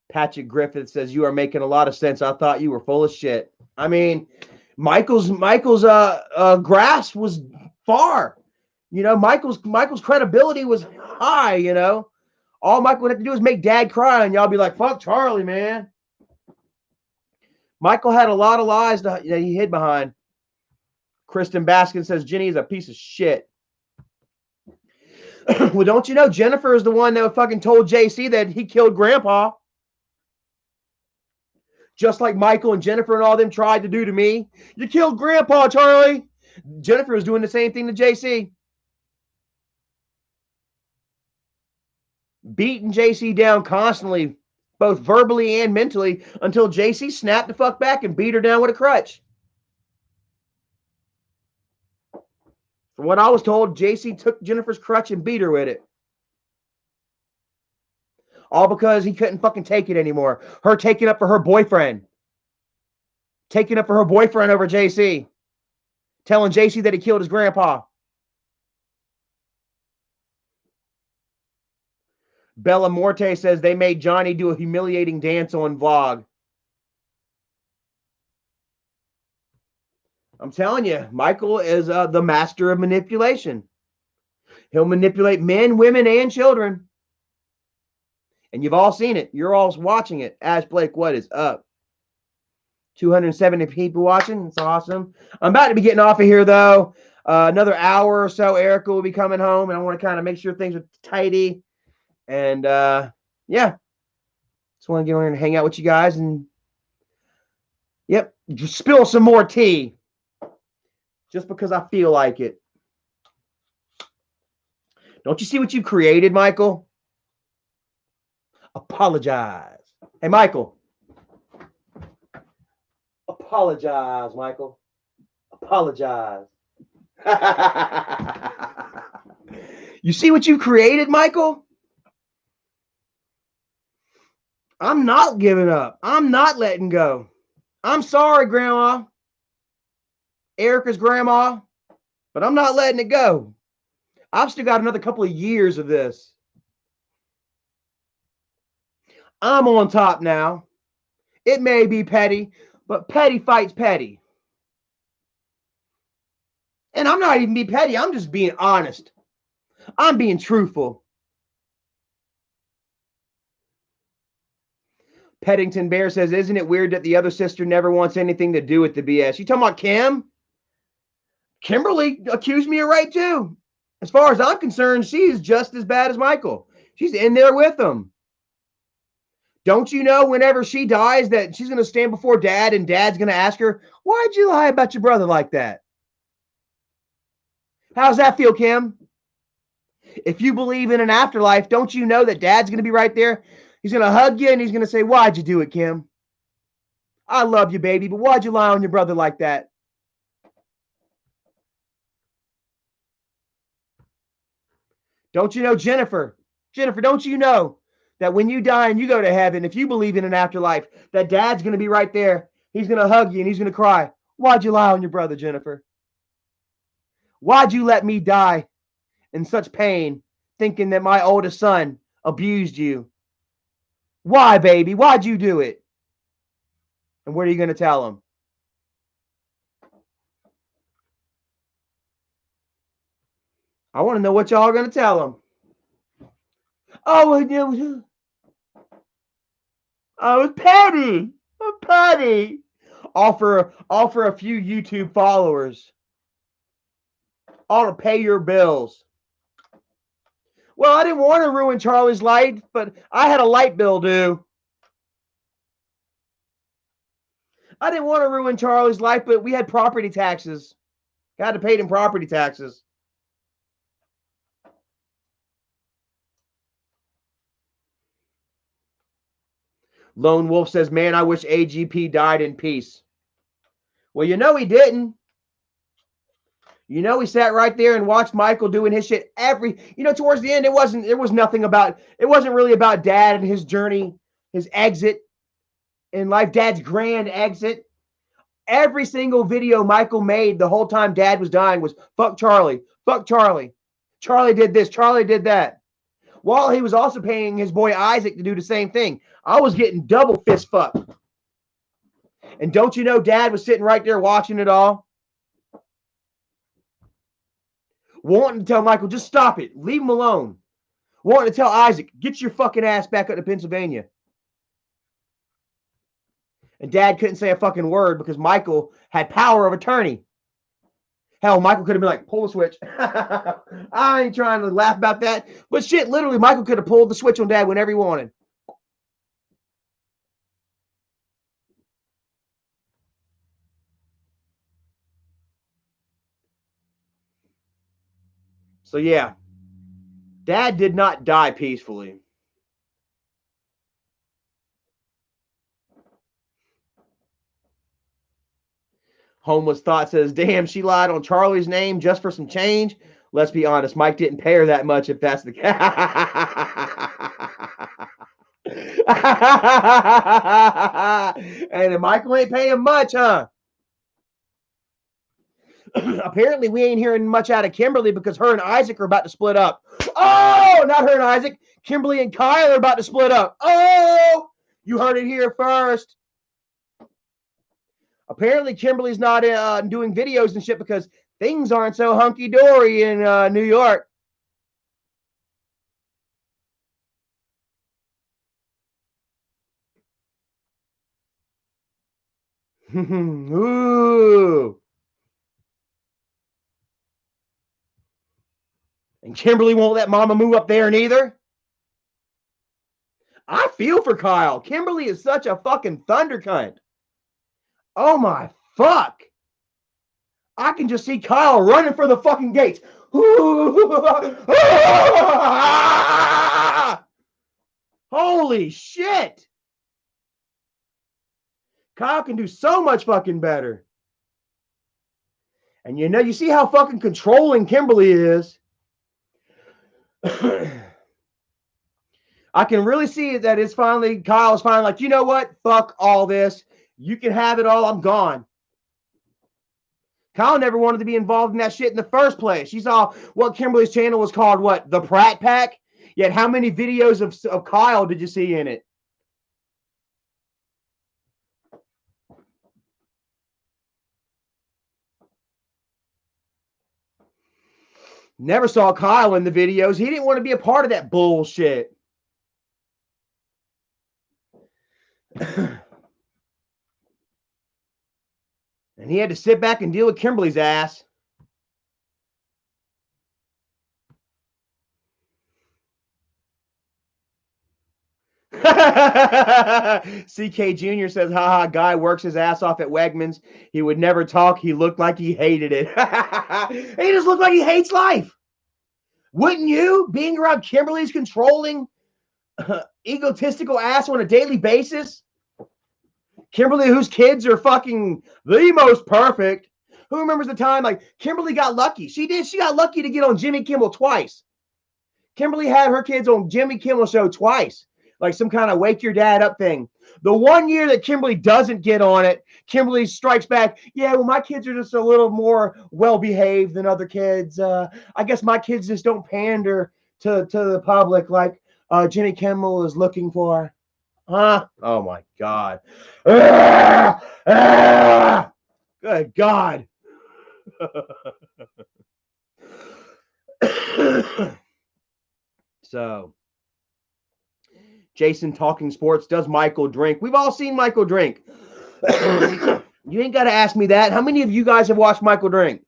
Patrick Griffith says you are making a lot of sense. I thought you were full of shit. I mean, Michael's grasp was far. Michael's credibility was high. All Michael would have to do is make Dad cry, and y'all be like, "Fuck Charlie, man." Michael had a lot of lies that he hid behind. Kristen Baskin says Jenny is a piece of shit. Well, don't you know Jennifer is the one that fucking told JC that he killed Grandpa? Just like Michael and Jennifer and all them tried to do to me. You killed Grandpa, Charlie. Jennifer was doing the same thing to JC. Beating JC down constantly, both verbally and mentally, until JC snapped the fuck back and beat her down with a crutch. From what I was told, JC took Jennifer's crutch and beat her with it. All because he couldn't fucking take it anymore. Her taking up for her boyfriend. Taking up for her boyfriend over JC. Telling JC that he killed his grandpa. Bella Morte says they made Johnny do a humiliating dance on Vlog. I'm telling you, Michael is the master of manipulation. He'll manipulate men, women, and children. And you've all seen it. You're all watching it. Ash Blake, what is up? 270 people watching. It's awesome. I'm about to be getting off of here, though. Another hour or so, Erica will be coming home, and I want to kind of make sure things are tidy. And, yeah. Just want to get on here and hang out with you guys. And, yep, just spill some more tea. Just because I feel like it. Don't you see what you created, Michael? Apologize. Hey, Michael. Apologize, Michael. Apologize. You see what you created, Michael? I'm not giving up. I'm not letting go. I'm sorry, Grandma. Erica's grandma. But I'm not letting it go. I've still got another couple of years of this. I'm on top now. It may be petty, but petty fights petty. And I'm not even being petty. I'm just being honest. I'm being truthful. Peddington Bear says, isn't it weird that the other sister never wants anything to do with the BS? You talking about Kim? Kimberly accused me of rape too. As far as I'm concerned, she is just as bad as Michael. She's in there with him. Don't you know whenever she dies that she's going to stand before Dad and Dad's going to ask her, why'd you lie about your brother like that? How's that feel, Kim? If you believe in an afterlife, don't you know that Dad's going to be right there? He's going to hug you and he's going to say, why'd you do it, Kim? I love you, baby, but why'd you lie on your brother like that? Don't you know, Jennifer? Jennifer, don't you know that when you die and you go to heaven, if you believe in an afterlife, that Dad's going to be right there He's going to hug you and he's going to cry. Why'd you lie on your brother, Jennifer? Why'd you let me die in such pain, thinking that my oldest son abused you? Why, baby? Why'd you do it? And what are you going to tell him? I want to know what y'all are going to tell him. Oh, I was petty. I'm petty. Offer a few YouTube followers. All to pay your bills. Well, I didn't want to ruin Charlie's life, but I had a light bill due. I didn't want to ruin Charlie's life, but we had property taxes. Got to pay them property taxes. Lone Wolf says, man, I wish AGP died in peace. Well, you know he didn't. You know he sat right there and watched Michael doing his shit towards the end, it wasn't really about Dad and his journey, his exit in life, Dad's grand exit. Every single video Michael made the whole time Dad was dying was fuck Charlie, fuck Charlie. Charlie did this, Charlie did that. While he was also paying his boy Isaac to do the same thing. I was getting double fist fucked. And don't you know Dad was sitting right there watching it all? Wanting to tell Michael, just stop it. Leave him alone. Wanting to tell Isaac, get your fucking ass back up to Pennsylvania. And Dad couldn't say a fucking word because Michael had power of attorney. Hell, Michael could have been like, pull the switch. I ain't trying to laugh about that. But shit, literally, Michael could have pulled the switch on Dad whenever he wanted. So, yeah. Dad did not die peacefully. Homeless Thought says, damn, she lied on Charlie's name just for some change. Let's be honest, Mike didn't pay her that much if that's the case. And Michael ain't paying much, huh? Apparently, we ain't hearing much out of Kimberly because her and Isaac are about to split up. Oh, not her and Isaac. Kimberly and Kyle are about to split up. Oh, you heard it here first. Apparently, Kimberly's not doing videos and shit because things aren't so hunky-dory in New York. Ooh. And Kimberly won't let Mama move up there neither. I feel for Kyle. Kimberly is such a fucking thunder cunt. Oh my fuck. I can just see Kyle running for the fucking gates. Holy shit. Kyle can do so much fucking better. And you see how fucking controlling Kimberly is. I can really see that Kyle's finally like, you know what? Fuck all this. You can have it all. I'm gone. Kyle never wanted to be involved in that shit in the first place. She saw what Kimberly's channel was called, what? The Pratt Pack? Yet how many videos of Kyle did you see in it? Never saw Kyle in the videos. He didn't want to be a part of that bullshit. And he had to sit back and deal with Kimberly's ass. CK Jr. says, haha, guy works his ass off at Wegmans. He would never talk. He looked like he hated it. He just looked like he hates life. Wouldn't you? Being around Kimberly's controlling, egotistical ass on a daily basis. Kimberly, whose kids are fucking the most perfect. Who remembers the time like Kimberly got lucky? She did. She got lucky to get on Jimmy Kimmel twice. Kimberly had her kids on Jimmy Kimmel show twice. like some kind of wake your dad up thing. The one year that Kimberly doesn't get on it, Kimberly strikes back. Yeah, well, my kids are just a little more well-behaved than other kids. I guess my kids just don't pander to the public like Jimmy Kimmel is looking for. Huh? Oh, my God. Good God. So, Jason talking sports. Does Michael drink? We've all seen Michael drink. You ain't got to ask me that. How many of you guys have watched Michael drink?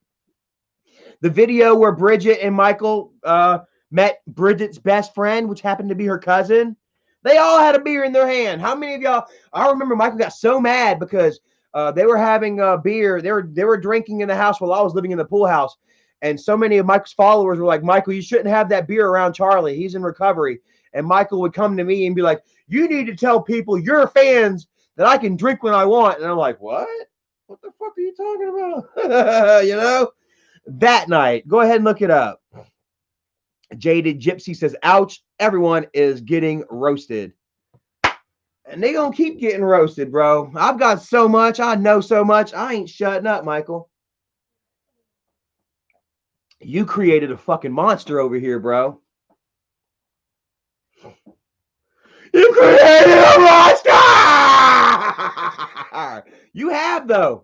The video where Bridget and Michael met Bridget's best friend, which happened to be her cousin. They all had a beer in their hand. How many of y'all? I remember Michael got so mad because they were having beer. They were drinking in the house while I was living in the pool house. And so many of Michael's followers were like, Michael, you shouldn't have that beer around Charlie. He's in recovery. And Michael would come to me and be like, you need to tell people, your fans, that I can drink when I want. And I'm like, what? What the fuck are you talking about? You know? That night. Go ahead and look it up. Jaded Gypsy says, ouch, everyone is getting roasted. And they gonna keep getting roasted, bro. I've got so much. I know so much. I ain't shutting up, Michael. You created a fucking monster over here, bro. You created a monster! You have, though.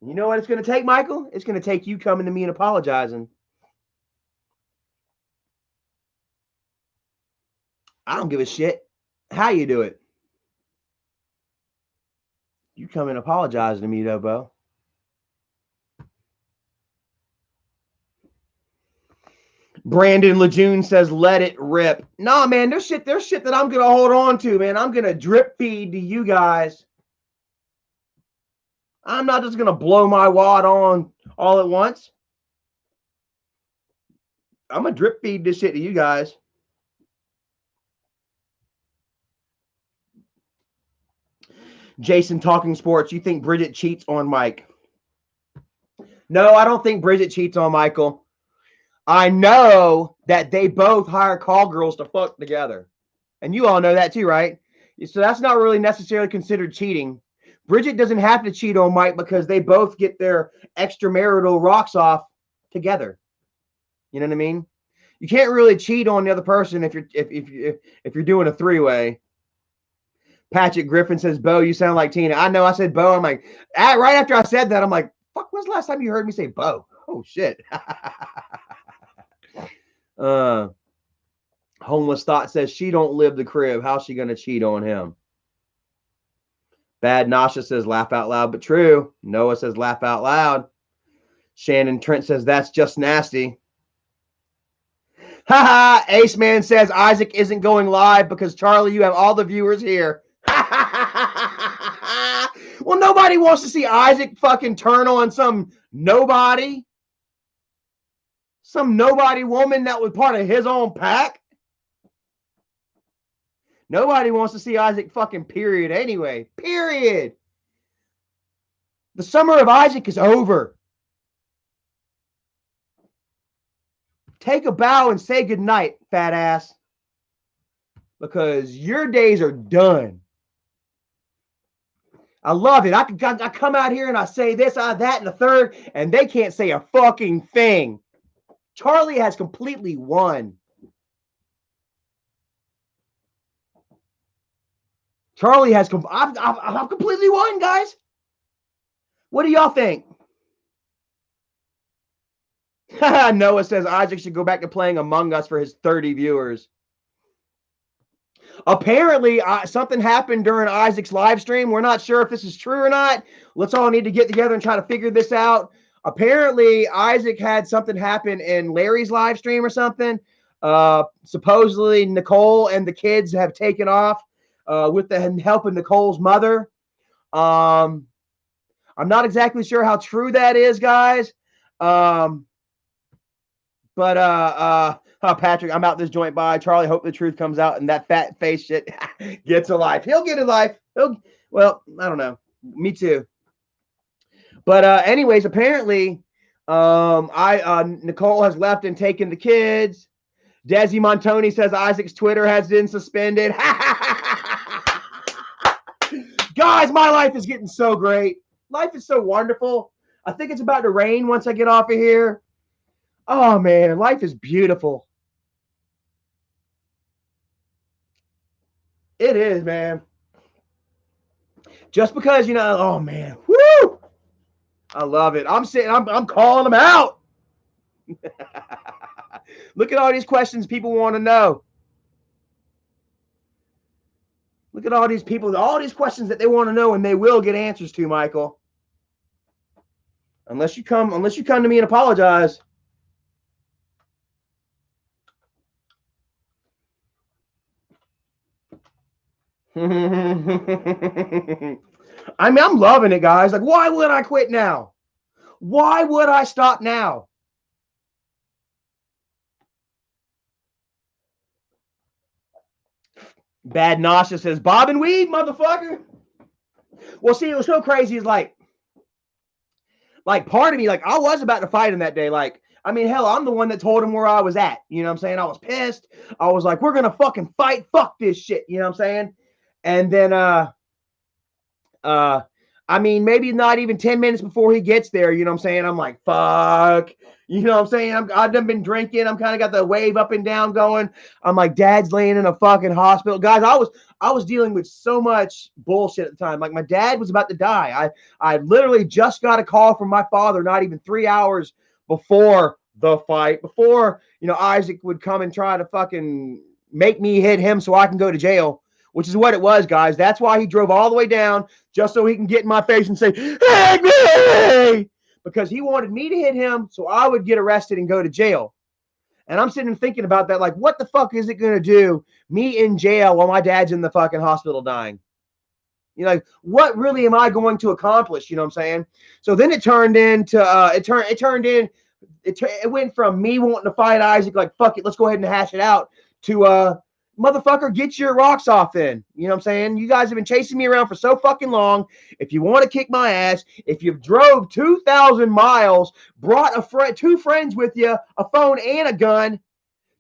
You know what it's going to take, Michael? It's going to take you coming to me and apologizing. I don't give a shit how you do it. You come and apologize to me, though, Bo. Brandon Lejeune says, let it rip. Nah, man, there's shit that I'm going to hold on to, man. I'm going to drip feed to you guys. I'm not just going to blow my wad on all at once. I'm going to drip feed this shit to you guys. Jason talking sports. You think Bridget cheats on Mike? No, I don't think Bridget cheats on Michael. I know that they both hire call girls to fuck together. And you all know that too, right? So that's not really necessarily considered cheating. Bridget doesn't have to cheat on Mike because they both get their extramarital rocks off together. You know what I mean? You can't really cheat on the other person if you're doing a three-way. Patrick Griffin says, Bo, you sound like Tina. I know I said Bo. I'm like, right after I said that, I'm like, fuck, when's the last time you heard me say Bo? Oh, shit. Homeless Thought says, she don't live the crib. How's she going to cheat on him? Bad Nasha says, laugh out loud, but true. Noah says, laugh out loud. Shannon Trent says, that's just nasty. Haha, Ace Man says, Isaac isn't going live because, Charlie, you have all the viewers here. Well, nobody wants to see Isaac fucking turn on some nobody. Some nobody woman that was part of his own pack. Nobody wants to see Isaac fucking period anyway. Period. The summer of Isaac is over. Take a bow and say goodnight, fat ass. Because your days are done. I love it. I come out here and I say this, that, and the third, and they can't say a fucking thing. Charlie has completely won. Charlie has I've completely won, guys. What do y'all think? Noah says Isaac should go back to playing Among Us for his 30 viewers. Apparently, something happened during Isaac's live stream. We're not sure if this is true or not. Let's all need to get together and try to figure this out. Apparently, Isaac had something happen in Larry's live stream or something. Supposedly, Nicole and the kids have taken off with the help of Nicole's mother. I'm not exactly sure how true that is, guys. Patrick, I'm out this joint by. Charlie, hope the truth comes out and that fat face shit gets a life. He'll get a life. Well, I don't know. Me too. But anyways, apparently, Nicole has left and taken the kids. Desi Montoni says Isaac's Twitter has been suspended. Guys, my life is getting so great. Life is so wonderful. I think it's about to rain once I get off of here. Oh, man, life is beautiful. It is, man. Just because, oh, man. Woo! I love it. I'm calling them out. Look at all these questions people want to know. Look at all these people, all these questions that they want to know, and they will get answers to, Michael. Unless you come to me and apologize. I mean, I'm loving it, guys. Like, why would I quit now? Why would I stop now? Bad Nasha says, Bob and weed, motherfucker. Well, see, it was so crazy. It's like part of me, like, I was about to fight him that day. Like, I mean, hell, I'm the one that told him where I was at. You know what I'm saying? I was pissed. I was like, we're going to fucking fight. Fuck this shit. You know what I'm saying? And then, I mean, maybe not even 10 minutes before he gets there, you know what I'm saying? I'm like, fuck. You know what I'm saying? I've done been drinking. I'm kind of got the wave up and down going. I'm like, Dad's laying in a fucking hospital. Guys, I was dealing with so much bullshit at the time. Like, my dad was about to die. I literally just got a call from my father not even 3 hours before the fight, before, Isaac would come and try to fucking make me hit him so I can go to jail, which is what it was, guys. That's why he drove all the way down, just so he can get in my face and say, "Hit me!" Because he wanted me to hit him so I would get arrested and go to jail. And I'm sitting and thinking about that, like, what the fuck is it going to do, me in jail while my dad's in the fucking hospital dying? Like, what really am I going to accomplish? You know what I'm saying? So then it turned into, it went from me wanting to fight Isaac, like, fuck it, let's go ahead and hash it out, to, motherfucker, get your rocks off then. You know what I'm saying? You guys have been chasing me around for so fucking long. If you want to kick my ass, if you've drove 2,000 miles, brought two friends with you, a phone and a gun,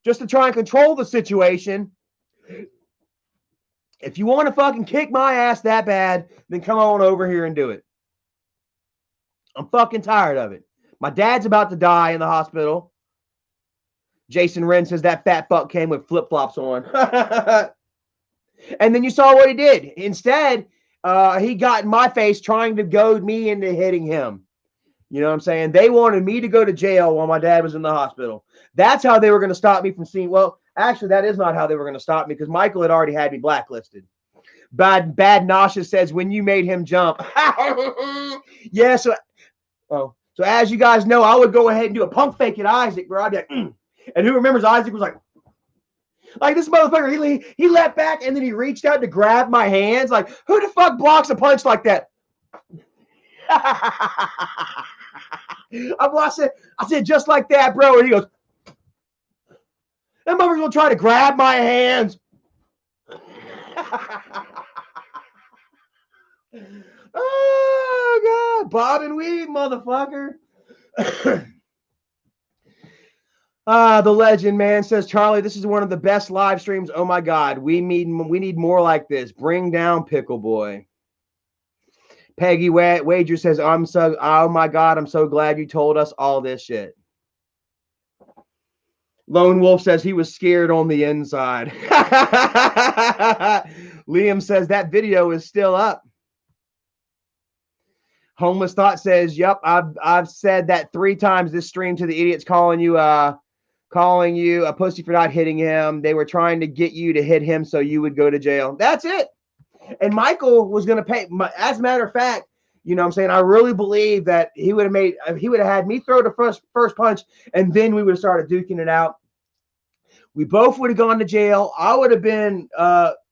just to try and control the situation, if you want to fucking kick my ass that bad, then come on over here and do it. I'm fucking tired of it. My dad's about to die in the hospital. Jason Wren says that fat fuck came with flip-flops on. And then you saw what he did. Instead, he got in my face trying to goad me into hitting him. You know what I'm saying? They wanted me to go to jail while my dad was in the hospital. That's how they were going to stop me from seeing. Well, actually, that is not how they were going to stop me, because Michael had already had me blacklisted. Bad Nasha says, when you made him jump. Yeah, so as you guys know, I would go ahead and do a pump fake at Isaac, bro. I'd be like, And who remembers Isaac was like this motherfucker, he leapt back and then he reached out to grab my hands. Like, who the fuck blocks a punch like that? I said, just like that, bro. And he goes, that motherfucker's gonna try to grab my hands. Oh, God. Bob and weed, motherfucker. The legend, man, says, Charlie, this is one of the best live streams. Oh, my God. We need more like this. Bring down Pickle Boy. Peggy Wager says, oh, my God, I'm so glad you told us all this shit. Lone Wolf says he was scared on the inside. Liam says that video is still up. Homeless Thought says, yep, I've said that 3 times this stream to the idiots calling you a pussy for not hitting him. They were trying to get you to hit him so you would go to jail. That's it. And Michael was going to pay. As a matter of fact, you know what I'm saying, I really believe that he would have had me throw the first punch, and then we would have started duking it out. We both would have gone to jail. I would have been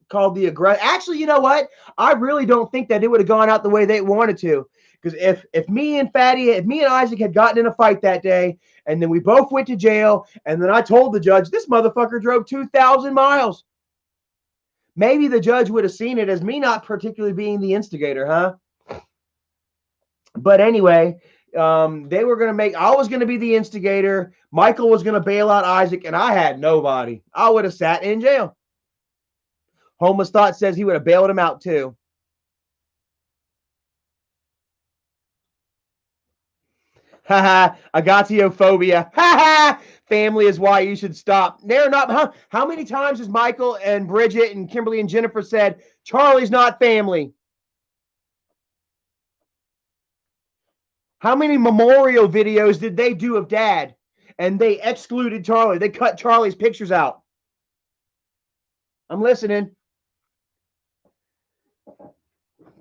called the aggressor. Actually, you know what? I really don't think that it would have gone out the way they wanted to. Because if me and Isaac had gotten in a fight that day, and then we both went to jail, and then I told the judge, this motherfucker drove 2,000 miles. Maybe the judge would have seen it as me not particularly being the instigator, huh? But anyway, They were going to make, I was going to be the instigator. Michael was going to bail out Isaac, and I had nobody. I would have sat in jail. Homeless Thought says he would have bailed him out too. Haha, agatophobia. Haha, family is why you should stop. They're not. How many times has Michael and Bridget and Kimberly and Jennifer said Charlie's not family? How many memorial videos did they do of Dad? And they excluded Charlie. They cut Charlie's pictures out. I'm listening.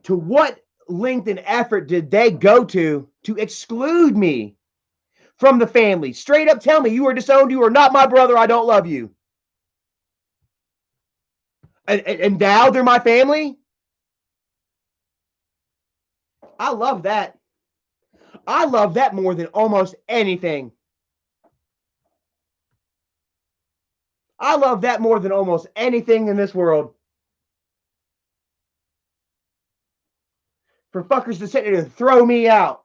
To what length and effort did they go to exclude me from the family? Straight up tell me you are disowned. You are not my brother. I don't love you. And now they're my family? I love that. I love that more than almost anything. I love that more than almost anything in this world. For fuckers to sit there and throw me out,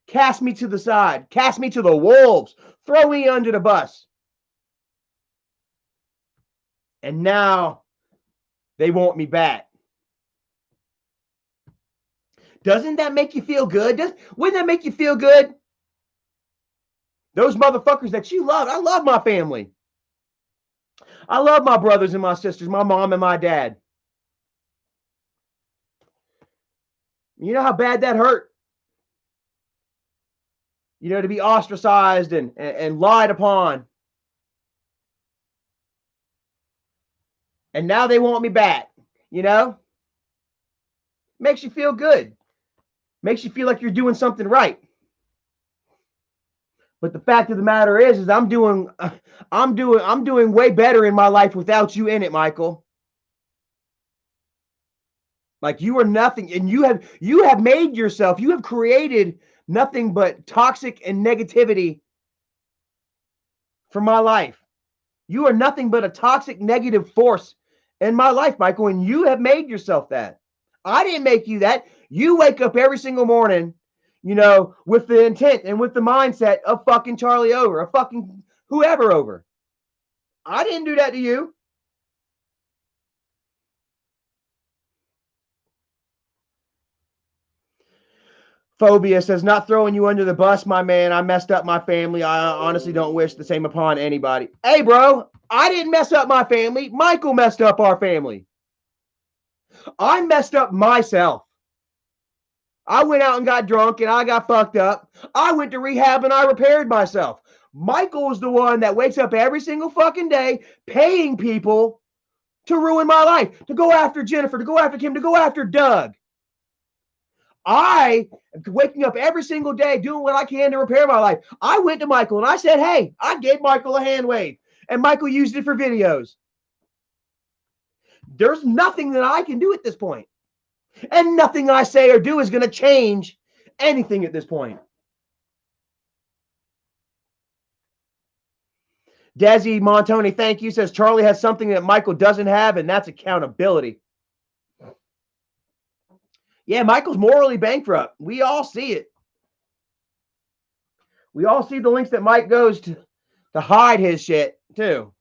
cast me to the side, cast me to the wolves, throw me under the bus. And now they want me back. Doesn't that make you feel good? Wouldn't that make you feel good? Those motherfuckers that you love. I love my family. I love my brothers and my sisters, my mom and my dad. You know how bad that hurt? You know, to be ostracized and lied upon. And now they want me back, you know? Makes you feel good. Makes you feel like you're doing something right. But the fact of the matter is I'm doing way better in my life without you in it, Michael. Like you are nothing, and you have made yourself, you have created nothing but toxic and negativity for my life. You are nothing but a toxic, negative force in my life, Michael, and you have made yourself that. I didn't make you that. You wake up every single morning, you know, with the intent and with the mindset of fucking Charlie over, of fucking whoever over. I didn't do that to you. Phobia says, not throwing you under the bus, my man. I messed up my family. I honestly don't wish the same upon anybody. Hey, bro, I didn't mess up my family. Michael messed up our family. I messed up myself. I went out and got drunk and I got fucked up. I went to rehab and I repaired myself. Michael is the one that wakes up every single fucking day paying people to ruin my life, to go after Jennifer, to go after Kim, to go after Doug. I am waking up every single day doing what I can to repair my life. I went to Michael and I said, hey, I gave Michael a hand wave, and Michael used it for videos. There's nothing that I can do at this point. And nothing I say or do is going to change anything at this point. Desi Montoni, thank you, says Charlie has something that Michael doesn't have, and that's accountability. Yeah, Michael's morally bankrupt. We all see it. We all see the links that Mike goes to hide his shit, too.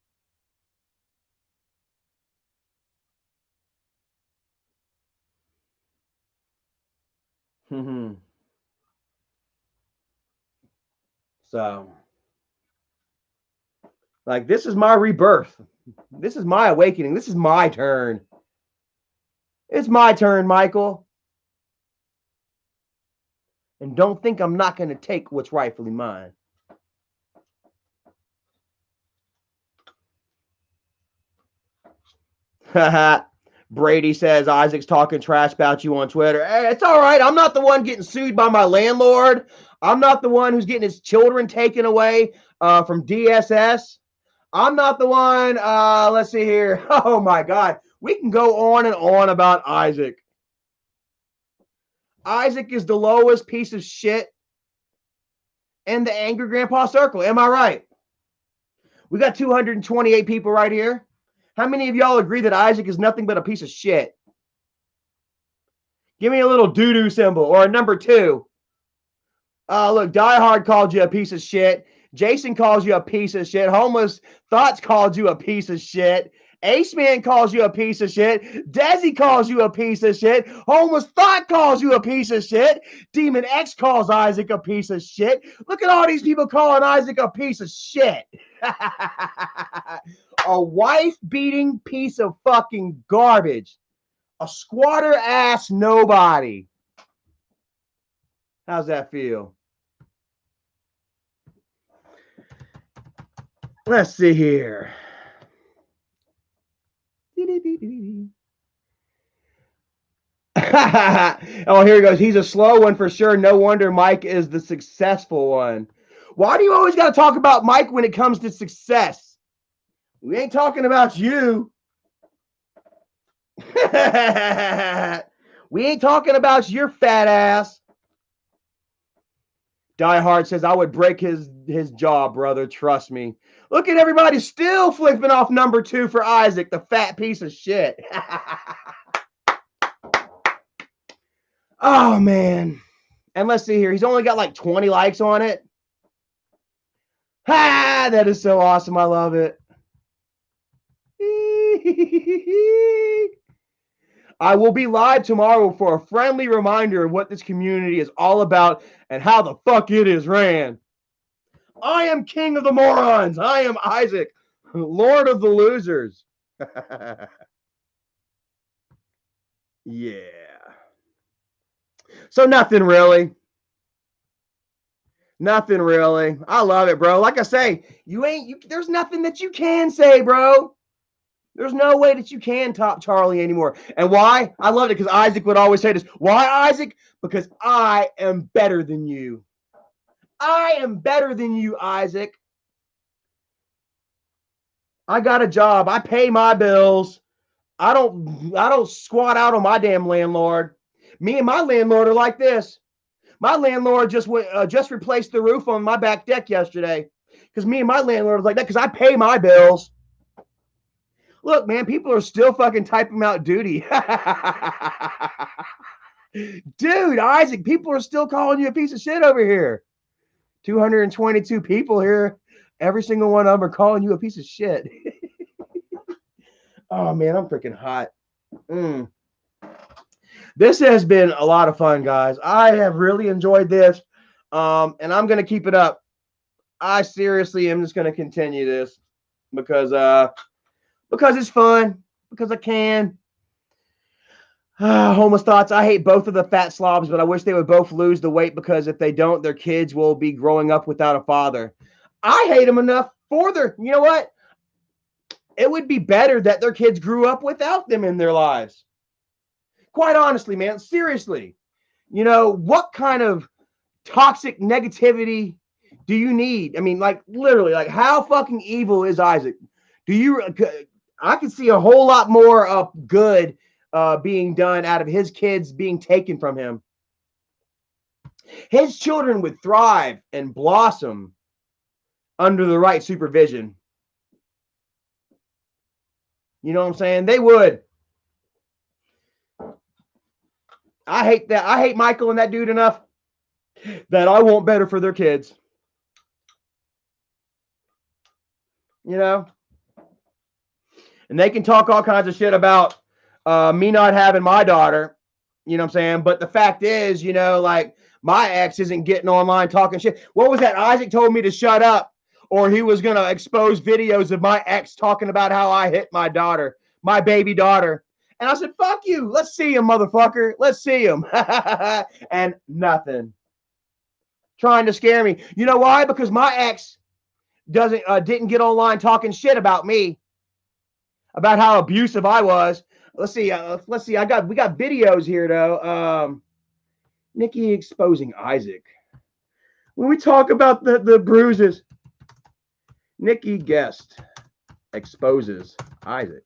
So, like, this is my rebirth. This is my awakening. This is my turn. It's my turn, Michael. And don't think I'm not going to take what's rightfully mine. Brady says Isaac's talking trash about you on Twitter. Hey, it's all right. I'm not the one getting sued by my landlord. I'm not the one who's getting his children taken away from DSS. I'm not the one. Let's see here. Oh, my God. We can go on and on about Isaac. Isaac is the lowest piece of shit in the Angry Grandpa circle. Am I right? We got 228 people right here. How many of y'all agree that Isaac is nothing but a piece of shit? Give me a little doo-doo symbol or a number 2. Look, Die Hard called you a piece of shit. Jason calls you a piece of shit. Homeless Thoughts called you a piece of shit. Ace Man calls you a piece of shit. Desi calls you a piece of shit. Homeless Thought calls you a piece of shit. Demon X calls Isaac a piece of shit. Look at all these people calling Isaac a piece of shit. A wife-beating piece of fucking garbage. A squatter ass nobody. How's that feel? Let's see here. Oh, here he goes. He's a slow one for sure. No wonder Mike is the successful one. Why do you always got to talk about Mike when it comes to success? We ain't talking about you. We ain't talking about your fat ass. Die Hard says, I would break his jaw, brother. Trust me. Look at everybody still flipping off number 2 for Isaac, the fat piece of shit. Oh, man. And let's see here. He's only got like 20 likes on it. Ha! That is so awesome. I love it. I will be live tomorrow for a friendly reminder of what this community is all about and how the fuck it is ran. I am king of the morons. I am Isaac, lord of the losers. Yeah. So nothing really. Nothing really. I love it, bro. Like I say, there's nothing that you can say, bro. There's no way that you can top Charlie anymore. And why? I loved it because Isaac would always say this. Why, Isaac? Because I am better than you. I am better than you, Isaac. I got a job. I pay my bills. I don't squat out on my damn landlord. Me and my landlord are like this. My landlord just replaced the roof on my back deck yesterday because me and my landlord was like that because I pay my bills. Look, man, people are still fucking typing out duty. Dude, Isaac, people are still calling you a piece of shit over here. 222 people here. Every single one of them are calling you a piece of shit. Oh, man, I'm freaking hot. This has been a lot of fun, guys. I have really enjoyed this, and I'm going to keep it up. I seriously am just going to continue this because it's fun, because I can. Homeless Thoughts. I hate both of the fat slobs, but I wish they would both lose the weight because if they don't, their kids will be growing up without a father. I hate them enough for their, you know what? It would be better that their kids grew up without them in their lives. Quite honestly, man, seriously. You know, what kind of toxic negativity do you need? I mean, like, literally, like, how fucking evil is Isaac? I can see a whole lot more good being done out of his kids being taken from him. His children would thrive and blossom under the right supervision. You know what I'm saying? They would. I hate that. I hate Michael and that dude enough that I want better for their kids. You know? And they can talk all kinds of shit about me not having my daughter. You know what I'm saying? But the fact is, you know, like, my ex isn't getting online talking shit. What was that? Isaac told me to shut up, or he was going to expose videos of my ex talking about how I hit my daughter, my baby daughter. And I said, fuck you. Let's see him, motherfucker. Let's see him. And nothing. Trying to scare me. You know why? Because my ex didn't get online talking shit about me, about how abusive I was. Let's see. We got videos here though. Nikki exposing Isaac. When we talk about the bruises, Nikki Guest exposes Isaac.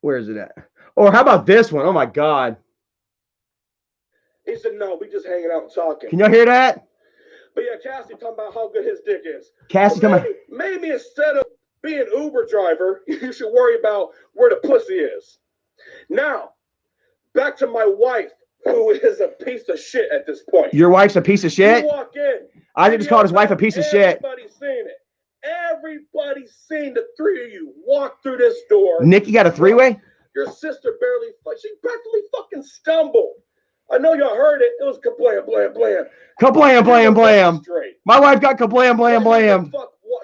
Where is it at? Or how about this one? Oh my God. He said, no, we just hanging out and talking. Can y'all hear that? But yeah, Cassie talking about how good his dick is. Cassie maybe instead of being an Uber driver, you should worry about where the pussy is. Now, back to my wife who is a piece of shit at this point. Your wife's a piece of shit? You walk in. Isaac just called his wife a piece of shit. Everybody's seen it. Everybody's seen the three of you walk through this door. Nikki got a three-way? Your sister she practically fucking stumbled. I know y'all heard it. It was kablam, blam, blam. Kablam, blam, blam. My wife got kablam, blam, blam.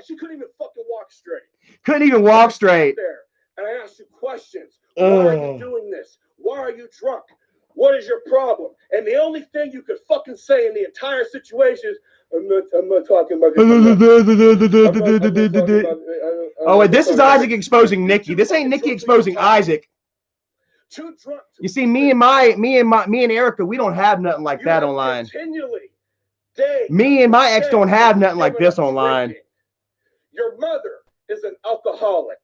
She couldn't even fucking walk straight. Couldn't even walk straight. There. And I asked you questions. Why are you doing this? Why are you drunk? What is your problem? And the only thing you could fucking say in the entire situation is, I'm not talking about oh, wait, this is Isaac exposing Nikki. This ain't Nikki exposing Isaac. Too drunk. You see, me and Erica, we don't have nothing like that online. Me and my ex don't have nothing like this online. Your mother is an alcoholic.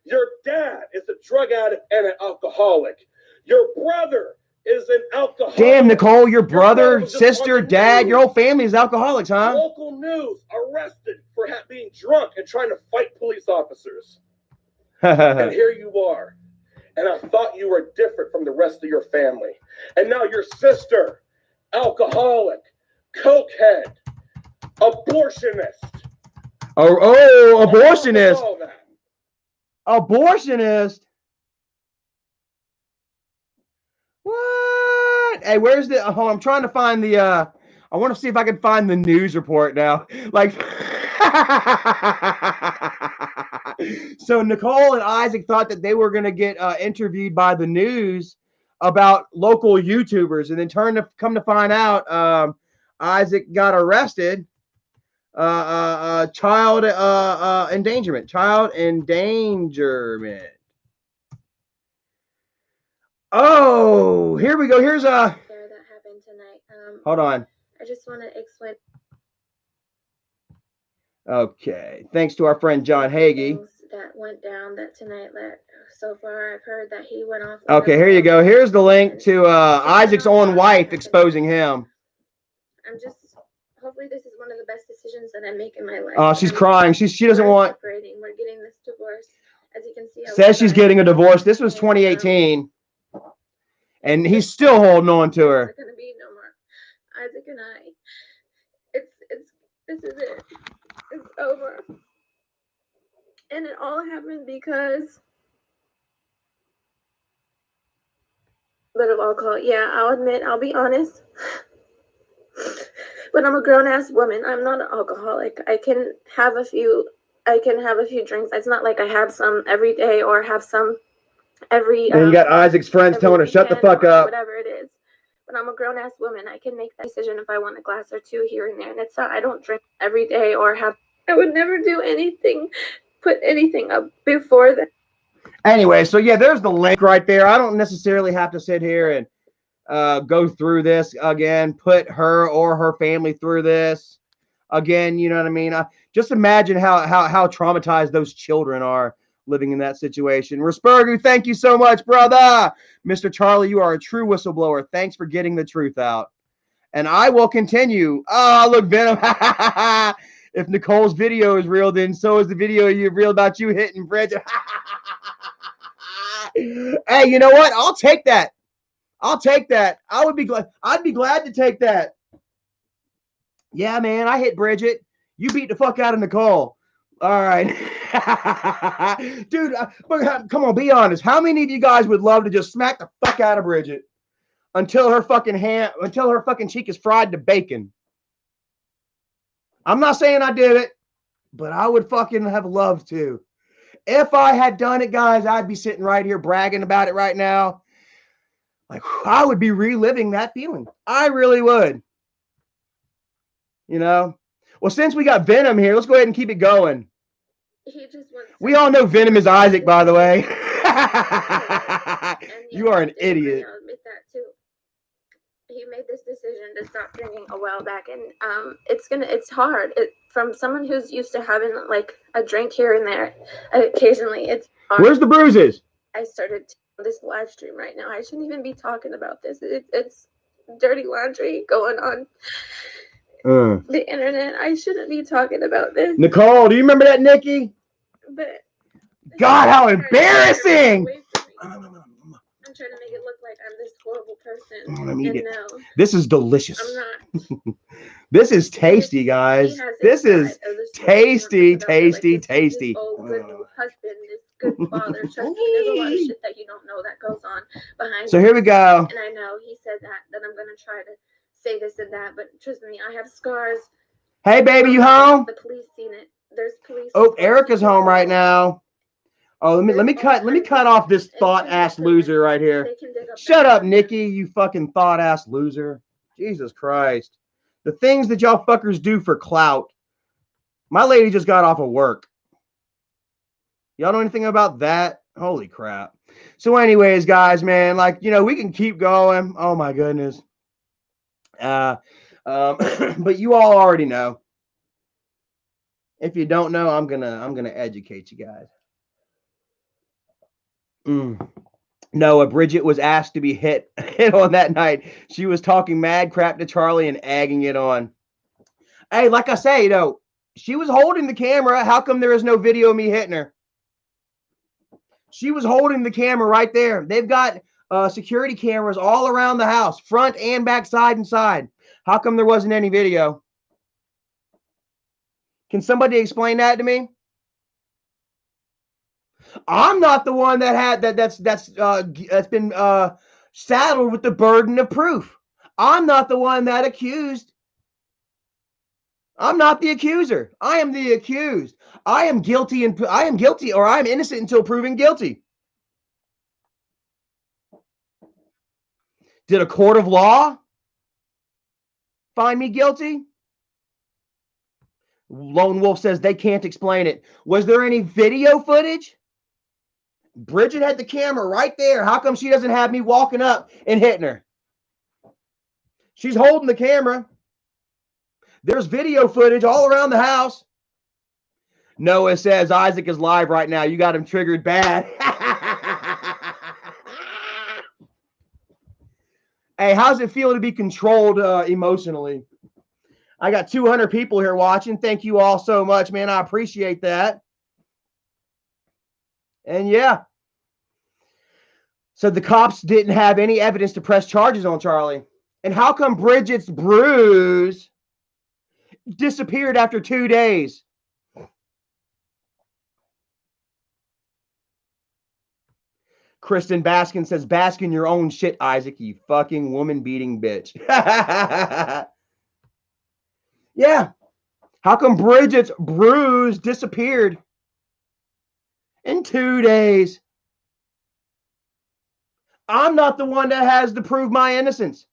Your dad is a drug addict and an alcoholic. Your brother is an alcoholic. Damn, Nicole, your brother, sister, dad, your whole family is alcoholics, huh? Local news arrested for being drunk and trying to fight police officers. And here you are. And I thought you were different from the rest of your family. And now your sister, alcoholic, cokehead, abortionist. Oh, abortionist. Abortionist. What? Hey, where's the? Oh, I'm trying to find the. I want to see if I can find the news report now. Like, so Nicole and Isaac thought that they were going to get interviewed by the news about local YouTubers, and then come to find out, Isaac got arrested. Child endangerment. Oh, here we go. Here's that happened tonight. Hold on. I just want to explain. Okay. Thanks to our friend John Hagee. That went down that tonight. That so far I've heard that he went off. Okay, here you go. Here's the link to Isaac's own wife exposing him. I'm just. Hopefully, this is one of the best decisions that I make in my life. Oh, she's crying. She doesn't want. We're getting this divorce, as you can see. Says she's getting a divorce. This was 2018, and he's still holding on to her. There's gonna be no more Isaac and I. This is it. It's over, and it all happened because a bit of alcohol. Yeah, I'll admit. I'll be honest. But I'm a grown-ass woman. I'm not an alcoholic. I can have a few drinks. It's not like I have some every day or have some every. And you got Isaac's friends telling her, "Shut the fuck up." Whatever it is. But I'm a grown-ass woman. I can make that decision if I want a glass or two here and there. And it's not. I don't drink every day or have. I would never do anything, put anything up before that. Anyway, so yeah, there's the link right there. I don't necessarily have to sit here and go through this again, put her or her family through this again. You know what I mean? Just imagine how traumatized those children are living in that situation. Respurgu, thank you so much, brother. Mr. Charlie, you are a true whistleblower. Thanks for getting the truth out. And I will continue. Oh, look, Venom. If Nicole's video is real, then so is the video you real about you hitting Bridget. Hey, you know what? I'll take that. I'd be glad to take that. Yeah, man, I hit Bridget. You beat the fuck out of Nicole. All right. Dude, come on, be honest. How many of you guys would love to just smack the fuck out of Bridget until her fucking cheek is fried to bacon? I'm not saying I did it, but I would fucking have loved to. If I had done it, guys, I'd be sitting right here bragging about it right now. Like, I would be reliving that feeling. I really would. You know? Well, since we got Venom here, let's go ahead and keep it going. We all know Venom is Isaac, by the way. You are an idiot. I'll admit that too. He made this decision to stop drinking a while back, and it's hard. From someone who's used to having like a drink here and there, occasionally, it's hard. Where's the bruises? I started this live stream right now. I shouldn't even be talking about this. It's dirty laundry going on the internet. I shouldn't be talking about this. Nicole, do you remember that, Nikki? But God, how embarrassing! I'm I'm trying to make it look like I'm this horrible person. Let me eat it. No, this is delicious. I'm not. This is tasty, guys. This is tasty, tasty, tasty. This old good husband, this good father. Trust me, there's a lot of shit that you don't know that goes on behind. So here we go. And I know he said that I'm gonna try to say this and that, but trust me, I have scars. Hey, baby, you home? The police seen it. There's police. Oh, Erica's home right now. Oh, let me cut off this thought ass loser right here. Shut up, Nikki, you fucking thought ass loser. Jesus Christ. The things that y'all fuckers do for clout. My lady just got off of work. Y'all know anything about that? Holy crap. So anyways, guys, man, like, you know, we can keep going. Oh my goodness. But you all already know. If you don't know, I'm gonna educate you guys. Noah, Bridget was asked to be hit on that night. She was talking mad crap to Charlie and egging it on. Hey, like I say, you know, she was holding the camera. How come there is no video of me hitting her? She was holding the camera right there. They've got security cameras all around the house, front and back, side and side. How come there wasn't any video? Can somebody explain that to me? I'm not the one that had that's been saddled with the burden of proof. I'm not the one that accused. I'm not the accuser. I am the accused. I am guilty or I am innocent until proven guilty. Did a court of law find me guilty? Lone Wolf says they can't explain it. Was there any video footage? Bridget had the camera right there. How come she doesn't have me walking up and hitting her? She's holding the camera. There's video footage all around the house. Noah says Isaac is live right now. You got him triggered bad. Hey, how's it feel to be controlled emotionally? I got 200 people here watching. Thank you all so much, man. I appreciate that. And yeah. So the cops didn't have any evidence to press charges on Charlie. And how come Bridget's bruise disappeared after 2 days? Kristen Baskin says, bask in your own shit, Isaac, you fucking woman-beating bitch. Yeah. How come Bridget's bruise disappeared in 2 days? I'm not the one that has to prove my innocence.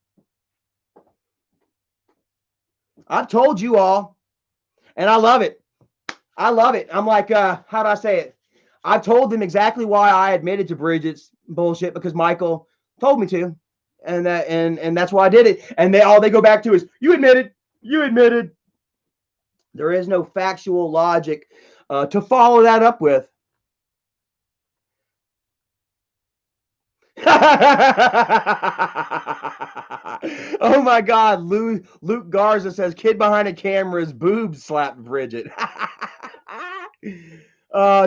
I've told you all, and I love it. I love it. I'm like, how do I say it? I told them exactly why I admitted to Bridget's bullshit, because Michael told me to, and that's why I did it. And all they go back to is, you admitted. You admitted. There is no factual logic to follow that up with. Oh my God. Luke Garza says, kid behind a camera's boobs slapped Bridget.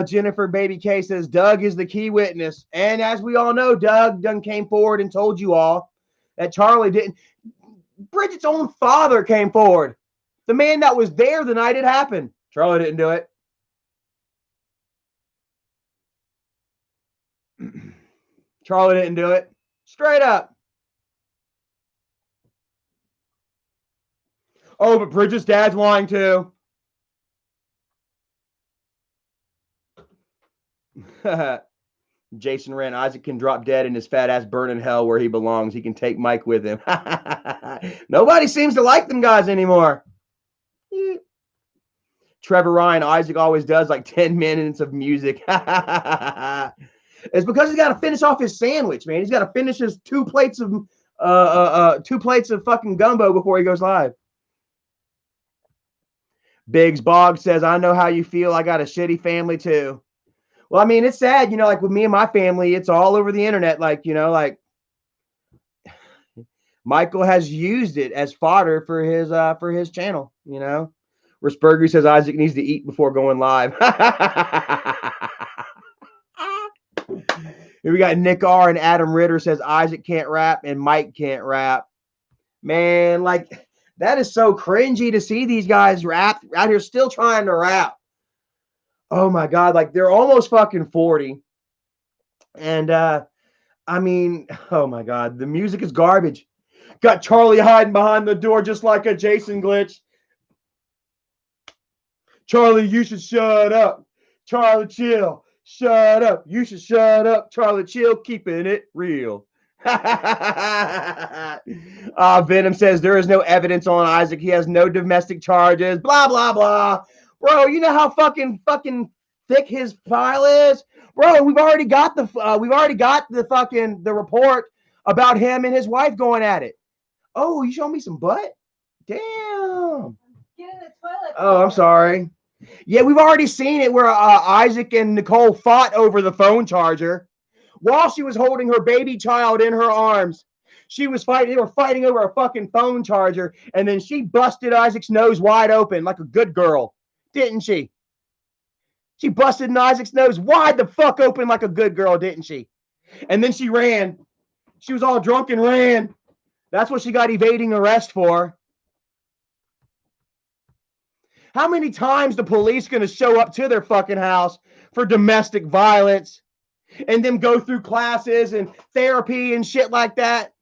Jennifer Baby K says, Doug is the key witness. And as we all know, Doug done came forward and told you all that Charlie didn't. Bridget's own father came forward. The man that was there the night it happened. Charlie didn't do it. Charlie didn't do it. Straight up. Oh, but Bridget's dad's lying too. Jason Wren, Isaac can drop dead and his fat ass burn in hell where he belongs. He can take Mike with him. Nobody seems to like them guys anymore. Trevor Ryan, Isaac always does like 10 minutes of music. It's because he's got to finish off his sandwich, man. He's got to finish his 2 plates of fucking gumbo before he goes live. Biggs Boggs says, I know how you feel. I got a shitty family too. Well, I mean, it's sad, you know, like with me and my family, it's all over the internet. Like, you know, like Michael has used it as fodder for his channel, you know. Risberger says Isaac needs to eat before going live. Here We got Nick R and Adam Ritter says Isaac can't rap and Mike can't rap. Man, like that is so cringy to see these guys rap out here still trying to rap. Oh my God, like they're almost fucking 40. And I mean, oh my God, the music is garbage. Got Charlie hiding behind the door just like a Jason glitch. Charlie, you should shut up. Charlie, chill. Shut up. You should shut up. Charlie, chill. Keeping it real. Venom says there is no evidence on Isaac. He has no domestic charges. Blah, blah, blah. Bro, you know how fucking thick his file is? Bro, we've already got the the report about him and his wife going at it. Oh, you showing me some butt? Damn. Get in the toilet. Oh, I'm sorry. Yeah, we've already seen it where Isaac and Nicole fought over the phone charger while she was holding her baby child in her arms. She was fighting. They were fighting over a fucking phone charger, and then she busted Isaac's nose wide open like a good girl, didn't she? She busted Isaac's nose wide the fuck open like a good girl, didn't she? And then she ran. She was all drunk and ran. That's what she got evading arrest for. How many times the police going to show up to their fucking house for domestic violence and them go through classes and therapy and shit like that?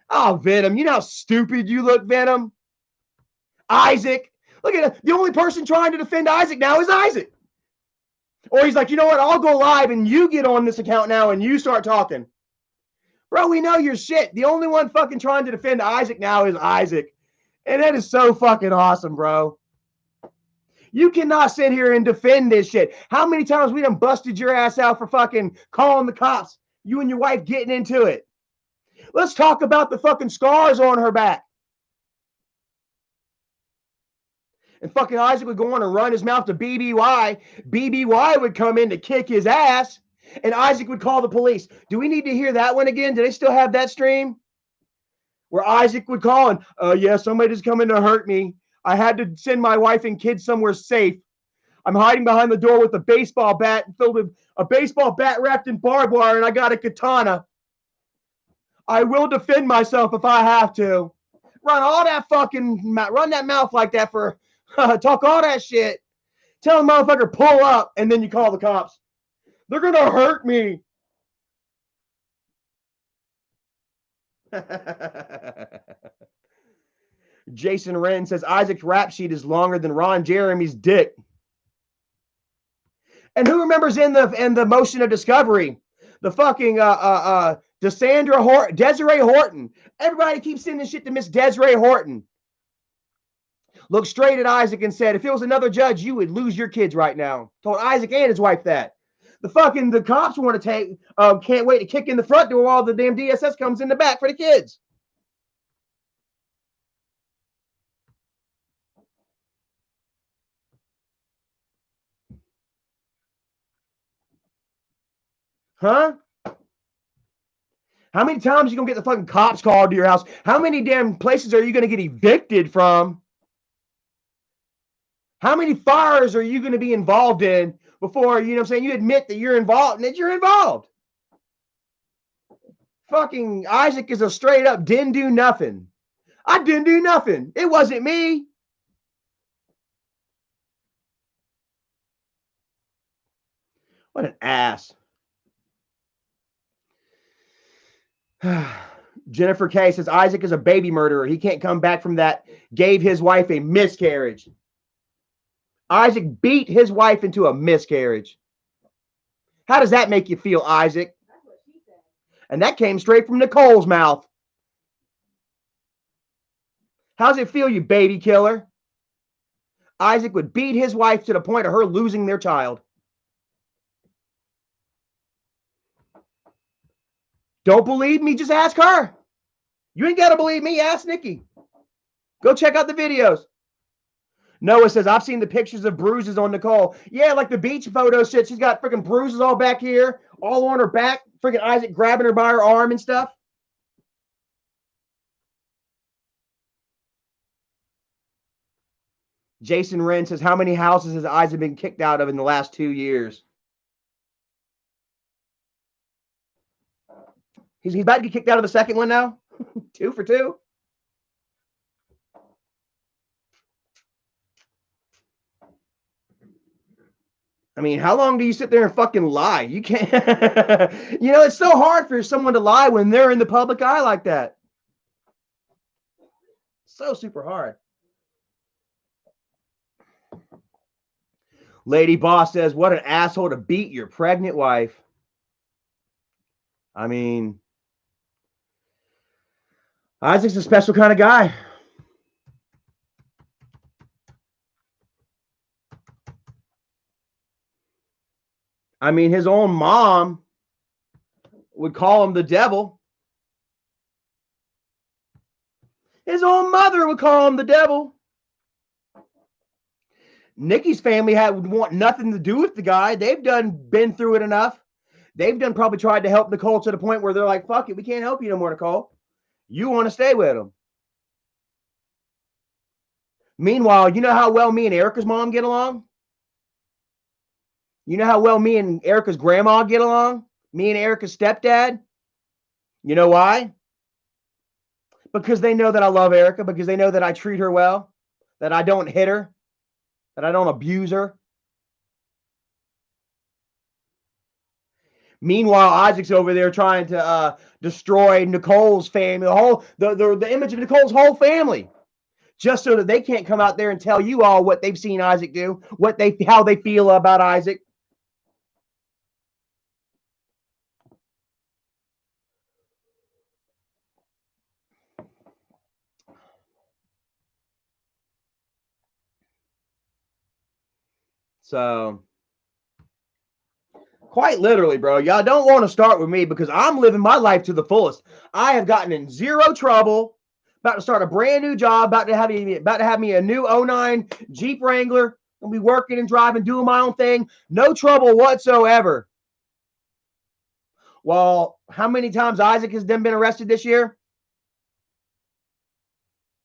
Oh, Venom, you know how stupid you look, Venom? Isaac, look at it. The only person trying to defend Isaac now is Isaac. Or he's like, you know what? I'll go live and you get on this account now and you start talking. Bro, we know your shit. The only one fucking trying to defend Isaac now is Isaac. And that is so fucking awesome, bro. You cannot sit here and defend this shit. How many times we done busted your ass out for fucking calling the cops? You and your wife getting into it. Let's talk about the fucking scars on her back. And fucking Isaac would go on and run his mouth to BBY. BBY would come in to kick his ass. And Isaac would call the police. Do we need to hear that one again? Do they still have that stream? Where Isaac would call and, yeah, somebody's coming to hurt me. I had to send my wife and kids somewhere safe. I'm hiding behind the door with a baseball bat filled with a baseball bat wrapped in barbed wire, and I got a katana. I will defend myself if I have to. Run that mouth like that for, talk all that shit. Tell the motherfucker pull up, and then you call the cops. They're going to hurt me. Jason Wren says Isaac's rap sheet is longer than Ron Jeremy's dick. And who remembers in the motion of discovery, the fucking Desiree Horton. Everybody keeps sending shit to Miss Desiree Horton. Looked straight at Isaac and said, if it was another judge, you would lose your kids right now. Told Isaac and his wife that. The cops want to take, can't wait to kick in the front door while the damn DSS comes in the back for the kids. Huh? How many times are you going to get the fucking cops called to your house? How many damn places are you going to get evicted from? How many fires are you going to be involved in before, you know what I'm saying, you admit that you're involved and that you're involved? Fucking Isaac is a straight up didn't do nothing. I didn't do nothing. It wasn't me. What an ass. Jennifer K says Isaac is a baby murderer. He can't come back from that. Gave his wife a miscarriage. Isaac beat his wife into a miscarriage. How does that make you feel, Isaac? That's what she said. And that came straight from Nicole's mouth. How's it feel, you baby killer? Isaac would beat his wife to the point of her losing their child. Don't believe me? Just ask her. You ain't got to believe me. Ask Nikki. Go check out the videos. Noah says, I've seen the pictures of bruises on Nicole. Yeah, like the beach photo shit. She's got freaking bruises all back here, all on her back. Freaking Isaac grabbing her by her arm and stuff. Jason Wren says, how many houses has Isaac been kicked out of in the last 2 years? He's about to get kicked out of the second one now. 2 for 2. I mean, how long do you sit there and fucking lie? You can't. You know, it's so hard for someone to lie when they're in the public eye like that. So super hard. Lady Boss says, what an asshole to beat your pregnant wife. I mean, Isaac's a special kind of guy. I mean, his own mom would call him the devil. His own mother would call him the devil. Nikki's family would want nothing to do with the guy. They've been through it enough. They've probably tried to help Nicole to the point where they're like, fuck it, we can't help you no more, Nicole. You want to stay with him. Meanwhile, you know how well me and Erica's mom get along? You know how well me and Erica's grandma get along? Me and Erica's stepdad? You know why? Because they know that I love Erica, because they know that I treat her well, that I don't hit her, that I don't abuse her. Meanwhile, Isaac's over there trying to destroy Nicole's family, the image of Nicole's whole family, just so that they can't come out there and tell you all what they've seen Isaac do, how they feel about Isaac. So, quite literally, bro, y'all don't want to start with me because I'm living my life to the fullest. I have gotten in zero trouble. About to start a brand new job. About to have me a new 09 Jeep Wrangler. I'll be working and driving, doing my own thing. No trouble whatsoever. Well, how many times Isaac has been arrested this year?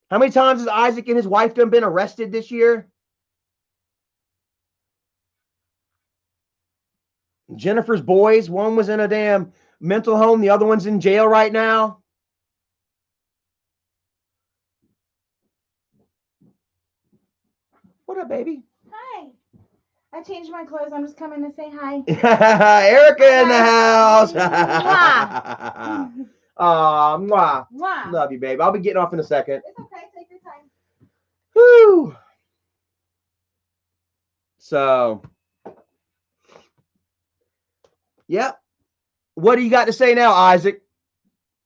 How many times has Isaac and his wife been arrested this year? Jennifer's boys, one was in a damn mental home, the other one's in jail right now. What up, baby? Hi. I changed my clothes. I'm just coming to say hi. Erica in the house. Mwah. Aw, mwah. Mwah. Love you, babe. I'll be getting off in a second. It's okay. Take your time. Whew. So, yep. What do you got to say now, Isaac?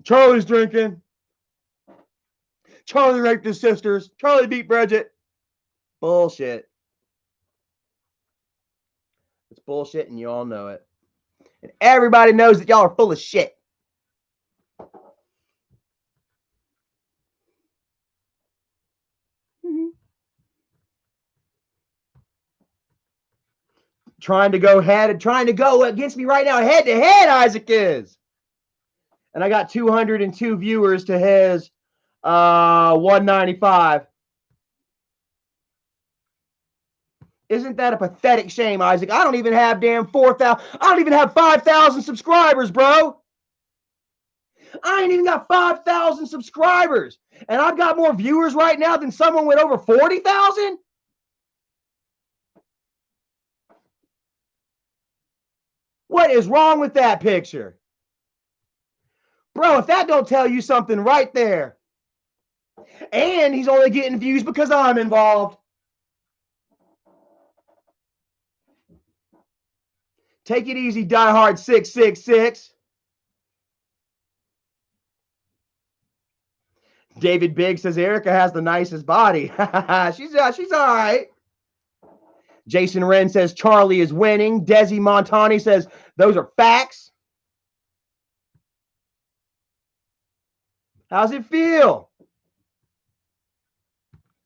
Charlie's drinking. Charlie raped his sisters. Charlie beat Bridget. Bullshit. It's bullshit, and you all know it. And everybody knows that y'all are full of shit. Trying to go against me right now, head to head, Isaac is. And I got 202 viewers to his 195. Isn't that a pathetic shame, Isaac? I don't even have damn 4,000. I don't even have 5,000 subscribers, bro. I ain't even got 5,000 subscribers. And I've got more viewers right now than someone with over 40,000? What is wrong with that picture? Bro, if that don't tell you something right there. And he's only getting views because I'm involved. Take it easy, diehard 666. David Biggs says Erica has the nicest body. she's all right. Jason Wren says Charlie is winning. Desi Montani says those are facts. How's it feel?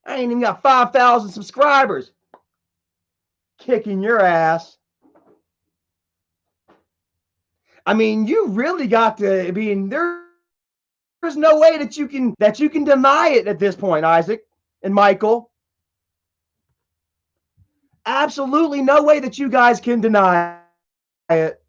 I ain't even got 5,000 subscribers. Kicking your ass. I mean, you really got to. I mean, there's no way that you can deny it at this point, Isaac and Michael. Absolutely no way that you guys can deny it.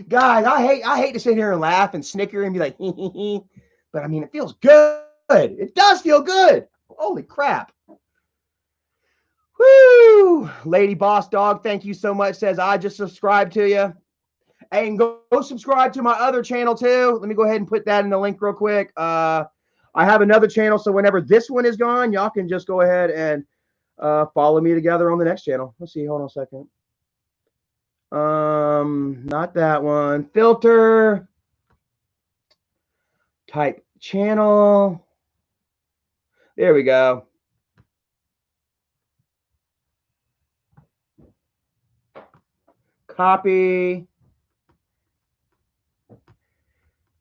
Guys, I hate to sit here and laugh and snicker and be like, but I mean, it feels good. It does feel good. Holy crap. Woo! Lady Boss Dog, thank you so much. Says, I just subscribed to you. And go subscribe to my other channel too. Let me go ahead and put that in the link real quick. I have another channel, so whenever this one is gone, y'all can just go ahead and follow me together on the next channel. Let's see. Hold on a second. Not that one. Filter. Type channel. There we go. Copy.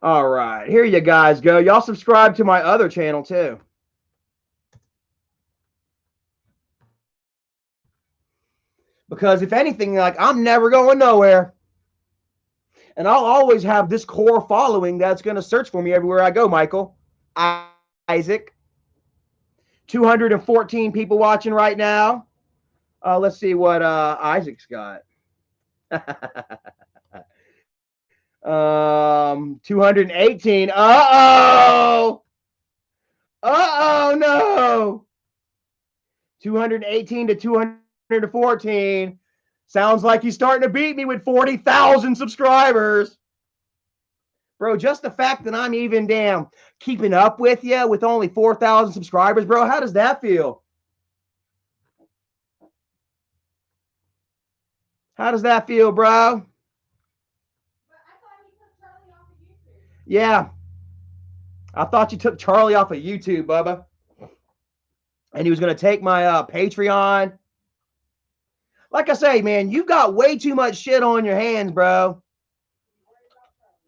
All right, here you guys go. Y'all subscribe to my other channel too. Because if anything, like, I'm never going nowhere. And I'll always have this core following that's going to search for me everywhere I go, Michael. Isaac. 214 people watching right now. Let's see what Isaac's got. 218. Uh-oh. Uh-oh, no. 218 to 214. Sounds like he's starting to beat me with 40,000 subscribers. Bro, just the fact that I'm even damn keeping up with you with only 4,000 subscribers, bro, how does that feel? How does that feel, bro? Yeah. I thought you took Charlie off of YouTube, Bubba. And he was going to take my Patreon. Like I say, man, you got way too much shit on your hands, bro.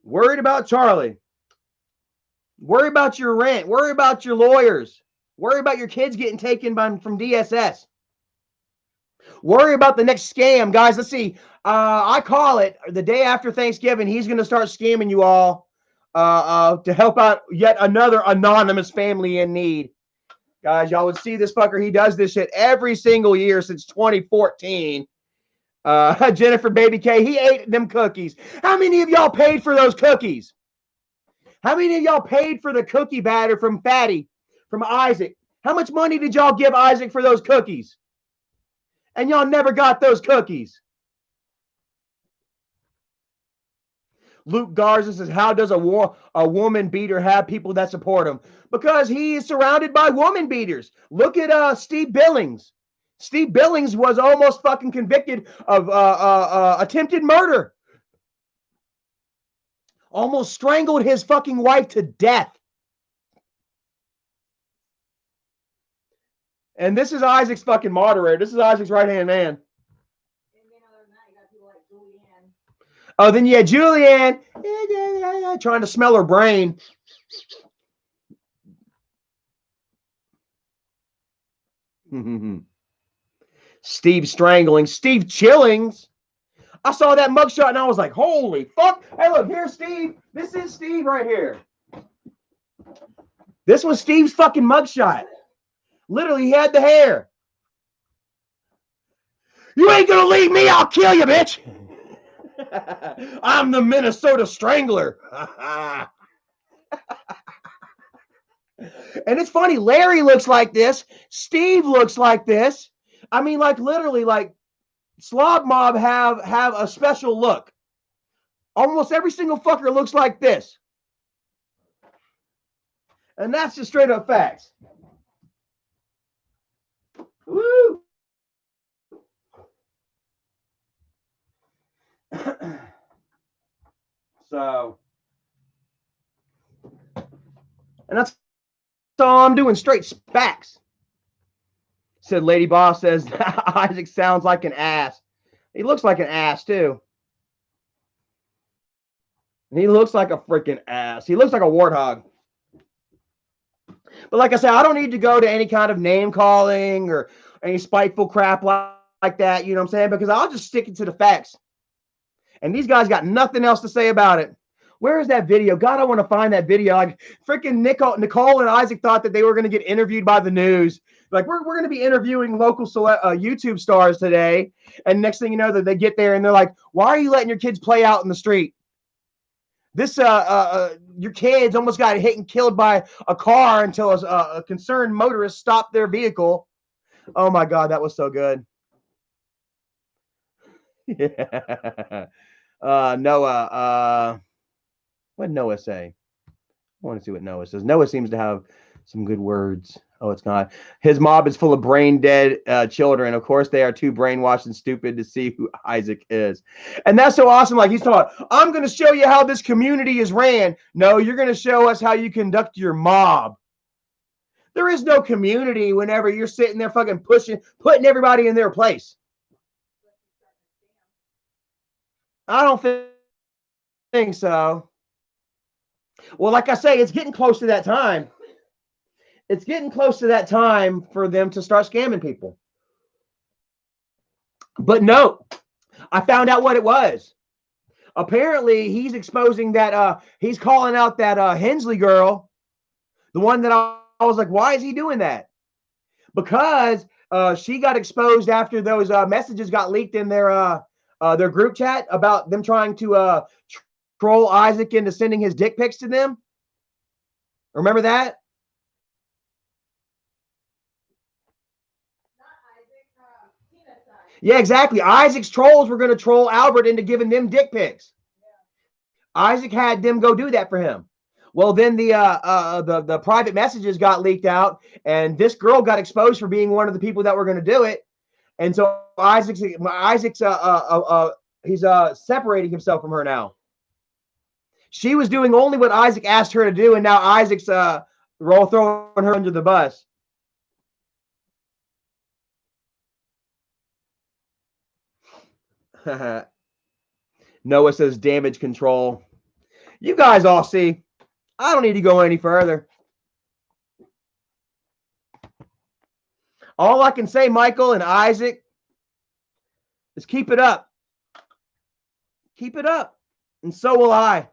Worried about Charlie. Worry about your rent. Worry about your lawyers. Worry about your kids getting taken from DSS. Worry about the next scam. Guys, let's see. I call it the day after Thanksgiving, he's going to start scamming you all to help out yet another anonymous family in need. Guys, y'all would see this fucker. He does this shit every single year since 2014. Jennifer Baby K, he ate them cookies. How many of y'all paid for those cookies? How many of y'all paid for the cookie batter from Fatty, from Isaac? How much money did y'all give Isaac for those cookies? And y'all never got those cookies. Luke Garza says, how does a woman beater have people that support him? Because he is surrounded by woman beaters. Look at Steve Billings. Steve Billings was almost fucking convicted of attempted murder. Almost strangled his fucking wife to death. And this is Isaac's fucking moderator. This is Isaac's right-hand man. Oh, then you had Julianne trying to smell her brain. Steve strangling. Steve Chillings. I saw that mugshot and I was like, holy fuck. Hey, look, here's Steve. This is Steve right here. This was Steve's fucking mugshot. Literally, he had the hair. You ain't gonna leave me, I'll kill you, bitch. I'm the Minnesota Strangler. And it's funny, Larry looks like this. Steve looks like this. I mean, like, literally, like, Slob Mob have a special look. Almost every single fucker looks like this. And that's just straight up facts. Woo! So, and that's all I'm doing, straight specs. Said Lady Boss says, Isaac sounds like an ass. He looks like an ass, too. He looks like a freaking ass. He looks like a warthog. But like I said, I don't need to go to any kind of name calling or any spiteful crap like that, you know what I'm saying? Because I'll just stick it to the facts. And these guys got nothing else to say about it. Where is that video? God, I want to find that video. Like, freaking Nicole and Isaac thought that they were going to get interviewed by the news. Like, we're going to be interviewing local YouTube stars today. And next thing you know, that they get there and they're like, why are you letting your kids play out in the street? This, your kids almost got hit and killed by a car until a concerned motorist stopped their vehicle. Oh my God, that was so good. Yeah. Noah, what did Noah say? I want to see what Noah says. Noah seems to have some good words. Oh, it's not. His mob is full of brain dead children. Of course, they are too brainwashed and stupid to see who Isaac is. And that's so awesome. Like, he's talking, I'm going to show you how this community is ran. No, you're going to show us how you conduct your mob. There is no community whenever you're sitting there fucking putting everybody in their place. I don't think so. Well, like I say, it's getting close to that time. It's getting close to that time for them to start scamming people. But no, I found out what it was. Apparently, he's exposing that, he's calling out that Hensley girl, the one that I was like, why is he doing that? Because she got exposed after those messages got leaked in their group chat about them trying to troll Isaac into sending his dick pics to them. Remember that? Yeah, exactly. Isaac's trolls were going to troll Albert into giving them dick pics. Yeah. Isaac had them go do that for him. Well, then the private messages got leaked out, and this girl got exposed for being one of the people that were going to do it. And so Isaac's he's separating himself from her now. She was doing only what Isaac asked her to do, and now Isaac's throwing her under the bus. Noah says damage control. You guys all see. I don't need to go any further. All I can say, Michael and Isaac, is keep it up. Keep it up. And so will I.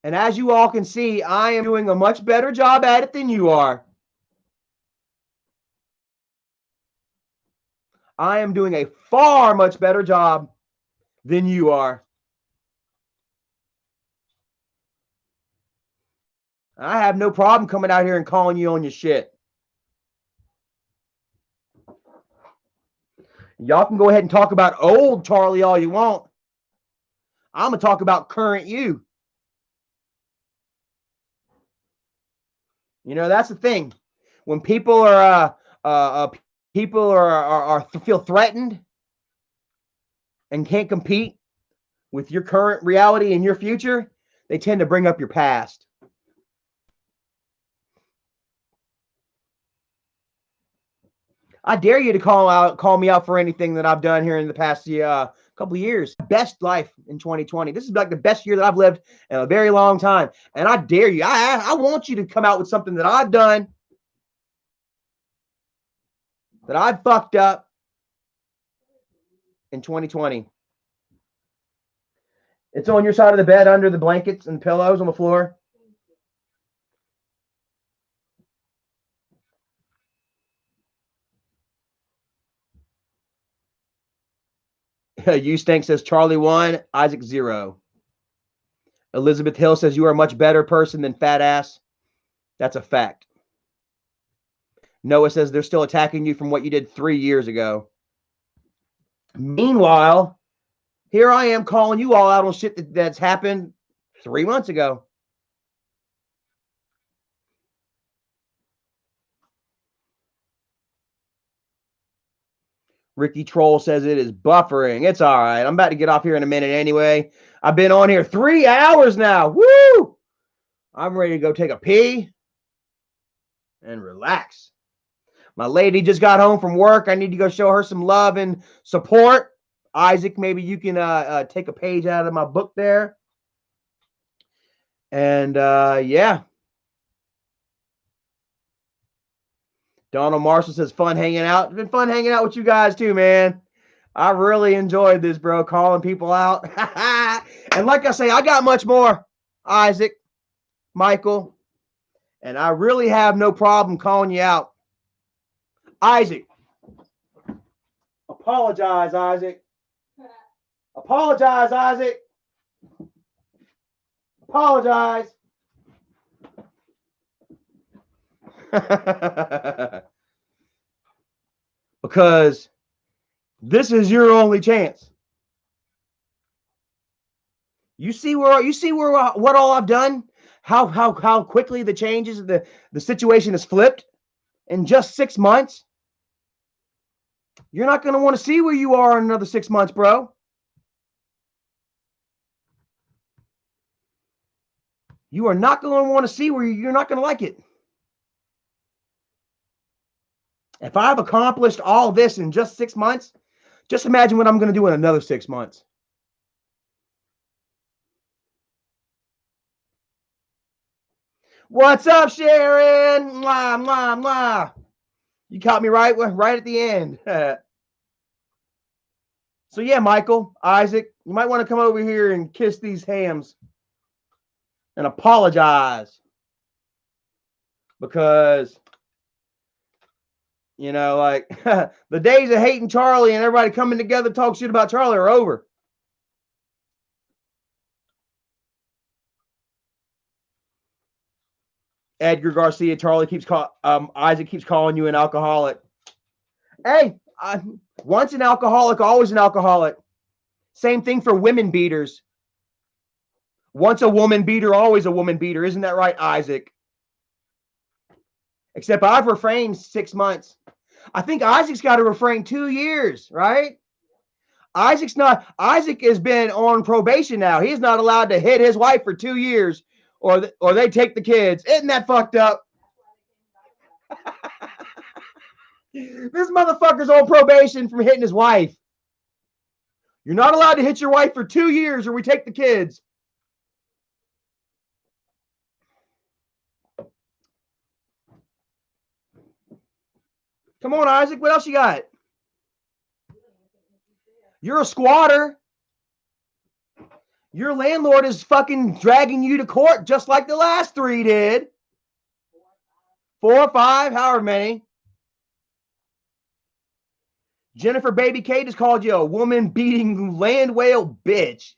And as you all can see, I am doing a much better job at it than you are. I am doing a far much better job than you are. I have no problem coming out here and calling you on your shit. Y'all can go ahead and talk about old Charlie all you want. I'm going to talk about current you. You know, that's the thing. When people are feel threatened and can't compete with your current reality and your future, they tend to bring up your past. I dare you to call me out for anything that I've done here in the past couple of years. Best life in 2020. This is like the best year that I've lived in a very long time. And I dare you. I want you to come out with something that I've done, that I fucked up in 2020. It's on your side of the bed, under the blankets and pillows on the floor. You Stank says Charlie 1, Isaac 0. Elizabeth Hill says you are a much better person than fat ass. That's a fact. Noah says they're still attacking you from what you did 3 years ago. Meanwhile, here I am calling you all out on shit that's happened 3 months ago. Ricky Troll says it is buffering. It's all right. I'm about to get off here in a minute anyway. I've been on here 3 hours now. Woo! I'm ready to go take a pee and relax. My lady just got home from work. I need to go show her some love and support. Isaac, maybe you can take a page out of my book there. And yeah. Donald Marshall says, fun hanging out. It's been fun hanging out with you guys too, man. I really enjoyed this, bro, calling people out. And like I say, I got much more, Isaac, Michael, And I really have no problem calling you out. Isaac. Apologize, Isaac. Apologize, Isaac. Apologize. Because this is your only chance. You see where what all I've done? How quickly the changes, the situation is flipped in just 6 months? You're not going to want to see where you are in another 6 months, bro. You are not going to want to see where you're not going to like it. If I've accomplished all this in just 6 months, just imagine what I'm going to do in another 6 months. What's up, Sharon? Mwah, mwah, mwah. You caught me right at the end. So yeah, Michael, Isaac, you might want to come over here and kiss these hams and apologize. Because, you know, like the days of hating Charlie and everybody coming together to talk shit about Charlie are over. Edgar Garcia, Isaac keeps calling you an alcoholic. Hey, once an alcoholic, always an alcoholic. Same thing for women beaters. Once a woman beater, always a woman beater. Isn't that right, Isaac? Except I've refrained 6 months. I think Isaac's got to refrain 2 years, right? Isaac has been on probation now. He's not allowed to hit his wife for 2 years or they take the kids. Isn't that fucked up? This motherfucker's on probation from hitting his wife. You're not allowed to hit your wife for 2 years or we take the kids. Come on, Isaac. What else you got? You're a squatter. Your landlord is fucking dragging you to court just like the last 3 did. 4 or 5, however many. Jennifer Baby Kate has called you a woman-beating land whale bitch.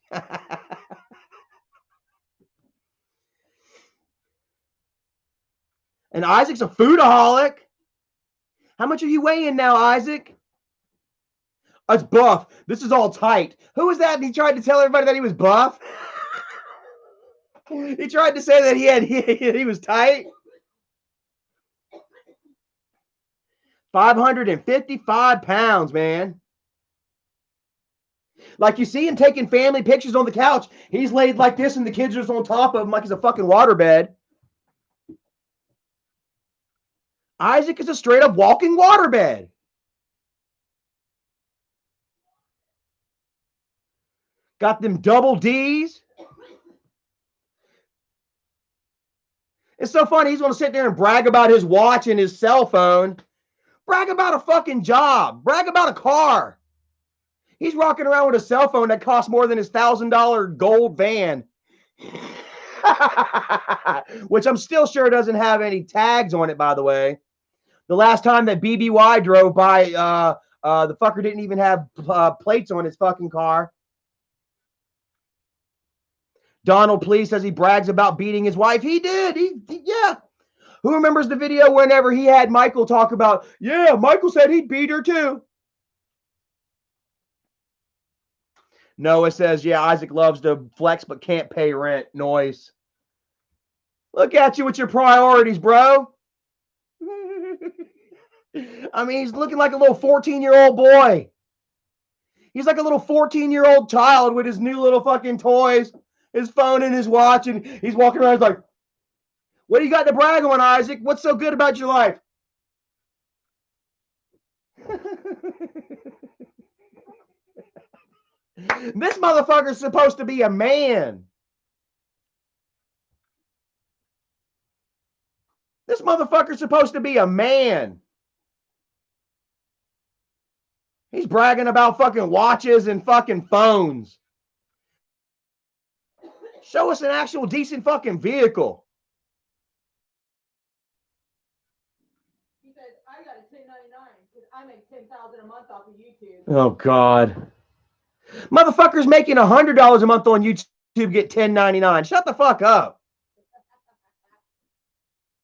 And Isaac's a foodaholic. How much are you weighing now, Isaac? It's buff. This is all tight. Who was that? He tried to tell everybody that he was buff. He tried to say that he was tight. 555 pounds, man. Like you see him taking family pictures on the couch. He's laid like this and the kids are just on top of him like he's a fucking waterbed. Isaac is a straight up walking waterbed. Got them double D's. It's so funny. He's going to sit there and brag about his watch and his cell phone. Brag about a fucking job. Brag about a car. He's rocking around with a cell phone that costs more than his $1,000 gold van. Which I'm still sure doesn't have any tags on it, by the way. The last time that BBY drove by, the fucker didn't even have plates on his fucking car. Donald Please says he brags about beating his wife. He did. Yeah. Who remembers the video whenever he had Michael talk about, yeah, Michael said he'd beat her too. Noah says, yeah, Isaac loves to flex but can't pay rent. Noise. Look at you with your priorities, bro. I mean, he's looking like a little 14-year-old boy. He's like a little 14-year-old child with his new little fucking toys, his phone and his watch, and he's walking around like, what do you got to brag on, Isaac? What's so good about your life? This motherfucker's supposed to be a man. This motherfucker's supposed to be a man. He's bragging about fucking watches and fucking phones. Show us an actual decent fucking vehicle. because I make $10,000 a month off of YouTube. Oh God. Motherfuckers making $100 a month on YouTube get $10.99. Shut the fuck up.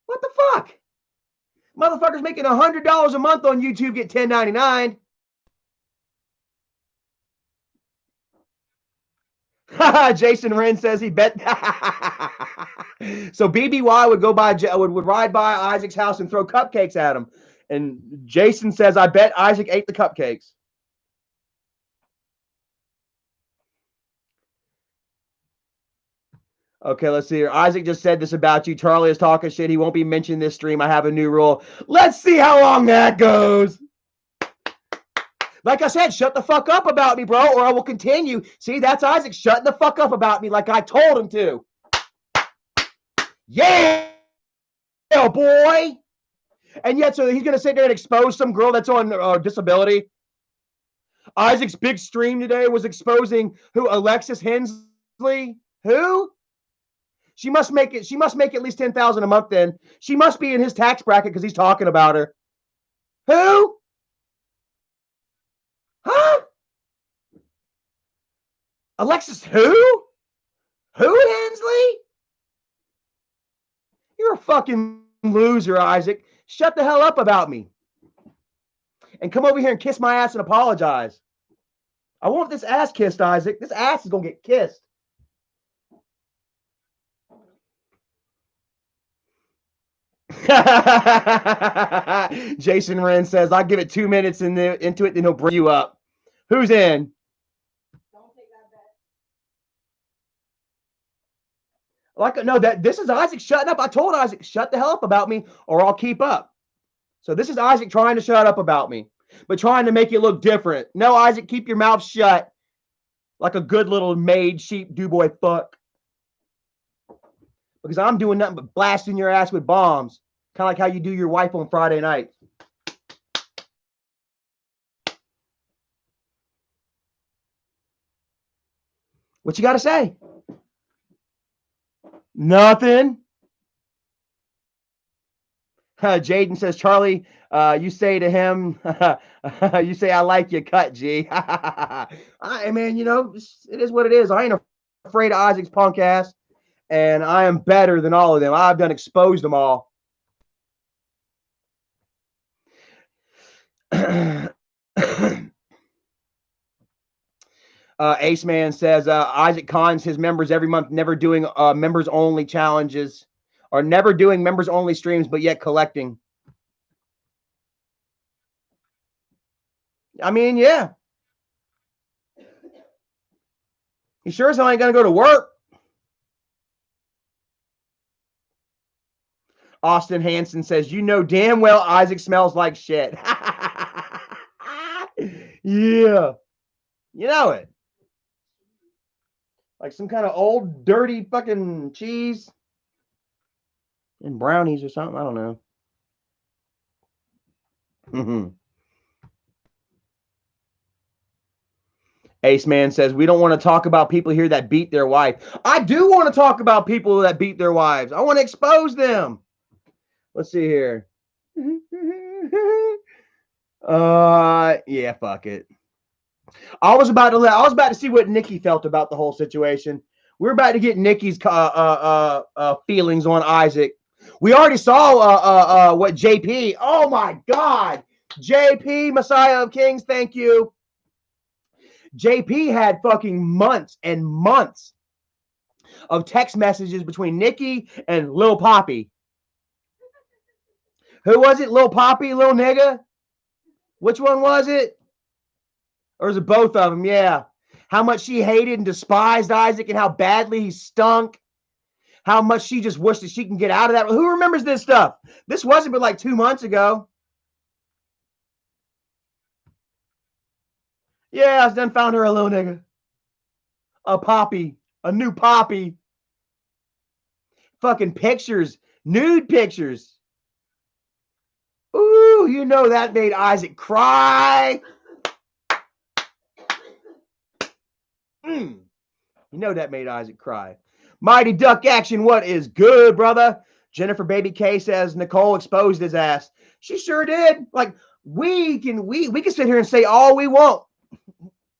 What the fuck? Motherfuckers making $100 a month on YouTube get $10.99. Jason Wren says he bet. So BBY would ride by Isaac's house and throw cupcakes at him. And Jason says, I bet Isaac ate the cupcakes. Okay, let's see here. Isaac just said this about you. Charlie is talking shit. He won't be mentioned this stream. I have a new rule. Let's see how long that goes. Like I said, shut the fuck up about me, bro, or I will continue. See, that's Isaac shutting the fuck up about me like I told him to. Yeah, boy. And yet, so he's going to sit there and expose some girl that's on disability. Isaac's big stream today was exposing who? Alexis Hensley? Who? She must make at least $10,000 a month then. She must be in his tax bracket because he's talking about her. Who? Huh? Alexis who? Who, Hensley? You're a fucking loser, Isaac. Shut the hell up about me. And come over here and kiss my ass and apologize. I want this ass kissed, Isaac. This ass is going to get kissed. Jason Wren says, I'll give it 2 minutes into it, then he'll bring you up. Who's in? Don't take that bet. No, this is Isaac shutting up. I told Isaac, shut the hell up about me or I'll keep up. So this is Isaac trying to shut up about me, but trying to make it look different. No, Isaac, keep your mouth shut like a good little maid sheep do boy fuck. Because I'm doing nothing but blasting your ass with bombs. Kind of like how you do your wife on Friday night. What you got to say? Nothing. Jaden says, Charlie, you say to him, you say, I like your cut, G. Man, you know, it is what it is. I ain't afraid of Isaac's punk ass. And I am better than all of them. I've done exposed them all. Ace Man says Isaac cons his members every month, never doing members only challenges or never doing members only streams, but yet collecting. I mean, yeah. You sure as hell ain't gonna go to work. Austin Hanson says, you know damn well Isaac smells like shit. Yeah. You know it. Like some kind of old, dirty fucking cheese. And brownies or something. I don't know. Ace Man says, we don't want to talk about people here that beat their wife. I do want to talk about people that beat their wives. I want to expose them. Let's see here. Yeah, fuck it. I was about to see what Nikki felt about the whole situation. We're about to get Nikki's feelings on Isaac. We already saw what JP. Oh my God, JP, Messiah of Kings. Thank you. JP had fucking months and months of text messages between Nikki and Lil Poppy. Who was it? Lil Poppy, Lil Nigga? Which one was it? Or is it both of them? Yeah. How much she hated and despised Isaac and how badly he stunk. How much she just wished that she can get out of that. Who remembers this stuff? This wasn't but like 2 months ago. Yeah, I done found her a little nigga. A Poppy. A new Poppy. Fucking pictures. Nude pictures. Ooh, you know that made Isaac cry. You know that made Isaac cry. Mighty Duck Action, what is good, brother? Jennifer Baby K says Nicole exposed his ass. She sure did. Like, we can sit here and say all we want.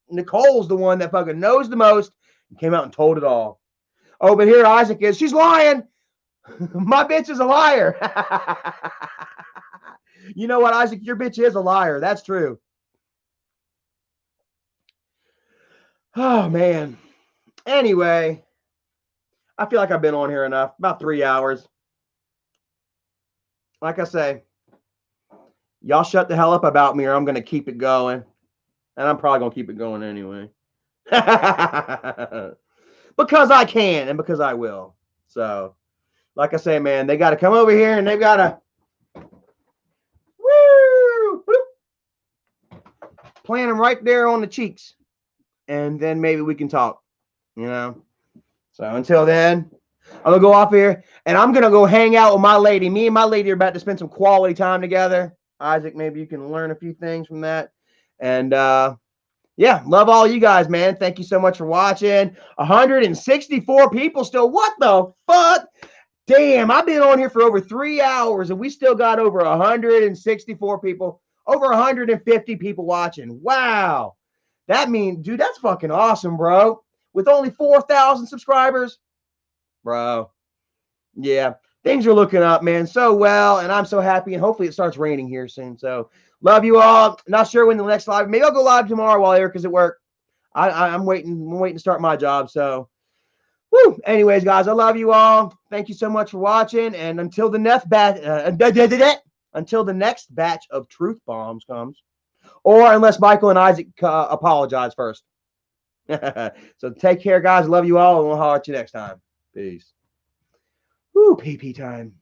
Nicole's the one that fucking knows the most and came out and told it all. Oh, but here Isaac is. She's lying. My bitch is a liar. You know what, Isaac? Your bitch is a liar. That's true. Oh, man. Anyway, I feel like I've been on here enough. About 3 hours. Like I say, y'all shut the hell up about me or I'm going to keep it going. And I'm probably going to keep it going anyway. Because I can and because I will. So, like I say, man, they got to come over here and they've got to plant them right there on the cheeks. And then maybe we can talk, you know. So until then, I'm going to go off here and I'm going to go hang out with my lady. Me and my lady are about to spend some quality time together. Isaac, maybe you can learn a few things from that. And yeah, love all you guys, man. Thank you so much for watching. 164 people still. What the fuck? Damn, I've been on here for over 3 hours and we still got over 164 people, over 150 people watching. Wow. That means, dude, that's fucking awesome, bro. With only 4,000 subscribers, bro. Yeah, things are looking up, man, so well, and I'm so happy, and hopefully it starts raining here soon. So, love you all. Not sure when the next live. Maybe I'll go live tomorrow while Erica's at work. I'm waiting. I'm waiting to start my job. So, woo. Anyways, guys, I love you all. Thank you so much for watching, and until the next batch, until the next batch of truth bombs comes, or unless Michael and Isaac apologize first. So take care, guys. Love you all, and we'll holler at you next time. Peace. Woo, PP time.